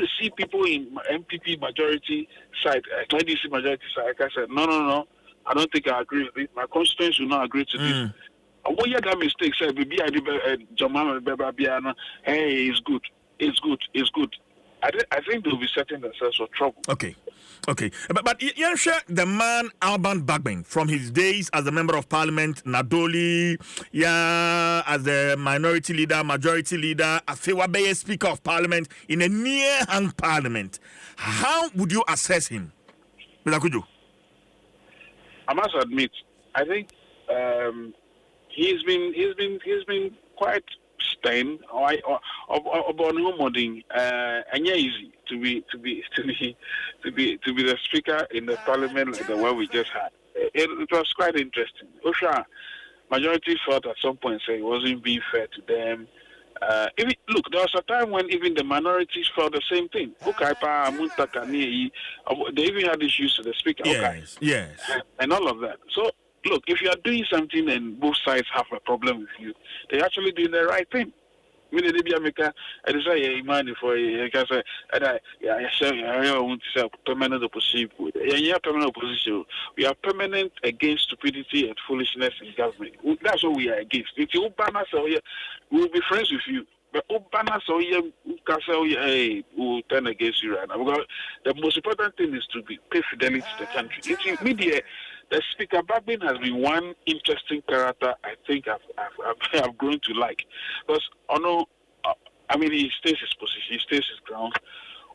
to see people in MPP majority side, NDC majority side. Like I said, no. I don't think I agree with it. My constituents will not agree to this. I want you that mistake. Say, "Baby, I did Jamama Bebabiana." Hey, it's good. I think they'll be setting themselves for trouble. Okay. But you share the man Alban Bagbin from his days as a member of parliament, Nadoli, as the minority leader, majority leader, Afewabe speaker of parliament in a near-hang parliament. How would you assess him? Mr. I must admit, I think he's been quite stern about no modding, and easy to be the speaker in the parliament like the one we just had. It was quite interesting. Osha majority felt at some point say it wasn't being fair to them. Look, there was a time when even the minorities felt the same thing. They even had issues to the speaker. Yes. And all of that. So look, if you are doing something and both sides have a problem with you, they're actually doing the right thing. I mean, I say, money for because I want to say permanent opposition. Permanent opposition. We are permanent against stupidity and foolishness in government. That's what we are against. If you ban us, we will be friends with you. But ban us, we'll turn against you right now. Because the most important thing is to pay fidelity to the country. It's media. The Speaker Bagbin has been one interesting character I think I've grown to like. Because, he stays his position, he stays his ground.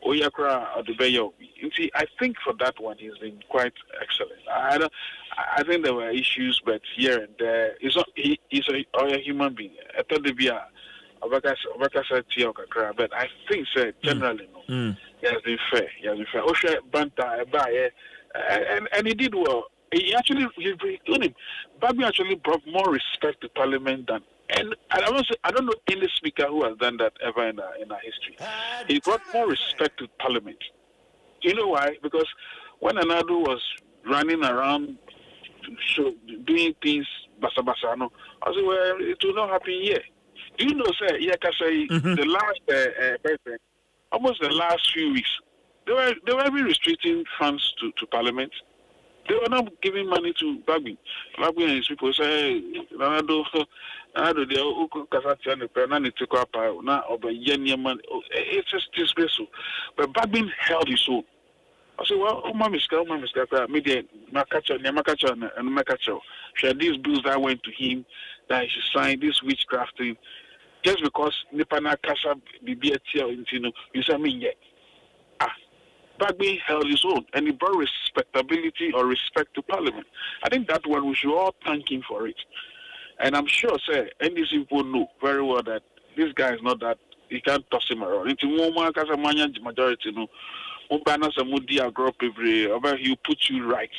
Oyakra or the Bayo. See, I think for that one he's been quite excellent. I think there were issues, but here and there, he's a human being. I thought there'd be a but I think generally no. He has been fair. Osha Banta and he did well. He Bagbin actually brought more respect to Parliament than, and I don't know any speaker who has done that ever in our history. He brought more respect to Parliament. Do you know why? Because when Anadu was running around doing things basa, I said, well, it will not happen here. Do you know, sir? The last almost the last few weeks, they were even restricting funds to Parliament. They were not giving money to Bagbin. Bagbin and his people say, it's just disgraceful. But Bagbin held his own. I said, well, media, these bills that went to him, that he should sign this witchcrafting, just because Nipana Casa Bibiatia, you say, Bagbin held his own, and he brought respectability or respect to Parliament. I think that one we should all thank him for it. And I'm sure, sir, NDC people know very well that this guy is not that, he can't toss him around. It's majority, no. He'll put you right.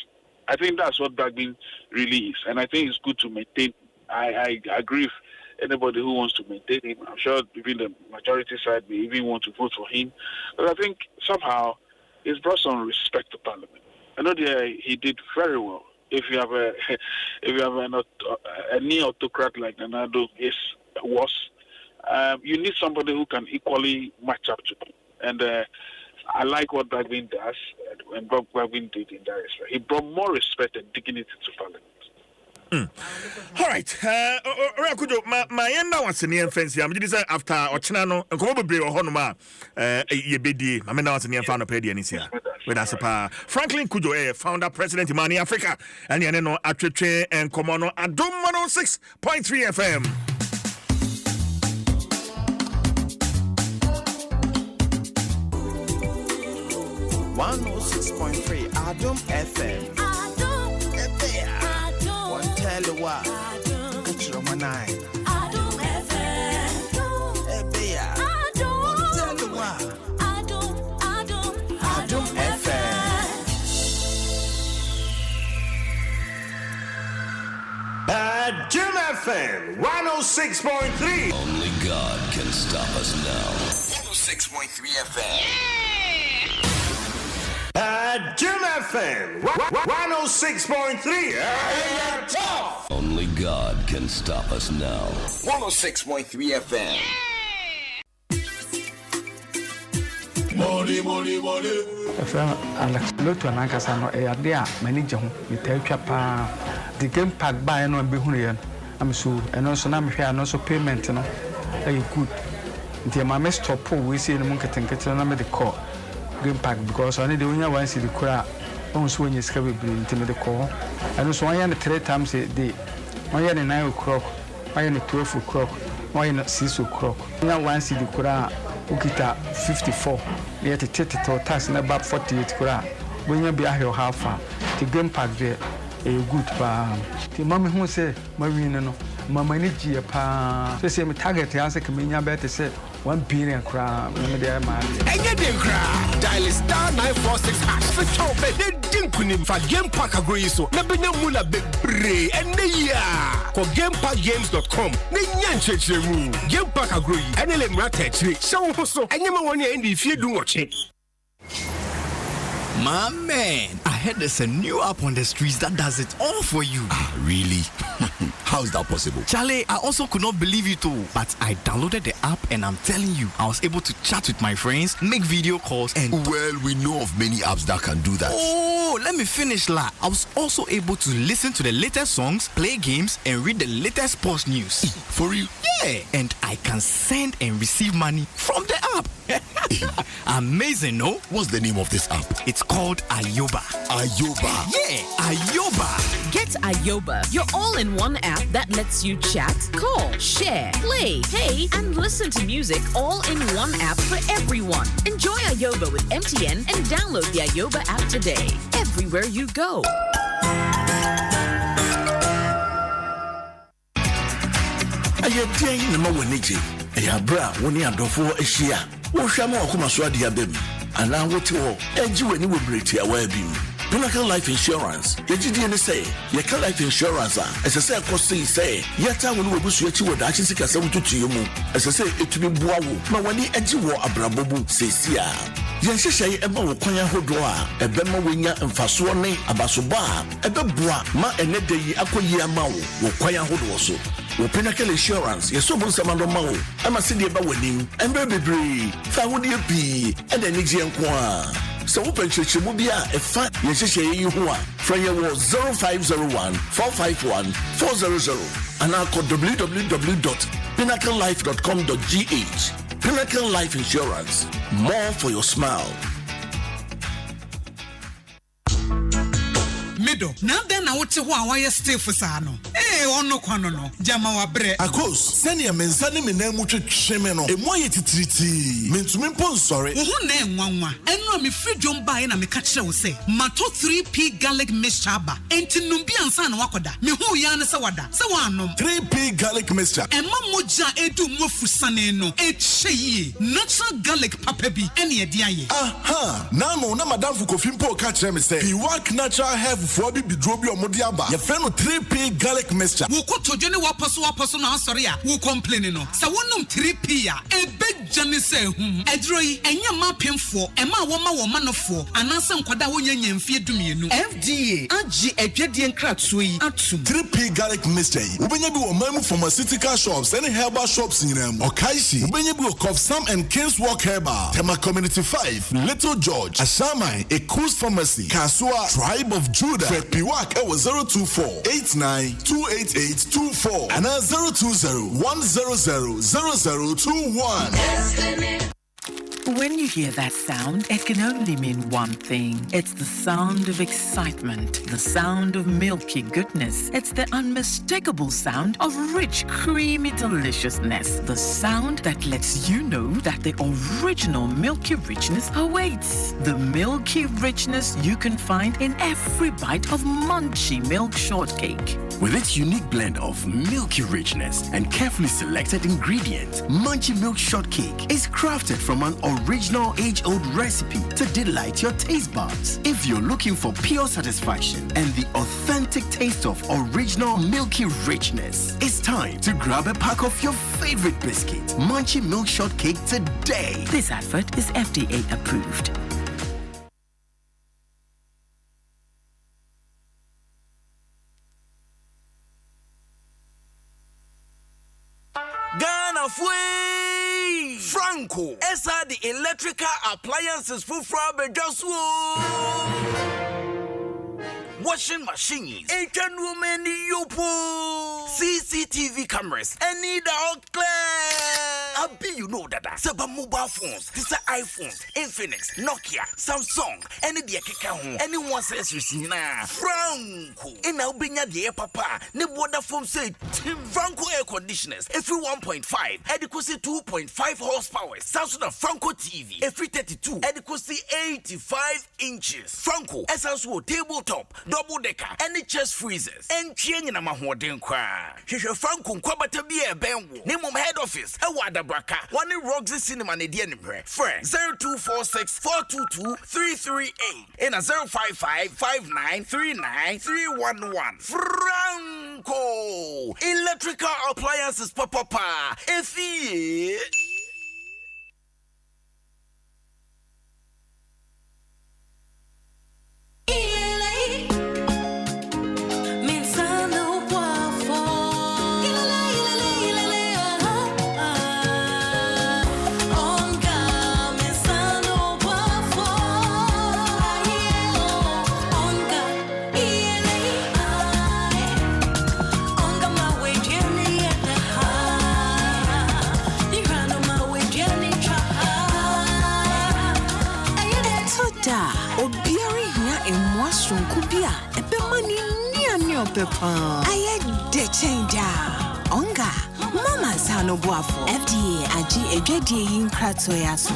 I think that's what Bagbin really is. And I think it's good to maintain. I agree with anybody who wants to maintain him. I'm sure even the majority side may even want to vote for him. But I think somehow he's brought some respect to Parliament. I know he did very well. If you have a neo-autocrat like Nana was, you need somebody who can equally match up to him. And I like what Bagwin does, and Bagwin did in that respect. He brought more respect and dignity to Parliament. All right. My end now was near fancy. I'm just after Ochinano, and probably a Honoma, ye bidi. I mean, I was near Founder Pedi and is here with us. Franklin Kujo, founder, president, Imani Africa, and you know, Atreche and Komono, Adom 106.3 FM. Adom FM. Tell you what, catch your man. Adom FM. Tell you what, Adom FM. Adom FM 106.3. Only God can stop us now. 106.3 FM. Adom FM 106.3. Only God can stop us now. 106.3 FM. Money. Alex Lotu anankasa no ade a manager ho metawtwa pa the game pack buy no be hu ye am so eno so na mehwe ano so payment no good nti ma me stop we see no nketenkete na me de call game pack because I need the only one see the kura on so when you scabby into the call. I know so I am 3 times a day. I am 9 o'clock, I am 12 o'clock, I am 6 o'clock. Now one see the kura ukita 54. Yet a tete tax in about 48 kura. When you be a half far, the game pack there a good pa. The mommy who say, Marina no, Mamma Niji pa. They say me target the answer can better say 1 billion crown. And you dial *946# for chop they didn't for game pack agree so na benya mula bebre and for gamepackgames.com na nyancheche mu game pack agree and ele mrata chire so so anyama woni ndi fie du woche. My man, I heard there's a new app on the streets that does it all for you. Really? How is that possible? Charlie, I also could not believe it too. But I downloaded the app and I'm telling you, I was able to chat with my friends, make video calls and... Well, we know of many apps that can do that. Oh, let me finish la. I was also able to listen to the latest songs, play games and read the latest sports news. For real? Yeah, and I can send and receive money from the app. Amazing, no? What's the name of this app? It's called Ayoba. Ayoba? Yeah, Ayoba. Get Ayoba, your all-in-one app that lets you chat, call, share, play, pay, and listen to music all in one app for everyone. Enjoy Ayoba with MTN and download the Ayoba app today. Everywhere you go. Ayetian number 180. Ayabra, woni adofo ehia. Wo hwa ma okoma so ade abem. Ana wote wo, eji wani wo breti awa abim. Pinnacle Life Insurance. Yejidi ne say, ye ka life insurance a. Esese kosi say, yeta woni wo busu echi wo da achi sika se wututu yemu. Esese etumi bua wo. Ma wani eji wo abrabobu sesia. Yen hyehyɛ eba wo kwan ahodo a ebema wenya mfaso ne abasoba a ebeboa ma enede yi akoyi ama wo kwan ahodo so. Wo Pinnacle Insurance yeso bo nsama do ma wo ama se de eba wanim embe bebre fa wo de bi e da ni gye nko a so wo penchechemu bia e fa ye hyehyɛ yi ho a fra ye wo 0501 451 400 and call www.pinnaclelife.com.gh. Pinnacle Life Insurance, more for your smile. Mido, now then I would say why you stay for Sano. Eh, on no quanono, Jama wa bre. Akos, send your men sending me name much shemeno, a moye triti, mean to me pon sorry. Who name one? And no me free jump by and I me catch you say, Mato 3P garlic mixture, and Tinumbian san wakoda, me who yana sawada, sawanum 3P garlic mixture, and Mamoja edu mofu saneno, shei, natural garlic papebi, any idea. Aha, now no, Madame Fukofimpo catch me say, he work natural have for be drobi or modiaba, your friend 3P garlic mixture. texture. Wo ko tojo ne waposo na asori a wo complain no. Sa wonum 3p a ebejane se hu. Edro yi enye ma pemfo, e ma wo manofo, anase nkwada wo nyanya mfie dumienu. FDA agi edwedie nkratso yi atum. 3p garlic mixture. Ubenya bi wo mamu pharmaceutical shops and herbal shops nyinam. Okaisi ubenya bi wo Cough Sam and King's Walk Herbal. Tema Community 5, Little George, Ashamai, Ekus Pharmacy, Kasua, Tribe of Judah, Fred Piwak, 024-89-288-24, and 020-100-0021. When you hear that sound, it can only mean one thing. It's the sound of excitement, the sound of milky goodness. It's the unmistakable sound of rich, creamy deliciousness. The sound that lets you know that the original milky richness awaits. The milky richness you can find in every bite of Munchie Milk Shortcake. With its unique blend of milky richness and carefully selected ingredients, Munchie Milk Shortcake is crafted from an original age-old recipe to delight your taste buds. If you're looking for pure satisfaction and the authentic taste of original milky richness, it's time to grab a pack of your favorite biscuit, Munchie Milk Shortcake today. This advert is FDA approved. Ghana Fui Franco Esa the electrical appliances for Frabejaswo washing machines, Asian women yopo, CCTV cameras, any dog clear. Abi you know that Saba mobile phones, this are iPhones, Infinix, Nokia, Samsung, any the keka anyone says you see na Franco. In our binya the papa, ne water phone say Franco air conditioners, every 1.5, adequacy 2.5 horsepower, Samsung Franco TV, every 32, adequacy 85 inches. Franco, essential tabletop, double decker, any chest freezers, and change na mahoden kwa. Hisha Franco kwabata biye benwo. Name head office, Ewada Braka, one in Roxy Cinema ne die nimre. Friend 0246-422-338 and a 055-5939-311. Franco electrical appliances papa. Effie. Kubia, a bemani near Peppa. I had the change. Onga, Mama Sano Buafo. FDA, Aji, a JD in Kratsoyasu.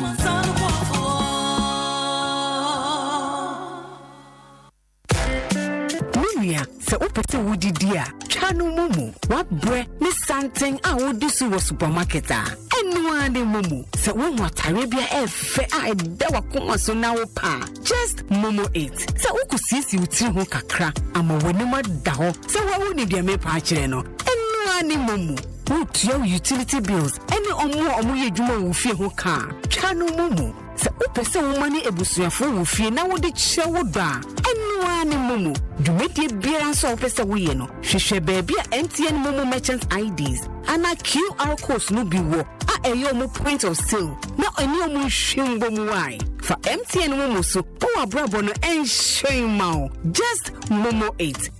Se opete wudi dia chanu mumu what bre ni something a wodi su wo supermarket a enwa de mumu se won watare bia efe a de wakoma so na wo pa just mumu 8 se ukusisi utiri ho kakra ama woni ma da ho se wo ni de me pa kire no enwa ni mumu utia utility bills ene omo ye dwuma wo fie ho ka chanu mumu se upese wo mani ebusuafo wo fie na wo de kye wo da enwa ni mumu dwumedie biara so upese wo ye no hwehwe baby MTN mumu merchant IDs ana QR codes no bi wo a eyo mo point of sale na eni omo hwembo mu wai for MTN mumu so po abrabo no enhwen ma just mumu 8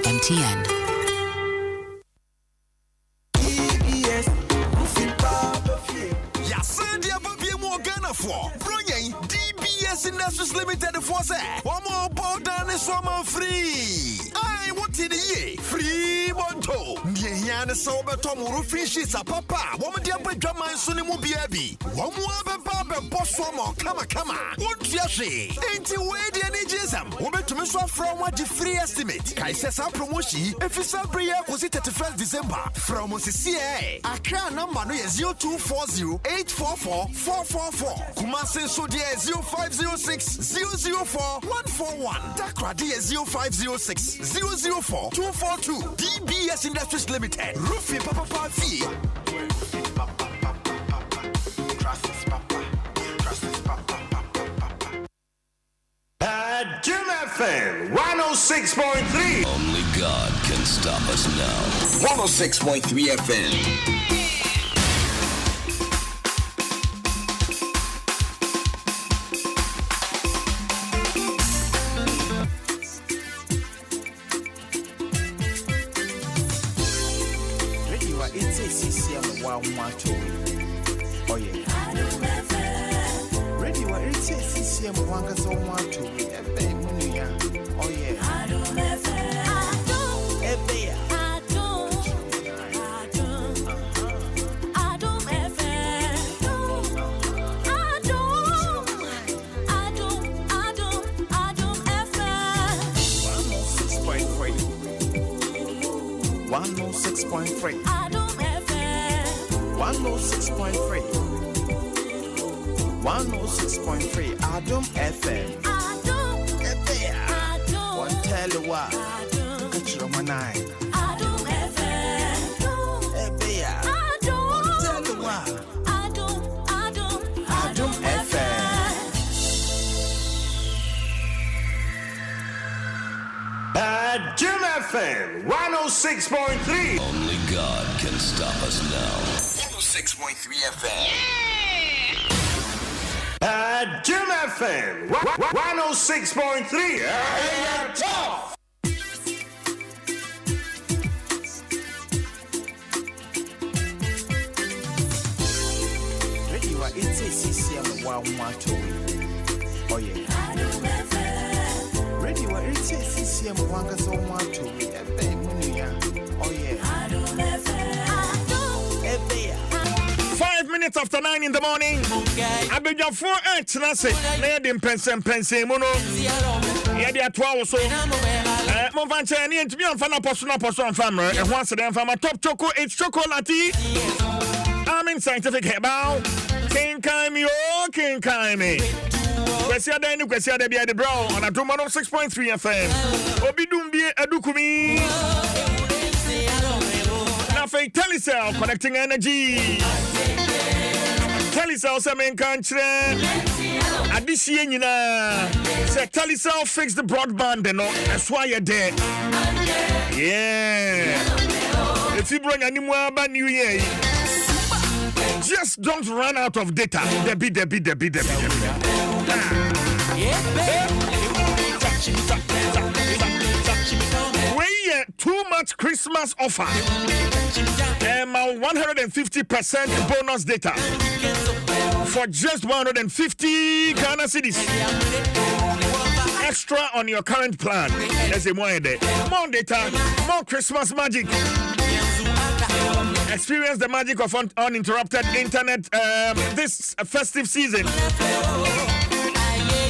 MTN. DBS Industries Limited for say, one more powder is summer free. I want in the year free monto. Nian sober Tom Rufishes a papa. Woman dear drama and Sunimu Biabi. One more papa boss woman, come. What yashi? Ain't you waiting any jism? Woman to miss from what the free estimate. I says a promotion if it's a prayer was it 31st December. From OCCA. A crown number is 0240-844-444. Kumasi so dear 0506-004-141. Dakra DS 0506 004 242. DBS Industries Limited. Roofing Papa Fee. Jim FM 106.3. Only God can stop us now. 106.3 FM. Radio it's a CCM wow mato. Oh yeah. Radio it's a CCM wanga so mato. Oh yeah. Adom 106.3. 106.3 Adom FM. One tell you what. Catch your manai. Adom FM. One tell you what. Adom FM. Jim FM 106.3. Only God can stop us now. 106.3 FM. Jim FM 106.3. Tough. Radio it's a CCM wow mato. Oh yeah. Radio it's a CCM wanga so mato. Oh yeah. 5 minutes after 9 in the morning. I be your 4 8 nase. Na dem pensem mono. Ya dia 12 so. Mo vanche ni ntimi amfa na poso amfa e ho ase dem fa top choco it's chocolate. I'm in scientific herbal. King Kaimi. Kwesi ada bia de bro on Adom 106.3 FM. Obidum bi adukumi. Na fe Telecel connecting energy. Telecel se men kantre. Adishie nyina. Se Telecel fix the broadband no. That's why you're there. Yeah. If you bring any more about New Year, just don't run out of data. Debbie. Too much Christmas offer. 150% bonus data for just 150 Ghana cedis. Extra on your current plan. There's a more day. More data, more Christmas magic. Experience the magic of uninterrupted internet this festive season.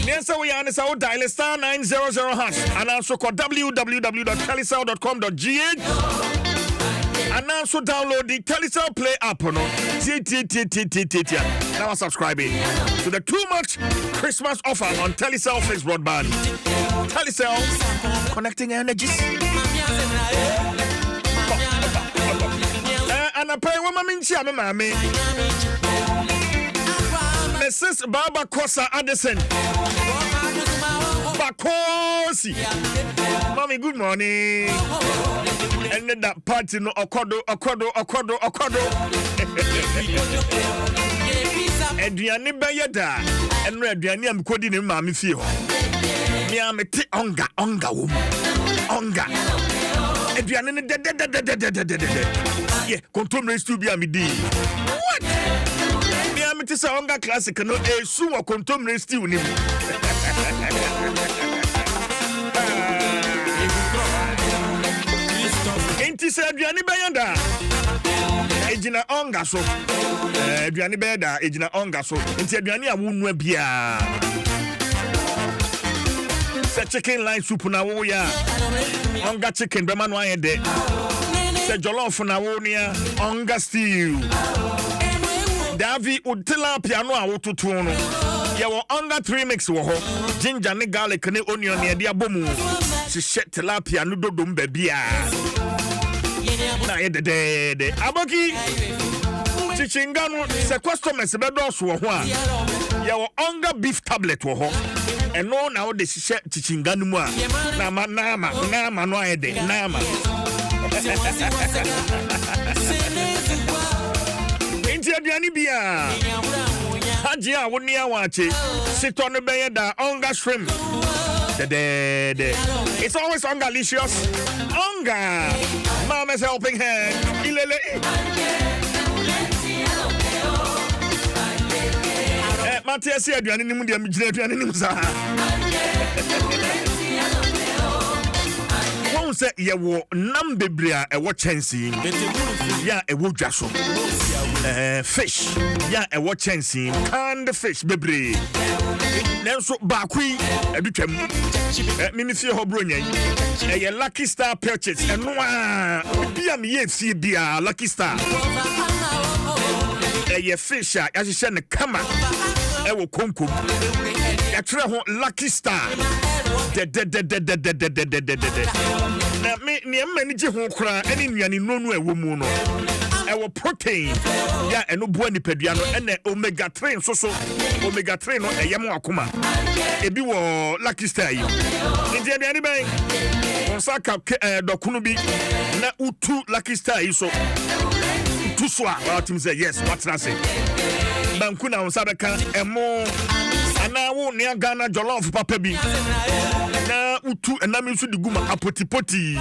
Yes, we are on dial star 900 hash and also call www.telecel.com.gh and also download the Telecel Play app. Now subscribing to the too much Christmas offer on Telecel fixed broadband. Telecel connecting energies. And I pay woman mami. Mrs. Baba Kosa Addison. Bakosi. Mommy, good morning. And then that party no okodo. Adriani bayada. And Adriani am kodi ni mami fi ho. Me am te onga wo. Onga. Adriani ne de. Yeah, control race to be amidi. What? Me am te say onga classic no esu wo control race to ni. Enti say Adriani bayanda. Ejina onga so. Adriani bayada ejina onga so. Enti Adriani awunu bia. Say chicken line soup na wo ya. Onga chicken be manu ayede. Say jollof na wo nia onga stew. Davi utila piano a wotutu no. Yawo onga 3 mix wo ho. Ginger ne garlic ne onion ne de abomu. Shishet tilapia no dodom babia. Na ye de aboki. Chichingano se customers be do so ho a. Yawo onga beef tablet wo ho. Eno na wo de shishet chichingano mu a. Na no ayede nama. Inti aduani bia. Hajia woni awache. Sito no be da onga shrimp. It's always ongalicious. Onga. Mama's helping hand. Ilele. Matiasi aduani ni mu dia mi gina aduani ni mu sa. Won say ye wo nam bebre a e wo chensi. Ya e wo dwaso. Fish. Ya e wo chensi. Canned fish bebre. Nenso bakui edutwam. Mimi fie ho bronya yi. Ye Lucky Star purchase. Eno a bia me ye fie bia Lucky Star. Ye fish a ya hye ne kama. E wo konkom. Ya tre ho Lucky Star. Na me mani je ho kra ene nuane nonu e wo mu no. E wo protein ya eno bo nipadua no ene omega 3 so omega 3 no eyem akoma ebi wo Lucky Star yi ndi aduane ben onsaka dokunu bi na utu Lucky Star yi so utu so a what him say yes what na say banku na onsa ka emo ana wo ne Ghana jollof papa bi na utu enam nso de guma apotipoti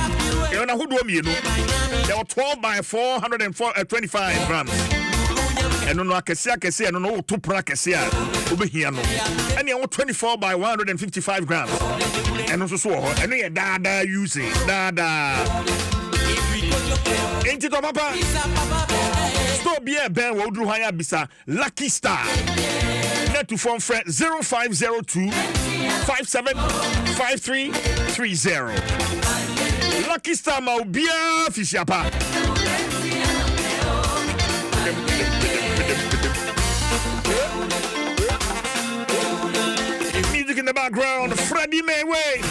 e na hodo mienu there were 12 by 425 grams eno no akese eno no to pra akese a obehia no ene e 24 by 155 grams eno so ho eno ye dada use dada enti to papa stop bien ben wo dru hanya bisa Lucky Star net to phone friend 0502 575330 Lucky Star ma obia fisiapa music in the background Freddie Mayway